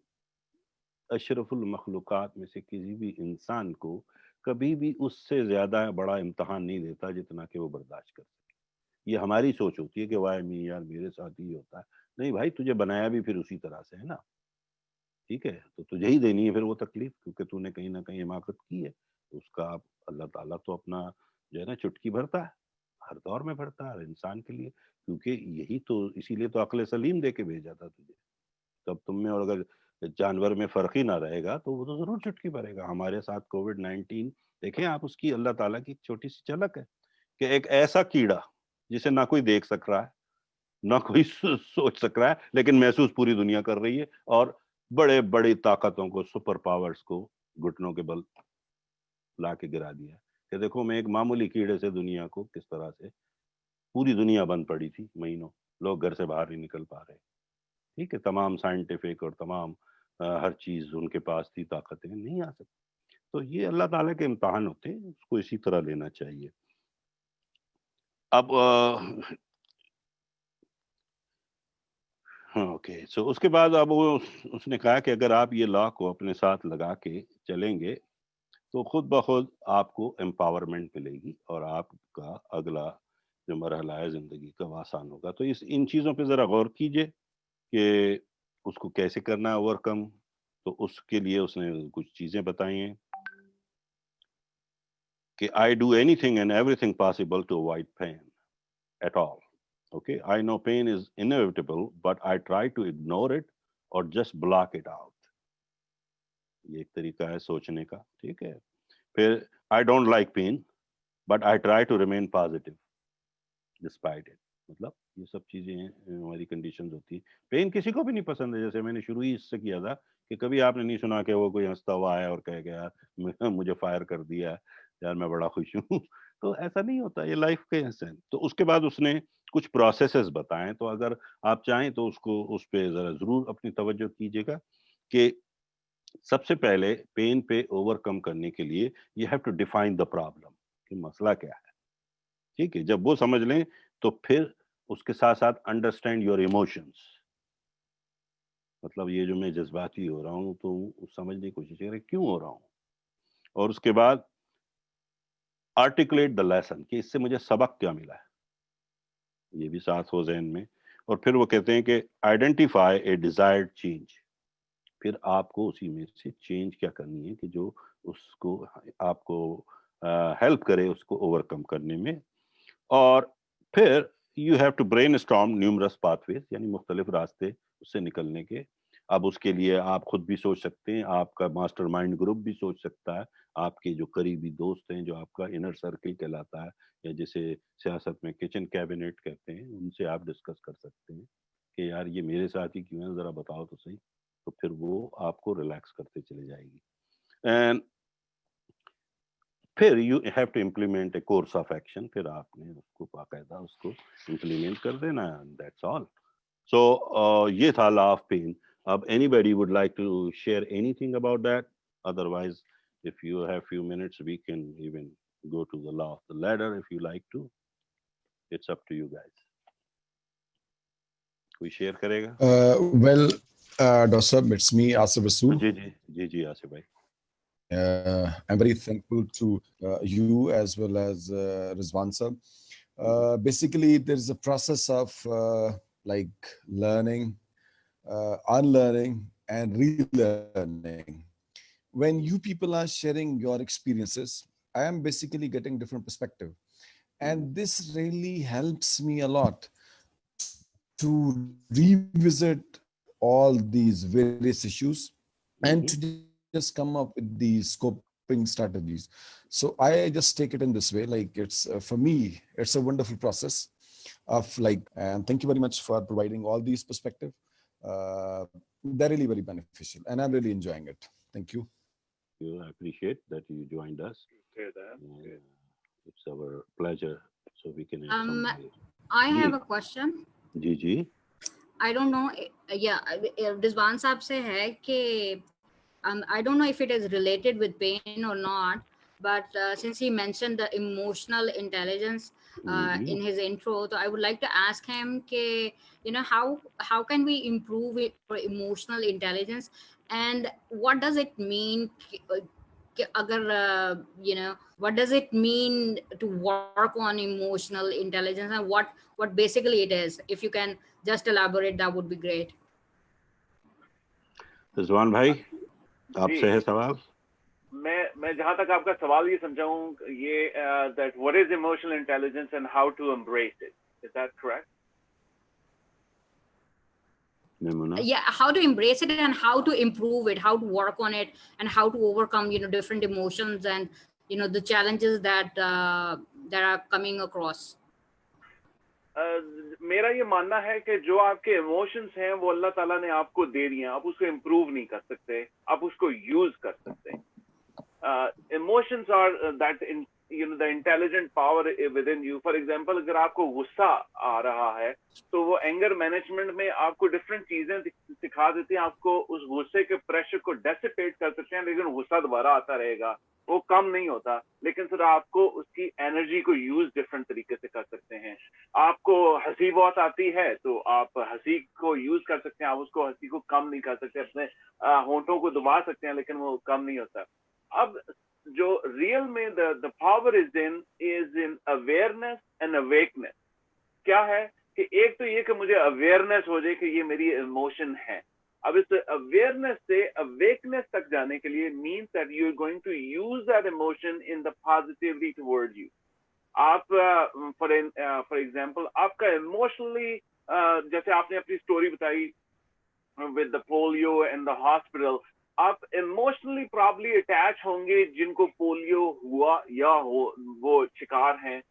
اشرف المخلوقات میں سے کسی بھی انسان کو کبھی بھی اس سے زیادہ بڑا امتحان نہیں دیتا جتنا کہ وہ برداشت کر سکے. یہ ہماری سوچ ہوتی ہے کہ وائی می, یار میرے ساتھ ہی ہوتا ہے. نہیں بھائی, تجھے بنایا بھی پھر اسی طرح سے ہے نا. ٹھیک ہے, تو تجھے ہی دینی ہے پھر وہ تکلیف, کیونکہ تو نے کہیں نہ کہیں حماقت کی ہے. اس کا اللہ تعالیٰ تو اپنا جو ہے نا چٹکی بھرتا ہے, ہر دور میں بھرتا ہے ہر انسان کے لیے, کیونکہ یہی تو, اسی لیے تو عقل سلیم دے کے بھیجا تھا تجھے. تب تم میں اور اگر جانور میں فرق ہی نہ رہے گا تو وہ تو ضرور چٹکی بھرے گا. ہمارے ساتھ کووڈ-19 دیکھیں آپ, اس کی اللہ تعالیٰ کی چھوٹی سی جھلک ہے کہ ایک ایسا کیڑا جسے نہ کوئی دیکھ سک رہا ہے نہ کوئی سوچ سک رہا ہے, لیکن محسوس پوری دنیا کر رہی ہے, اور بڑے بڑی طاقتوں کو, سپر پاورز کو گھٹنوں کے بل لا کے گرا دیا کہ دیکھو میں ایک معمولی کیڑے سے دنیا کو کس طرح سے, پوری دنیا بند پڑی تھی مہینوں, لوگ گھر سے باہر نہیں نکل پا رہے. ٹھیک ہے, تمام سائنٹیفک اور تمام ہر چیز ان کے پاس تھی, طاقتیں نہیں آ سکتی. تو یہ اللہ تعالیٰ کے امتحان ہوتے ہیں, اس کو اسی طرح لینا چاہیے. اب ہاں اوکے, سو اس کے بعد اب اس نے کہا کہ اگر آپ یہ لا کو اپنے ساتھ لگا کے چلیں گے تو خود بخود آپ کو امپاورمنٹ ملے گی, اور آپ کا اگلا جو مرحلہ ہے زندگی کا وہ آسان ہوگا. تو ان چیزوں پہ ذرا غور کیجئے کہ اس کو کیسے کرنا ہے اوورکم. تو اس کے لیے اس نے کچھ چیزیں بتائی ہیں کہ I do anything and everything possible to avoid pain at all. Okay, I know pain is inevitable, but I try to ignore it or just block it out. یہ ایک طریقہ ہے سوچنے کا. ٹھیک ہے. پھر I don't like pain, but I try to remain positive despite it. مطلب یہ سب چیزیں ہیں, ہماری کنڈیشنز ہوتی ہیں. پین کسی کو بھی نہیں پسند ہے, جیسے میں نے شروع ہی اس سے کیا تھا کہ کبھی آپ نے نہیں سنا کہ وہ کوئی ہنستا ہوا آیا اور کہے گیا مجھے فائر کر دیا یار میں بڑا خوش ہوں. تو ایسا نہیں ہوتا, یہ لائف کے حصے ہیں. تو اس کے بعد اس نے کچھ پروسیسز بتائیں, تو اگر آپ چاہیں تو اس پہ ذرا ضرور اپنی توجہ کیجیے گا کہ سب سے پہلے پین پہ اوور کم کرنے کے لیے you have to define the problem, کہ مسئلہ کیا ہے. ٹھیک ہے, جب وہ سمجھ لیں تو پھر اس کے ساتھ ساتھ انڈرسٹینڈ یور ایموشنس. مطلب یہ جو میں جذباتی ہو رہا ہوں تو سمجھنے کی کوشش کریں کیوں ہو رہا ہوں, اور اس کے بعد آرٹیکولیٹ دا لیسن, کہ اس سے مجھے سبق کیا ملا ہے, یہ بھی ساتھ ہو ذہن میں. اور پھر وہ کہتے ہیں کہ آئیڈینٹیفائی اے ڈیزائرڈ چینج. پھر آپ کو اسی میں سے چینج کیا کرنی ہے کہ جو اس کو آپ کو ہیلپ کرے اس کو اوور کم کرنے میں. اور پھر you have to brainstorm numerous pathways, یعنی مختلف راستے اس سے نکلنے کے. اب اس کے لیے آپ خود بھی سوچ سکتے ہیں, آپ کا ماسٹر مائنڈ گروپ بھی سوچ سکتا ہے, آپ کے جو قریبی دوست ہیں جو آپ کا انر سرکل کہلاتا ہے, یا جسے سیاست میں کچن کیبنٹ کہتے ہیں, ان سے آپ ڈسکس کر سکتے ہیں کہ یار یہ میرے ساتھ ہی کیوں ہے, ذرا بتاؤ تو صحیح. تو پھر وہ آپ کو ریلیکس کرتے چلے جائے گی. اینڈ پھر you have to implement a course of action. پھر آپ نے اس کو باقاعدہ اس کو امپلیمنٹ کر دینا, دیٹس آل. سو یہ تھا لا آف پین. اب anybody would like to share anything about that, otherwise if you have few minutes we can even go to the law of the ladder if you like to. It's up to you guys. کوئی share کرے گا؟ Well, Dr. Sahab, it's me, Asif Rasool. جی آصف بھائی. I'm very thankful to you as well as Rizwan Sahab Basically, there's a process of like learning, unlearning, and relearning. When you people are sharing your experiences, I am basically getting different perspective. And this really helps me a lot to revisit all these various issues and to just come up with the scoping strategies. So I just take it in this way, like it's for me, it's a wonderful process of like, and thank you very much for providing all these perspective. They're really very beneficial and I'm really enjoying it. Thank you. I appreciate that you joined us. It's our pleasure. So we can. I have a question. Ji. I don't know. Yeah, Rizwan Saab se hai कि I don't know if it is related with pain or not, but since he mentioned the emotional intelligence in his intro, so I would like to ask him कि, you know, how can we improve it for emotional intelligence, and what does it mean agar, you know, what does it mean to work on emotional intelligence, and what basically it is? If you can just elaborate, that would be great. Rizwan भाई, आपसे है सवाल. मैं जहां तक आपका सवाल ये समझा हूं, ये that what is emotional intelligence and how to embrace it. Is that correct? Yeah, how to embrace it and how to improve it, how to work on it, and how to overcome, you know, different emotions and, you know, the challenges that that are coming across. मेरा ये मानना है कि जो आपके emotions हैं वो अल्लाह ताला ने आपको दे दिए हैं, आप उसको इम्प्रूव नहीं कर सकते, आप उसको यूज कर सकते हैं. Emotions are that you know the intelligent power within you. For example, अगर आपको गुस्सा आ रहा है तो वो एंगर मैनेजमेंट में आपको डिफरेंट चीजें सिखा देती हैं, आपको उस गुस्से के प्रेशर को डेसिपेट कर सकते हैं, लेकिन गुस्सा दोबारा आता रहेगा, वो कम नहीं होता, लेकिन फिर आपको उसकी एनर्जी को यूज डिफरेंट तरीके से कर सकते हैं. आपको हंसी बहुत आती है तो आप हंसी को यूज कर सकते हैं, आप उसको हंसी को कम नहीं कर सकते, अपने होंठों को दबा सकते हैं, लेकिन वो कम नहीं होता. अब जो रियल में the power is in awareness and awakeness. क्या है कि एक तो ये कि मुझे अवेयरनेस हो जाए कि ये मेरी इमोशन है. अब इस अवेयरनेस से अवेकनेस तक जाने के लिए means that you are going to use that emotion in the positively toward you. आप फॉर एग्जांपल आपका इमोशनली, जैसे आपने अपनी स्टोरी बताई with the polio and the hospital, आप इमोशनली प्रॉब्ली अटैच होंगे जिनको पोलियो हुआ या वो शिकार हैं.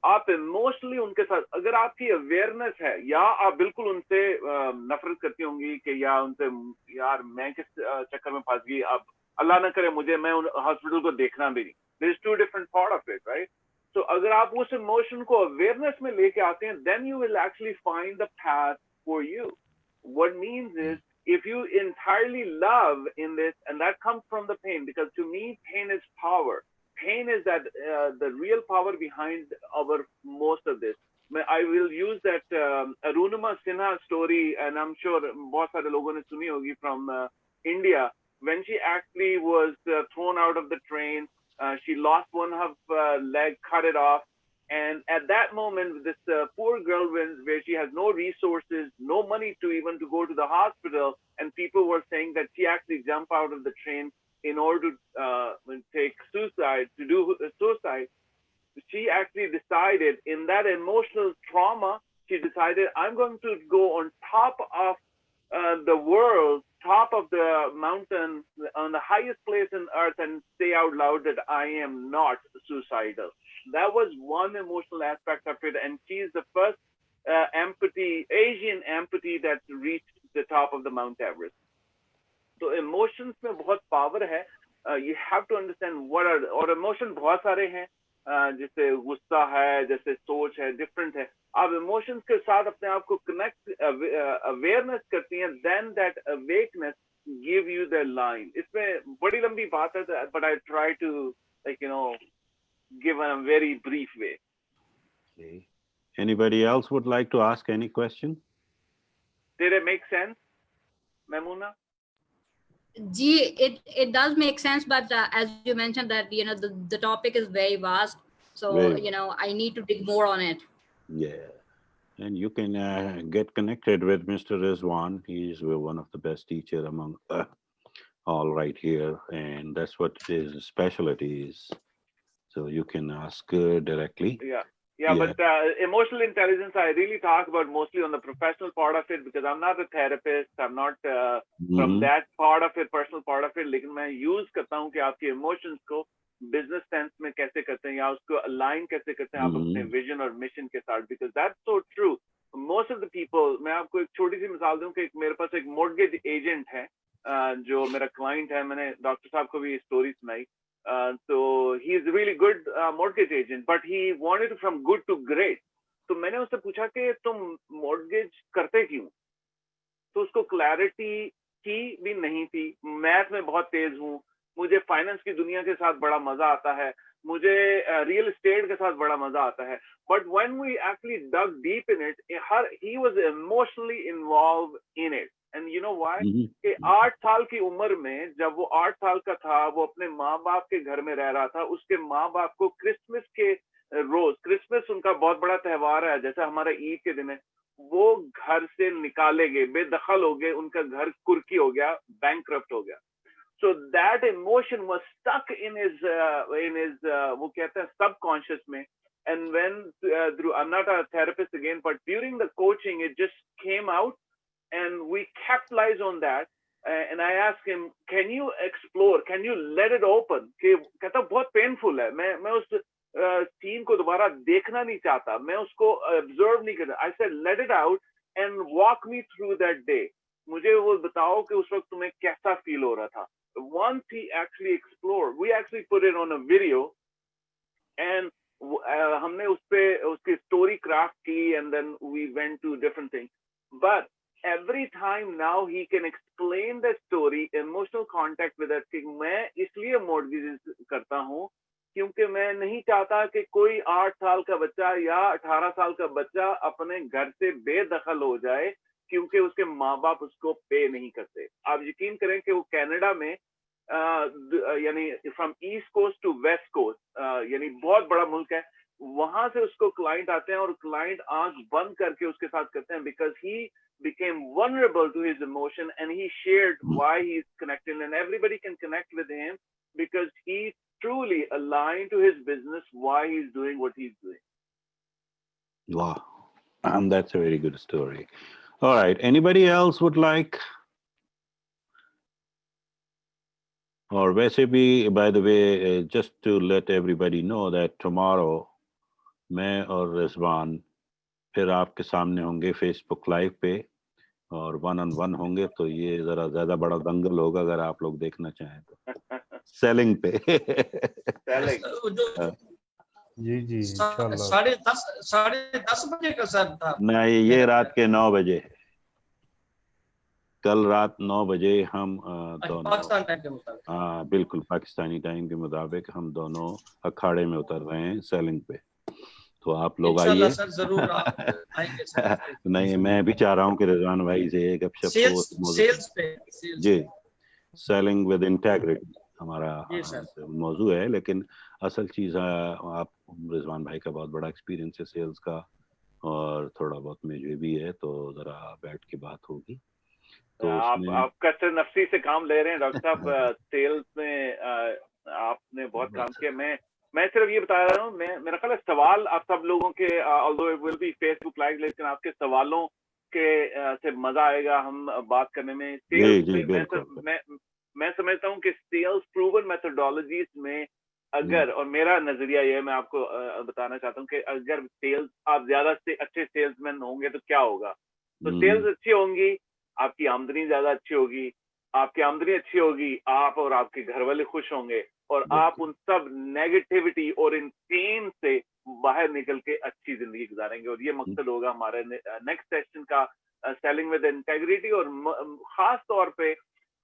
आप इमोशनली उनके साथ, अगर आपकी अवेयरनेस है, या आप बिल्कुल उनसे नफरत करती होंगी कि या उनसे यार मैं किस चक्कर में फंस गई, अब अल्लाह ना करे मुझे, मैं उन हॉस्पिटल को देखना भी नहीं. There is two different part of it, right? तो अगर आप उस इमोशन को अवेयरनेस में लेके आते हैं, then you will actually find the path for you. What means is if you entirely love in this, and that comes from the pain, because to me pain is power. Pain is that the real power behind our most of this. I will use that Arunima Sinha story, and I'm sure बहुत सारे लोगों ने सुनी होगी, from India, when she actually was thrown out of the train. She lost one of her leg, cut it off. And at that moment, this poor girl, where she has no resources, no money to even to go to the hospital, and people were saying that she actually jumped out of the train in order to take suicide, to do suicide. She actually decided, in that emotional trauma, she decided, I'm going to go on top of the world, top of the mountain, on the highest place on earth, and say out loud that I am not suicidal. That was one emotional aspect of it, and she is the first Asian amputee that reached the top of the Mount Everest. So emotions में बहुत power है. You have to understand what are, और emotion बहुत सारे हैं, जैसे गुस्सा है, जैसे सोच है, different है. आप emotions के साथ अपने आप को connect, awareness करती हैं, then that awakeness give you the line. इसमें बड़ी लंबी बात है, but I try to, like, you know, give in a very brief way. Okay. Anybody else would like to ask any question? Did it make sense, Maimuna? Gee, it does make sense, but as you mentioned that, you know, the topic is very vast, so you know, I need to dig more on it. Yeah. And you can get connected with Mr. Rizwan. He's one of the best teacher among all right here, and that's what his specialty is. So you can ask directly. Yeah. Yeah. But emotional intelligence, I really talk about mostly on the professional part of it, because I'm not a therapist. I'm not from Mhm. that part of it, personal part of it. लेकिन मैं use करता हूँ कि आपके emotions को business sense में कैसे करते हैं, या उसको align कैसे करते हैं आप अपने vision और mission के साथ, because that's so true. Most of the people, मैं आपको एक छोटी सी मिसाल दूं कि मेरे पास एक mortgage agent है, जो मेरा client है. मैंने डॉक्टर साहब को भी ये story सुनाई. So he's a really good mortgage agent, but he wanted from good to great. तो मैंने उससे पूछा कि तुम mortgage करते क्यों? तो उसको clarity की भी नहीं थी. मैथ में बहुत तेज हूँ, मुझे फाइनेंस की दुनिया के साथ बड़ा मजा आता है, मुझे रियल एस्टेट के साथ बड़ा मजा आता है. But when we actually dug deep in it, he was emotionally involved in it. And you know why? कि 8 साल की उम्र में, जब वो 8 साल का था, वो अपने माँ बाप के घर में रह रहा था. उसके माँ बाप को क्रिसमस के रोज, क्रिसमस उनका बहुत बड़ा त्योहार है, जैसे हमारा ईद के दिन है, वो घर से निकाले गए, बेदखल हो गए, उनका घर कुर्की हो गया, बैंकक्रप्ट हो गया. So that emotion was stuck in his वो कहते हैं subconscious में. And when through, I'm not a therapist again, but during the coaching it just came out, and we capitalized on that. And I asked him, can you explore, can you let it open? कि कहता बहुत painful है, मैं उस scene को दोबारा देखना नहीं चाहता, मैं उसको observe नहीं करता. I said, let it out and walk me through that day. मुझे वो बताओ कि उस वक्त तुम्हें कैसा फील हो रहा था. Once he actually explored, we actually put it on a video, and हमने उस पे उसकी story craft की, and then we went to different things. But every time now he can explain the story, emotional contact with us, कि मैं इसलिए mortgages करता हूँ क्योंकि मैं नहीं चाहता कि कोई 8 साल का बच्चा या 18 साल का बच्चा अपने घर से बेदखल हो जाए क्योंकि उसके माँ बाप उसको पे नहीं करते. आप यकीन करें कि वो कनाडा में यानी from east coast to west coast, यानी बहुत बड़ा मुल्क है, वहां से उसको क्लाइंट आते हैं और क्लाइंट आंख बंद करके उसके साथ करते हैं, because he became vulnerable to his emotion and he shared why he's connected, and everybody can connect with him because he truly aligned to his business, why he's doing what he's doing. Wow. That's a very good story. All right. Anybody else would like? Or वैसे भी, by the way, just to let everybody know that tomorrow मैं और रिजवान फिर आपके सामने होंगे Facebook live पे और 1-on-1 होंगे, तो ये जरा ज्यादा बड़ा दंगल होगा अगर आप लोग देखना चाहें तो. सेलिंग पे. जी जी इंशाल्लाह. 10:30 बजे का सर था. नहीं, ये रात के 9 बजे है. कल रात 9 बजे हम दोनों पाकिस्तान टाइम के मुताबिक, हाँ बिल्कुल पाकिस्तानी टाइम के मुताबिक हम दोनों अखाड़े में उतर रहे हैं सेलिंग पे. तो आप लोग आइए. सर जरूर आप आएंगे सर. नहीं, मैं भी चाह रहा हूँ कि रिजवान भाई से गपशप सेल्स पे जी, सेलिंग विद इंटेग्रिटी हमारा मौजू है, लेकिन असल चीज आप रिजवान भाई का बहुत बड़ा एक्सपीरियंस है सेल्स का और थोड़ा बहुत मुझे भी है, तो जरा बैठ के बात होगी. तो आप कसर नफसी से काम ले रहे हैं डॉक्टर साहब. सेल्स में आपने बहुत काम किया. मैं सिर्फ ये बता रहा हूँ, मेरा ख्याल है सवाल आप सब लोगों के, although it will be Facebook live, लेकिन आपके सवालों के से मजा आएगा हम बात करने में. सेल्स मैं समझता हूँ कि सेल्स प्रूवन मेथोडोलॉजीज में अगर, और मेरा नजरिया ये मैं आपको बताना चाहता हूँ कि अगर सेल्स आप ज्यादा से अच्छे सेल्समैन होंगे तो क्या होगा. तो सेल्स अच्छी होंगी, आपकी आमदनी ज्यादा अच्छी होगी, आपकी आमदनी अच्छी होगी, आप और आपके घर वाले खुश होंगे, और आप उन सब नेगेटिविटी और इन पेन से बाहर निकल के अच्छी जिंदगी गुजारेंगे. और ये मकसद होगा हमारे नेक्स्ट सेशन का, सेलिंग विद इंटेग्रिटी. और खास तौर पे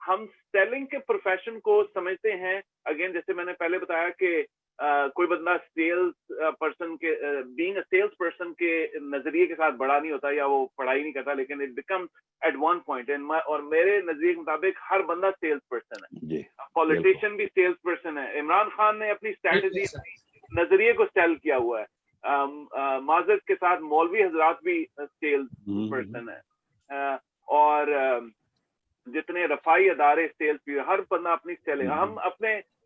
हम सेलिंग के प्रोफेशन को समझते हैं, अगेन जैसे मैंने पहले बताया कि कोई बंदा सेल्स पर्सन के बीइंग अ सेल्स पर्सन के नजरिए के साथ बड़ा नहीं होता या वो पढ़ाई नहीं करता, लेकिन it becomes at one point. और मेरे नजरिए के मुताबिक हर बंदा सेल्स पर्सन है. पॉलिटिशियन भी सेल्स पर्सन है. इमरान खान ने अपनी स्ट्रैटेजी नजरिए को सेल किया हुआ है. معذرت کے ساتھ مولوی حضرات بھی سیلز پرسن ہیں، اور جتنے رفائی ادارے سیلز بھی، ہر بندہ اپنی سیلنگ، ہم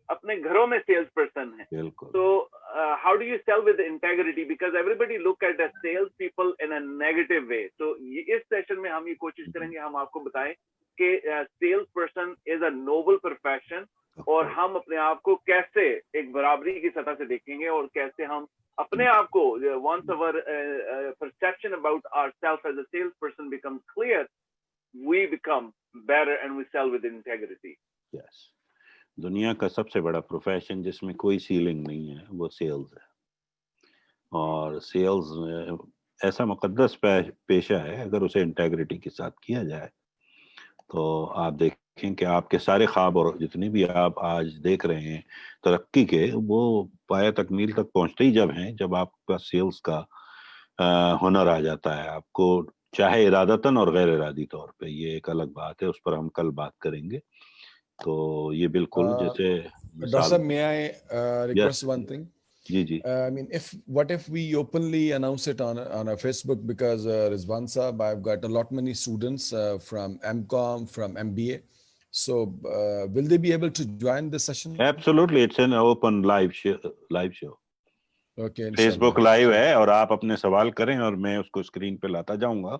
اپنے گھروں میں سیلز پرسن ہیں. تو how do you sell with integrity, because everybody look at the sales people in a negative way. تو اس سیشن میں ہم یہ کوشش کریں گے ہم آپ کو بتائیں کہ sales person is a noble profession, اور ہم اپنے آپ کو کیسے ایک برابری کی سطح سے دیکھیں گے، اور کیسے ہم اپنے آپ کو once our perception about ourselves as a salesperson becomes clear, we become better and we sell with integrity. Yes. دنیا کا سب سے بڑا پروفیشن جس میں کوئی سیلنگ نہیں ہے وہ سیلز ہے، اور سیلز ایسا مقدس پیشہ ہے، اگر اسے انٹیگریٹی کے ساتھ کیا جائے تو آپ دیکھیں کہ آپ کے سارے خواب اور جتنے بھی آپ آج دیکھ رہے ہیں ترقی کے، وہ پایہ تکمیل تک پہنچتے ہی جب ہیں جب آپ کا سیلز کا ہنر آ جاتا ہے آپ کو، چاہے ارادتاً اور غیر ارادی طور پہ. یہ ایک الگ بات ہے، اس پر ہم کل بات کریں گے. تو یہ بالکل جیسے Dr. Sir, may I request one thing? جی I mean, what if we openly announce it on our Facebook, because Rizwan Saab, I've got a lot many students from MCOM, from MBA. So will they be able to join this session? Absolutely, it's an open live show. Okay, Facebook live ہے، اور آپ اپنے سوال کریں اور میں اس کو screen پہ لاتا جاؤں گا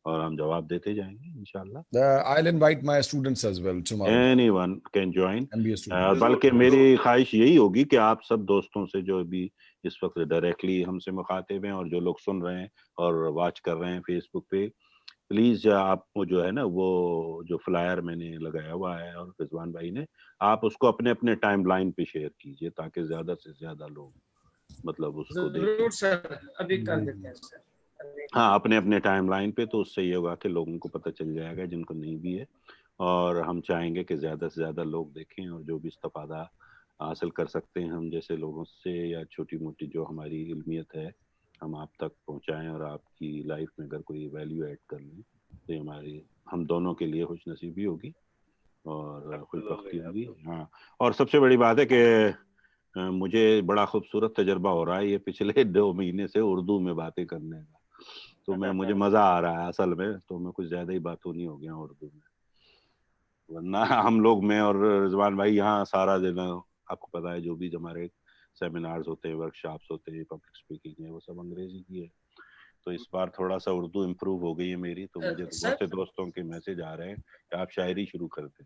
اور ہم جواب دیتے جائیں گے انشاءاللہ. I'll invite my students as well tomorrow. Anyone can join. MBA students. بلکہ میری خواہش یہی ہوگی کہ آپ سب دوستوں سے جو بھی اس وقت ڈائریکٹلی ہم سے مخاطب ہیں اور جو لوگ سن رہے ہیں اور واچ کر رہے ہیں فیس بک پہ، پلیز آپ کو جو ہے نا وہ جو فلائر میں نے لگایا ہوا ہے اور رضوان بھائی نے، آپ اس کو اپنے اپنے ٹائم لائن پہ شیئر کیجئے تاکہ زیادہ سے زیادہ لوگ مطلب اس کو دیکھیں. ضرور سر، ابھی کر دیتے ہیں سر. ہاں، اپنے اپنے ٹائم لائن پہ، تو اس سے یہ ہوگا کہ لوگوں کو پتہ چل جائے گا جن کو نہیں بھی ہے، اور ہم چاہیں گے کہ زیادہ سے زیادہ لوگ دیکھیں اور جو بھی استفادہ حاصل کر سکتے ہیں ہم جیسے لوگوں سے، یا چھوٹی موٹی جو ہماری علمیت ہے ہم آپ تک پہنچائیں، اور آپ کی لائف میں اگر کوئی ویلیو ایڈ کر لیں تو ہماری ہم دونوں کے لیے خوش نصیبی ہوگی اور خوش بختی ہوگی. ہاں، اور سب سے بڑی بات ہے کہ مجھے بڑا خوبصورت تجربہ ہو رہا ہے یہ پچھلے 2 مہینے سے اردو میں باتیں کرنے کا، تو مجھے مزہ آ رہا ہے اصل میں، تو میں کچھ زیادہ ہی باتوں نہیں ہو گیا اردو میں، ورنہ ہم لوگ میں اور رضوان بھائی یہاں سارا دن آپ کو پتا ہے جو بھی ہمارے سیمینارز ہوتے ہیں، ورک شاپس ہوتے ہیں، پبلک اسپیکنگ ہے، وہ سب انگریزی کی ہے. تو اس بار تھوڑا سا اردو امپروو ہو گئی ہے میری، تو مجھے بہت سے دوستوں کے میسج آ رہے ہیں کہ آپ شاعری شروع کر دیں.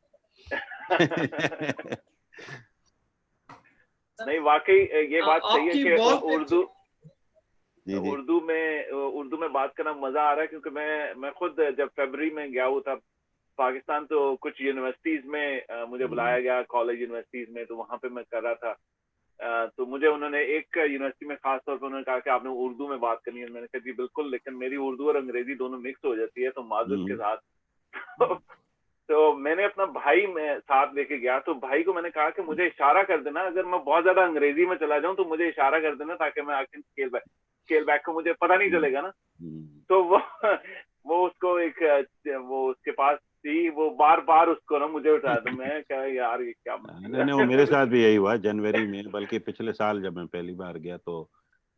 نہیں، واقعی یہ بات صحیح ہے کہ اردو میں بات کرنا مزہ آ رہا ہے، کیونکہ میں خود جب فیبرری میں گیا ہوا تھا پاکستان، تو کچھ یونیورسٹیز میں مجھے بلایا گیا، کالج یونیورسٹیز میں، تو وہاں پہ میں کر رہا تھا. تو مجھے انہوں نے ایک یونیورسٹی میں خاص طور پہ انہوں نے کہا کہ آپ نے اردو میں بات کرنی ہے. میں نے کہا جی بالکل، لیکن میری اردو اور انگریزی دونوں مکس ہو جاتی ہے، تو معذرت کے ساتھ. تو میں نے اپنا بھائی میں ساتھ لے کے گیا، تو بھائی کو میں نے کہا کہ مجھے اشارہ کر دینا، اگر میں بہت زیادہ انگریزی میں چلا جاؤں تو مجھے اشارہ کر دینا تاکہ میں اسکیل بیک کو مجھے پتہ نہیں چلے گا نا. تو وہ اس کو وہ اس کے پاس تھی، وہ بار بار اس کو نا مجھے اٹھایا، تو میں کہا یار یہ کیا. نہیں، میرے ساتھ بھی یہی ہوا جنوری میں، بلکہ پچھلے سال جب میں پہلی بار گیا تو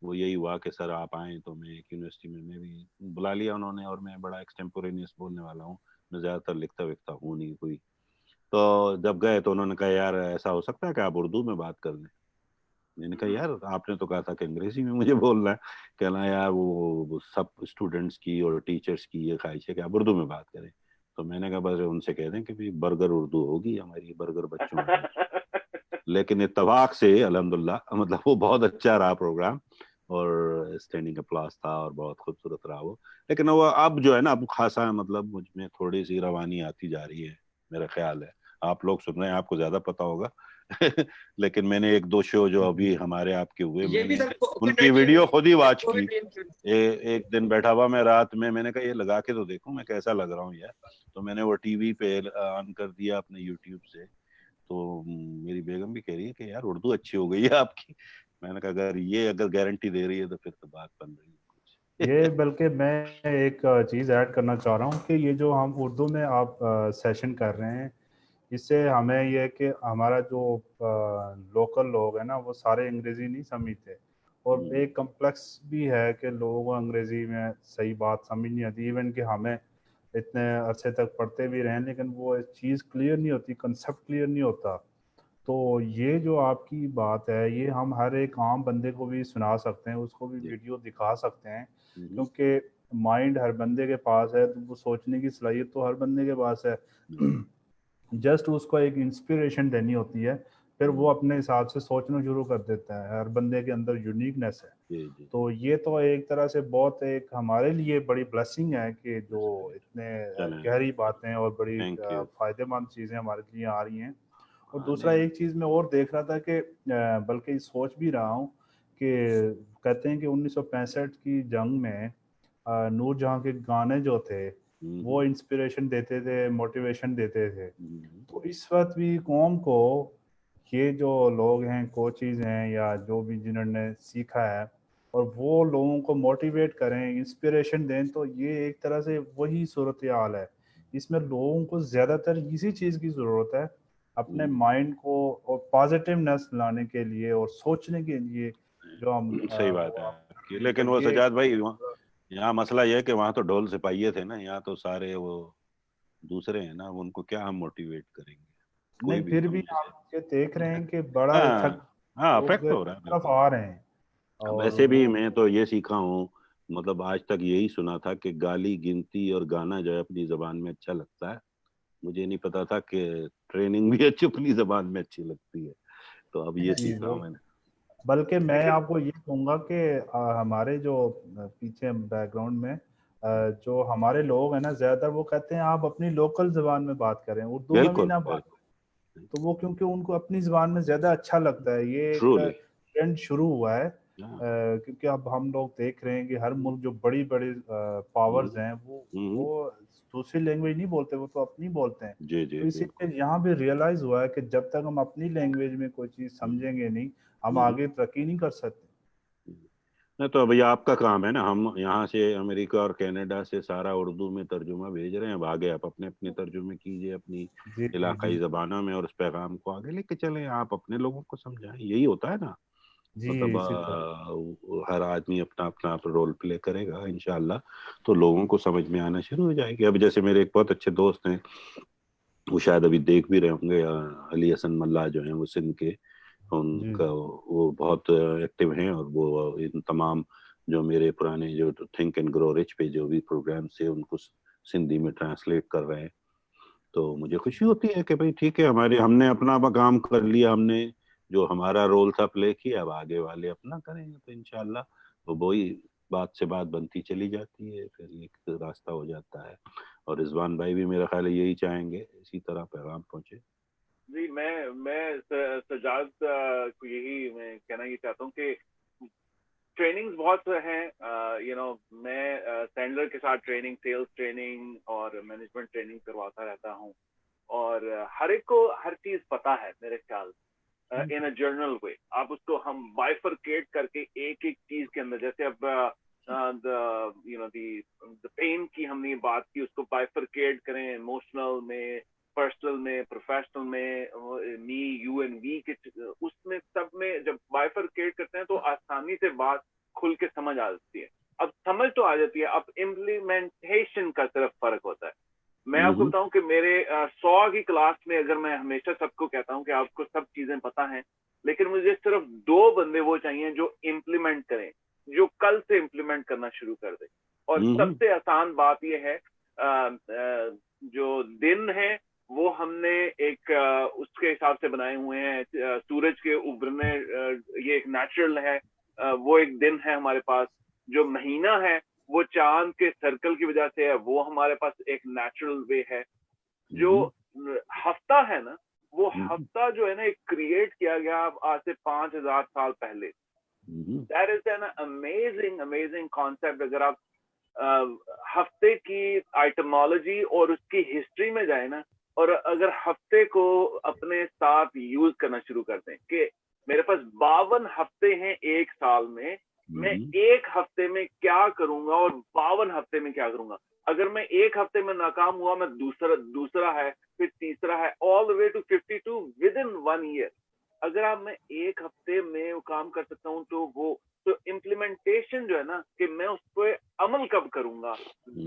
وہ یہی ہوا کہ سر آپ آئیں، تو میں ایک یونیورسٹی میں بھی بلا لیا انہوں نے، اور میں بڑا ایکسٹمپورینیس بولنے والا ہوں، میں زیادہ تر لکھتا وکھتا ہوں نہیں کوئی. تو جب گئے تو انہوں نے کہا یار ایسا ہو سکتا ہے کہ آپ اردو میں بات کر لیں. میں نے کہا یار آپ نے تو کہا تھا کہ انگریزی میں مجھے بولنا ہے. کہنا یار وہ سب اسٹوڈنٹس کی اور ٹیچرس کی یہ خواہش ہے کہ آپ اردو میں بات کریں. تو میں نے کہا بس ان سے کہہ دیں کہ بھی برگر اردو ہوگی ہماری، برگر بچوں لیکن اتفاق سے الحمدللہ مطلب وہ بہت اچھا رہا پروگرام، اور اسٹینڈنگ اپلاس تھا اور بہت خوبصورت رہا وہ. لیکن وہ اب جو ہے نا اب خاصا مطلب مجھ میں تھوڑی سی روانی آتی جا رہی ہے، میرا خیال ہے. آپ لوگ سن رہے ہیں، آپ کو زیادہ پتا ہوگا. لیکن میں نے 1-2 شو جو ابھی ہمارے آپ کے ہوئے، میں نے ان کی ویڈیو خود ہی واچ کی. ایک دن بیٹھا ہوا میں رات میں نے کہا یہ لگا کے تو دیکھوں میں کیسا لگ رہا ہوں یار. تو میں نے وہ ٹی وی پہ آن کر دیا اپنے یوٹیوب سے، تو میری بیگم بھی کہہ رہی ہے کہ یار اردو اچھی ہو گئی ہے آپ کی. میں نے کہا اگر گارنٹی دے رہی ہے تو پھر تو بات بن رہی ہے. یہ بلکہ میں ایک چیز ایڈ کرنا چاہ رہا ہوں کہ یہ جو ہم اردو میں آپ سیشن کر رہے ہیں، اس سے ہمیں یہ کہ ہمارا جو لوکل لوگ ہیں نا وہ سارے انگریزی نہیں سمجھتے، اور ایک کمپلیکس بھی ہے کہ لوگوں کو انگریزی میں صحیح بات سمجھ نہیں آتی، ایون کہ ہمیں اتنے عرصے تک پڑھتے بھی رہیں لیکن وہ چیز کلیئر نہیں ہوتی، کنسیپٹ کلیئر نہیں ہوتا. تو یہ جو آپ کی بات ہے یہ ہم ہر ایک عام بندے کو بھی سنا سکتے ہیں، اس کو بھی ویڈیو دکھا سکتے ہیں، کیونکہ مائنڈ ہر بندے کے پاس ہے، وہ سوچنے کی صلاحیت تو ہر بندے کے پاس ہے. جسٹ اس کو ایک انسپریشن دینی ہوتی ہے، پھر وہ اپنے حساب سے سوچنا شروع کر دیتا ہے. ہر بندے کے اندر یونیکنیس ہے. تو یہ تو ایک طرح سے بہت ایک ہمارے لیے بڑی بلیسنگ ہے کہ جو اتنے گہری باتیں اور بڑی فائدہ مند چیزیں ہمارے لیے آ رہی ہیں. اور دوسرا ایک چیز میں اور دیکھ رہا تھا کہ بلکہ سوچ بھی رہا ہوں کہ کہتے ہیں کہ 1965 کی جنگ میں نور جہاں کے گانے جو تھے وہ انسپریشن دیتے تھے، موٹیویشن دیتے تھے. تو اس وقت بھی قوم کو یہ جو لوگ ہیں کوچز ہیں یا جو بھی جنہوں نے سیکھا ہے اور وہ لوگوں کو موٹیویٹ کریں، انسپریشن دیں، تو یہ ایک طرح سے وہی صورتحال ہے. اس میں لوگوں کو زیادہ تر اسی چیز کی ضرورت ہے، اپنے مائنڈ کو اور پازیٹیونیس لانے کے لیے اور سوچنے کے لیے جو ہم صحیح بات ہے. لیکن وہ سجاد بھائی یہاں مسئلہ یہ ہے کہ وہاں تو ڈھول سپاہیے تھے نا، یہاں تو سارے وہ دوسرے ہیں نا، ان کو کیا ہم موٹیویٹ کریں گے. نہیں پھر بھی آپ یہ دیکھ رہے ہیں کہ بڑا افیکٹ ہو رہا ہے. طرف آ رہے ہیں. ویسے بھی میں تو یہ سیکھا ہوں، مطلب آج تک یہی سنا تھا کہ گالی گنتی اور گانا جو ہے اپنی زبان میں اچھا لگتا ہے. مجھے نہیں پتا تھا کہ ٹریننگ بھی اپنی زبان میں اچھی لگتی ہے. تو اب یہ سیکھا ہوں میں نے. بلکہ میں آپ کو یہ کہوں گا کہ ہمارے جو پیچھے بیک گراؤنڈ میں جو ہمارے لوگ ہیں نا، زیادہ تر وہ کہتے ہیں آپ اپنی لوکل زبان میں بات کریں، اردو میں بھی نہ بات کریں. تو وہ کیونکہ ان کو اپنی زبان میں زیادہ اچھا لگتا ہے. یہ ایک ٹرینڈ شروع ہوا ہے کیونکہ اب ہم لوگ دیکھ رہے ہیں کہ ہر ملک جو بڑی بڑی پاورز ہیں وہ دوسری لینگویج نہیں بولتے، وہ تو اپنی بولتے ہیں. تو اسی لیے یہاں بھی ریئلائز ہوا ہے کہ جب تک ہم اپنی لینگویج میں کوئی چیز سمجھیں گے نہیں، ہم آگے ترقی نہیں کر سکتے. نہیں تو ابھی آپ کا کام ہے نا، ہم یہاں سے امریکہ اور کینیڈا سے سارا اردو میں ترجمہ بھیج رہے ہیں. اب آگے آپ اپنے اپنے ترجمے کیجئے اپنی علاقائی زبانوں میں اور اس پیغام کو آگے لے کے چلیں. آپ اپنے لوگوں کو سمجھائیں. یہی ہوتا ہے نا، مطلب ہر آدمی اپنا اپنا رول پلے کرے گا انشاءاللہ تو لوگوں کو سمجھ میں آنا شروع ہو جائے گی. اب جیسے میرے ایک بہت اچھے دوست ہیں، وہ شاید ابھی دیکھ بھی رہے ہوں گے، علی حسن ملا جو ہیں، وہ سندھ کے، ان کا وہ بہت ایکٹیو ہیں اور وہ ان تمام جو میرے پرانے جو تھنک اینڈ گرو رچ پہ جو بھی پروگرامس تھے ان کو سندھی میں ٹرانسلیٹ کر رہے ہیں. تو مجھے خوشی ہوتی ہے کہ بھائی ٹھیک ہے، ہم نے اپنا کام کر لیا، ہم نے جو ہمارا رول تھا پلے کیا، اب آگے والے اپنا کریں گے تو انشاءاللہ وہی بات سے بات بنتی چلی جاتی ہے، پھر ایک راستہ ہو جاتا ہے. اور رضوان بھائی بھی میرا خیال ہے یہی چاہیں گے، اسی طرح پیغام پہنچے. جی میں سجاد کو یہی میں کہنا یہ چاہتا ہوں کہ ٹریننگز بہت ہیں. میں سینڈلر کے ساتھ ٹریننگ، سیلز ٹریننگ اور مینجمنٹ ٹریننگ کرواتا رہتا ہوں، اور ہر ایک کو ہر چیز پتا ہے میرے خیال ان اے جرنل وے. آپ اس کو ہم بائفرکیٹ کر کے ایک ایک چیز کے اندر، جیسے اب پین کی ہم نے بات کی، اس کو بائفرکیٹ کریں ایموشنل میں، پرسنل میں، پروفیشنل میں، می یو اینڈ وی کے، اس میں سب میں جب بائفرکیٹ کرتے ہیں تو آسانی سے بات کھل کے سمجھ آ جاتی ہے. اب سمجھ تو آ جاتی ہے، اب امپلیمنٹیشن کا صرف فرق ہوتا ہے. میں آپ کو بتاؤں کہ میرے 100 کی کلاس میں اگر میں ہمیشہ سب کو کہتا ہوں کہ آپ کو سب چیزیں پتہ ہیں، لیکن مجھے صرف 2 بندے وہ چاہیے جو امپلیمنٹ کریں، جو کل سے امپلیمنٹ کرنا شروع کر دیں. اور سب سے آسان بات یہ ہے، جو دن ہے وہ ہم نے ایک اس کے حساب سے بنائے ہوئے ہیں. سورج کے ابھرنے، یہ ایک نیچرل ہے، وہ ایک دن ہے ہمارے پاس. جو مہینہ ہے وہ چاند کے سرکل کی وجہ سے ہے، وہ ہمارے پاس ایک نیچرل وے ہے. جو ہفتہ ہے نا، وہ ہفتہ جو ہے نا ایک کریٹ کیا گیا آج سے 5000 سال پہلے. That is an amazing concept. اگر آپ ہفتے کی آئٹمالوجی اور اس کی ہسٹری میں جائیں نا، اور اگر ہفتے کو اپنے ساتھ یوز کرنا شروع کر دیں کہ میرے پاس 52 ہفتے ہیں ایک سال میں ایک ہفتے میں کیا کروں گا اور 52 ہفتے میں کیا کروں گا. اگر میں ایک ہفتے میں ناکام ہوا، میں دوسرا ہے، پھر تیسرا ہے، all the way to 52 within 1 year. اگر آپ میں ایک ہفتے میں کام کر سکتا ہوں تو implementation जो है ना कि मैं उस पे अमल कब करूंगा,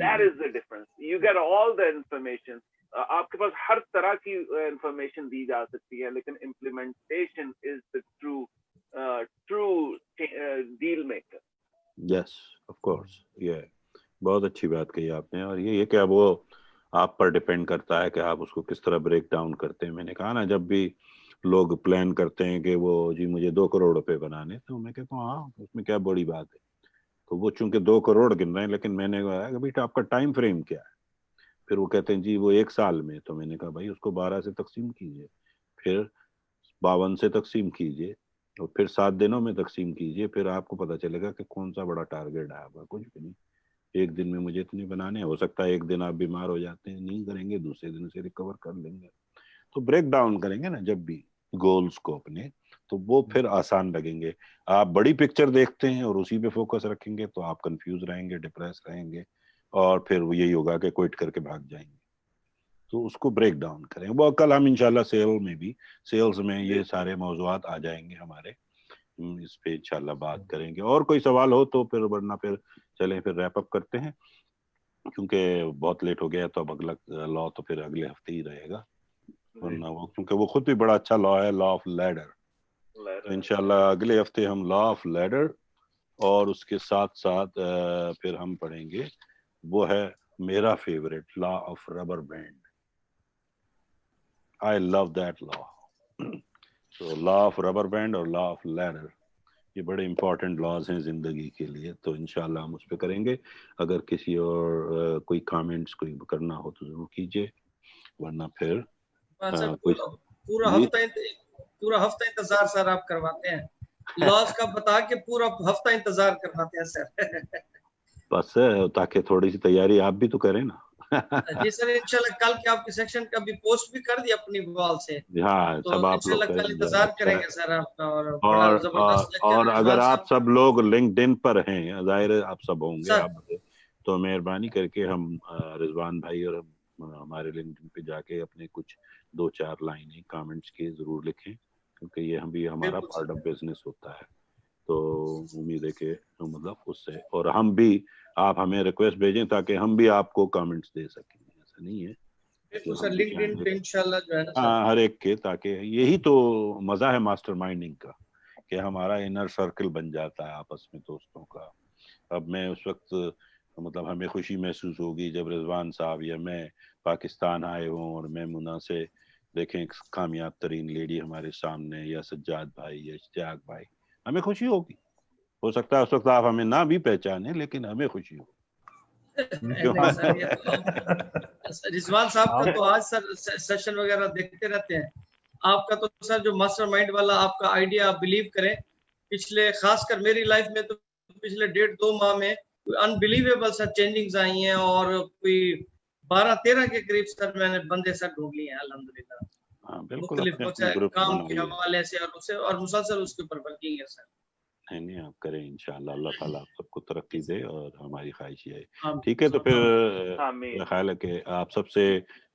that is the difference. You get all the information. आपके पास हर तरह की information दी जा सकती है, लेकिन implementation is the true deal maker. Yes, of course. Yeah. बहुत अच्छी बात कही आपने, और ये कि अब वो आप पर डिपेंड करता है कि आप उसको किस तरह ब्रेक डाउन करते हैं. मैंने कहा ना, जब भी लोग प्लान करते हैं कि वो जी मुझे 2 करोड़ रुपए बनाने, तो मैं कहता हूँ हाँ, उसमें क्या बड़ी बात है. तो वो चूंकि 2 करोड़ गिन रहे हैं, लेकिन मैंने कहा कि बेटा आपका टाइम फ्रेम क्या है. फिर वो कहते हैं जी वो 1 साल में. तो मैंने कहा भाई उसको 12 से तकसीम कीजिए, फिर 52 से तकसीम कीजिए, और फिर 7 दिनों में तकसीम कीजिए. फिर आपको पता चलेगा कि कौन सा बड़ा टारगेट है आपका. कुछ भी नहीं, 1 दिन में मुझे इतने बनाने. हो सकता है 1 दिन आप बीमार हो जाते हैं, नहीं करेंगे, दूसरे दिन से रिकवर कर लेंगे. तो ब्रेक डाउन करेंगे ना जब भी गोल्स को अपने, तो वो फिर आसान लगेंगे. आप बड़ी पिक्चर देखते हैं और उसी पे फोकस रखेंगे तो आप कंफ्यूज रहेंगे, डिप्रेस रहेंगे, और फिर वो यही होगा कि क्विट करके भाग जाएंगे. तो उसको ब्रेक डाउन करें. वो कल हम इंशाल्लाह सेल्स में ये सारे मौजूआत आ जाएंगे हमारे, इस पे इंशाल्लाह बात करेंगे. और कोई सवाल हो तो फिर, वरना फिर चलें फिर रैप अप करते हैं, क्योंकि बहुत लेट हो गया. तो अब अगला लॉ तो फिर अगले हफ्ते ही रहेगा, वरना वो क्योंकि वो खुद भी बड़ा अच्छा लॉ है, लॉ ऑफ लैडर. तो इंशाल्लाह अगले हफ्ते हम लॉ ऑफ लैडर, और उसके साथ साथ फिर हम पढ़ेंगे, वो है मेरा favourite, law of rubber band. I love that law. तो लॉ ऑफ रबर बैंड और लॉ ऑफ लैडर, ये बड़े इंपॉर्टेंट लॉज हैं जिंदगी के लिए. तो इंशाल्लाह हम उस पर करेंगे. अगर किसी और कोई कमेंट्स कोई करना हो तो जरूर कीजिए, वरना फिर कोई पूरा हफ्ता इंतजार सर आप करवाते हैं. लॉस का बता के पूरा हफ्ता इंतजार करवाते हैं सर. बस ताकि थोड़ी सी तैयारी आप भी तो करें ना. जी सर, इंशाल्लाह कल के आपके सेक्शन का भी पोस्ट भी कर दिया अपनी वॉल से. हाँ, तो सब आप लोग इंशाल्लाह कल इंतजार करेंगे सर आपका. और अगर आप सब लोग लिंक्डइन पर हैं, जाहिर है आप सब होंगे, आप तो मेहरबानी करके हम रिजवान भाई और हमारे लिंक्डइन पे जाके अपने कुछ 2-4 लाइनें कमेंट्स के जरूर लिखें, क्योंकि ये हम भी हमारा पार्ट ऑफ बिजनेस होता है. तो उम्मीद है कि मतलब उससे, और हम भी, आप हमें रिक्वेस्ट भेजें ताकि हम भी आपको कमेंट्स दे सकें. ऐसा नहीं है तो सर लिंक्डइन पे इंशाल्लाह जो है ना सर, हाँ, हर एक के, ताकि यही तो मजा है मास्टरमाइंडिंग का, कि हमारा इनर सर्कल बन जाता है आपस में दोस्तों का. अब मैं उस वक्त मतलब हमें खुशी महसूस होगी जब रिजवान साहब या मैं पाकिस्तान आए हों और मैमुना से देखें कामयाब तरीन लेडी हमारे सामने, या सज्जाद भाई या इश्तियाक भाई, हमें खुशी होगी. हो सकता है उस वक्त आप हमें ना भी पहचाने, लेकिन हमें खुशी होगी. रिजवान साहब का तो आज सर सेशन वगैरह देखते रहते हैं. आपका तो सर जो मास्टरमाइंड वाला आपका आइडिया, आप बिलीव करें, पिछले खासकर मेरी लाइफ में तो पिछले 1.5-2 माह में अनबिलीवेबल सर चेंजिंग्स आई हैं, और कोई 12-13 के करीब सर मैंने बंदे सर ढूंढ लिए हैं अल्हम्दुलिल्लाह. हाँ, बिल्कुल. मुख्तलिफ काम के हवाले से और मुसलसल उसके ऊपर वर्किंग है सर. नहीं, आप करें इंशाल्लाह. अल्लाह ताला आप सबको तरक्की दे, और हमारी ख्वाहिश ये है. ठीक है, तो फिर मेरा ख्याल है कि आप सबसे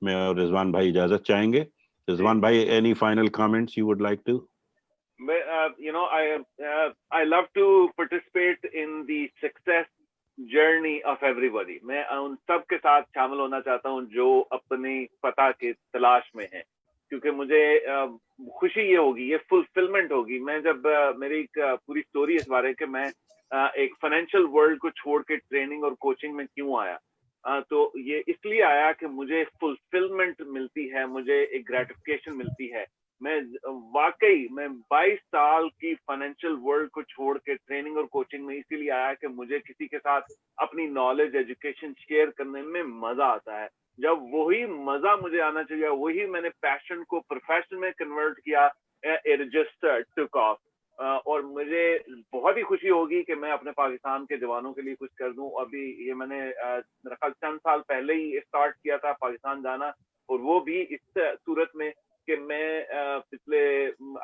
मैं और रिजवान भाई इजाजत चाहेंगे. रिजवान भाई, any final comments you would like to? I love to participate in the success journey of everybody. मैं उन सब के साथ शामिल होना चाहता हूँ जो अपनी फतह की तलाश में हैं, क्योंकि मुझे खुशी ये होगी, ये फुलफिलमेंट होगी. मैं जब मेरी एक पूरी स्टोरी इस बारे कि मैं एक फाइनेंशियल वर्ल्ड को छोड़ के ट्रेनिंग और कोचिंग में क्यों आया, तो ये इसलिए आया कि मुझे फुलफिलमेंट मिलती है, मुझे एक ग्रेटिफिकेशन मिलती है. मैं वाकई 22 साल की फाइनेंशियल वर्ल्ड को छोड़ के ट्रेनिंग और कोचिंग में इसीलिए आया कि मुझे किसी के साथ अपनी नॉलेज, एजुकेशन शेयर करने में मजा आता है. जब वही मजा मुझे आना चाहिए, वही मैंने पैशन को प्रोफेशन में कन्वर्ट किया, इट जस्ट टुक ऑफ. और मुझे बहुत ही खुशी होगी कि मैं अपने पाकिस्तान के जवानों के लिए कुछ कर दूं. अभी ये मैंने मेरा ख्याल चंद साल पहले ही स्टार्ट किया था पाकिस्तान जाना, और वो भी इस सूरत में कि मैं पिछले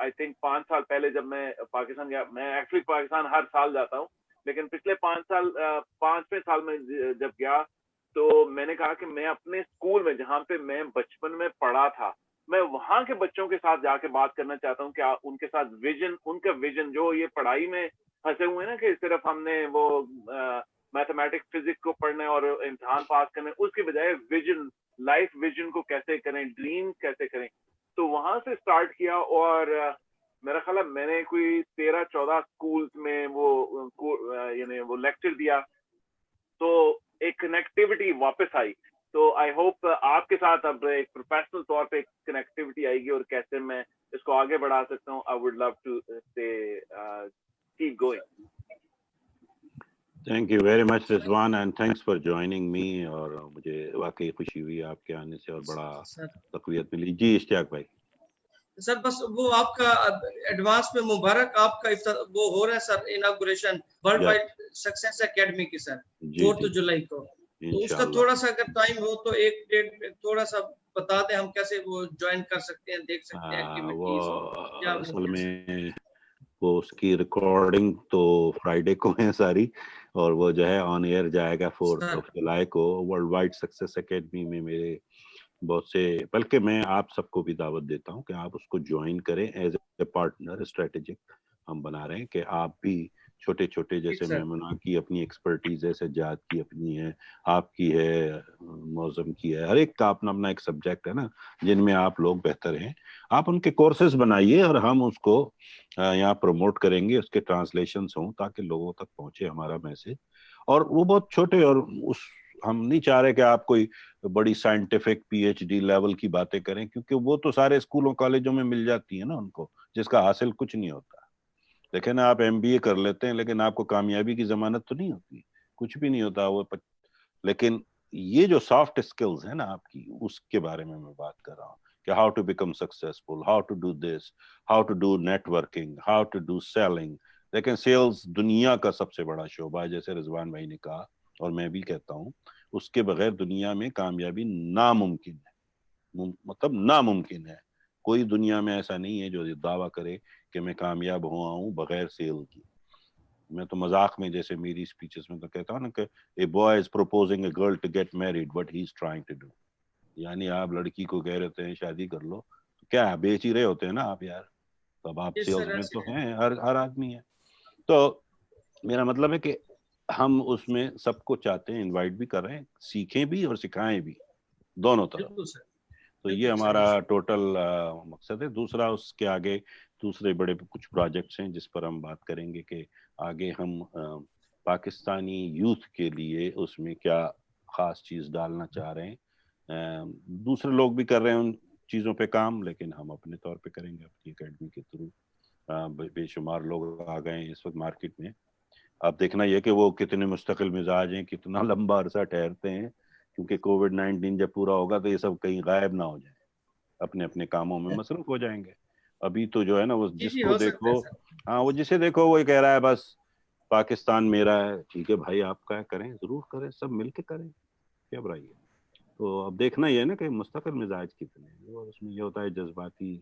आई थिंक 5 साल पहले जब मैं पाकिस्तान गया, मैं एक्चुअली पाकिस्तान हर साल जाता हूँ, लेकिन पिछले 5वें साल में जब गया तो मैंने कहा कि मैं अपने स्कूल में जहाँ पे मैं बचपन में पढ़ा था, मैं वहाँ के बच्चों के साथ जाके बात करना चाहता हूँ कि उनके साथ उनका विजन जो ये पढ़ाई में फंसे हुए ना कि सिर्फ हमने वो मैथमेटिक्स फिजिक्स को पढ़ने और इम्तिहान पास करने, उसके बजाय विजन, लाइफ विजन को कैसे करें, ड्रीम कैसे करें, तो वहां से स्टार्ट किया। और मेरा ख्याल है मैंने कोई 13-14 स्कूल्स में यानी वो लेक्चर दिया, तो एक कनेक्टिविटी वापस आई। तो आई होप आपके साथ अब एक प्रोफेशनल तौर पे कनेक्टिविटी आएगी और कैसे मैं इसको आगे बढ़ा सकता हूँ। आई वुड लव टू से keep going. Thank you very much Rizwan and thanks for joining me. और मुझे वाकई खुशी हुई आपके आने से और बड़ा तकवीत मिली। जी इश्तियाक भाई। सर बस वो आपका एडवांस में मुबारक, आपका वो हो रहा है sir inauguration world wide success academy की सर 4 जुलाई को। तो उसका थोड़ा सा अगर टाइम हो तो एक डेट थोड़ा सा बता दें, हम कैसे वो ज्वाइन कर सकते हैं, देख सकते हैं वो असल में वो उसकी रिकॉर्डिंग तो फ्राइडे को है सारी, और वो जो है ऑन एयर जाएगा 4 जुलाई को। वर्ल्ड वाइड सक्सेस एकेडमी में मेरे बहुत से, बल्कि मैं आप सबको भी दावत देता हूं कि आप उसको ज्वाइन करें एज ए पार्टनर। स्ट्रेटेजिक हम बना रहे हैं कि आप भी छोटे छोटे, जैसे मेमुना की अपनी एक्सपर्टीज है, सज्जाद की अपनी है, आपकी है, मौजम की है, हर एक का अपना अपना एक सब्जेक्ट है ना जिनमें आप लोग बेहतर हैं। आप उनके कोर्सेज बनाइए और हम उसको यहाँ प्रमोट करेंगे, उसके ट्रांसलेशंस हों ताकि लोगों तक पहुंचे हमारा मैसेज। और वो बहुत छोटे, और उस हम नहीं चाह रहे कि आप कोई बड़ी साइंटिफिक पीएचडी लेवल की बातें करें, क्योंकि वो तो सारे स्कूलों कॉलेजों में मिल जाती है ना उनको, जिसका हासिल कुछ नहीं होता। लेकिन आप एमबीए कर लेते हैं लेकिन आपको कामयाबी की जमानत तो नहीं होती, कुछ भी नहीं होता वो। लेकिन ये जो सॉफ्ट स्किल्स है ना आपकी, उसके बारे में मैं बात कर रहा हूँ कि how to become successful, how to do this, how to do networking, how to do selling. लेकिन सेल्स दुनिया का सबसे बड़ा शोबा है, जैसे रिजवान भाई ने कहा और मैं भी कहता हूँ, उसके बगैर दुनिया में कामयाबी नामुमकिन है। मतलब नामुमकिन है। कोई दुनिया में ऐसा नहीं है जो दावा करे कि मैं कामयाब हुआ हूँ बगैर सेल की। मैं तो मजाक में, जैसे मेरी स्पीचेस में तो कहता हूँ ना कि a boy is proposing a girl to get married what he is trying to do. यानी आप लड़की को कह रहे हैं शादी कर लो, तो क्या बेच ही रहे होते हैं ना आप यार। तो अब आप सेल्स में तो हैं, हर आदमी है। तो मेरा मतलब है कि हम उसमें सबको चाहते हैं, इनवाइट भी कर रहे हैं, सीखें भी और सिखाएं भी, दोनों तरफ। तो ये हमारा टोटल मकसद है। दूसरा, उसके आगे दूसरे बड़े कुछ प्रोजेक्ट्स हैं जिस पर हम बात करेंगे कि आगे हम पाकिस्तानी यूथ के लिए उसमें क्या खास चीज़ डालना चाह रहे हैं। दूसरे लोग भी कर रहे हैं उन चीज़ों पे काम, लेकिन हम अपने तौर पे करेंगे अपनी एकेडमी के थ्रू। बेशुमार लोग आ गए हैं इस वक्त मार्केट में। अब देखना यह कि वो कितने मुस्तकिल मिजाज हैं, कितना लंबा अरसा ठहरते हैं, क्योंकि कोविड-19 जब पूरा होगा तो ये सब कहीं गायब ना हो जाए, अपने अपने कामों में मसरूफ हो जाएंगे। अभी तो जो है ना वो जिसको देखो, हाँ वो जिसे देखो वो कह रहा है बस पाकिस्तान मेरा है। ठीक है भाई, आप क्या करें, जरूर करें, सब मिलके करें, क्या बुराई है। तो अब देखना ये है ना कि मुस्तकिल मिजाज कितने हैं, और उसमें ये होता है जज्बाती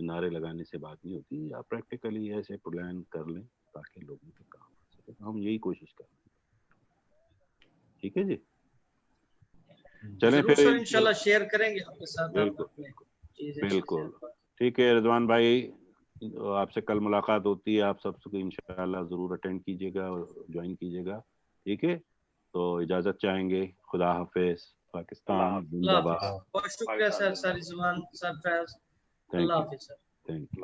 नारे लगाने से बात नहीं होती। आप प्रैक्टिकली ऐसे प्लान कर लें ताकि लोगों के काम आ सके। हम यही कोशिश कर रहे हैं। ठीक है जी, चलें फिर इंशाल्लाह शेयर करेंगे आपके साथ। बिल्कुल ठीक है रिजवान भाई, आपसे कल मुलाकात होती है। आप सबको इंशाल्लाह जरूर अटेंड कीजिएगा और ज्वाइन कीजिएगा। ठीक है, तो इजाजत चाहेंगे। खुदा हाफिज। पाकिस्तान जिंदाबाद। बहुत शुक्रिया sir, Rizwan sir, Faiz. Allah Hafiz sir. Thank you.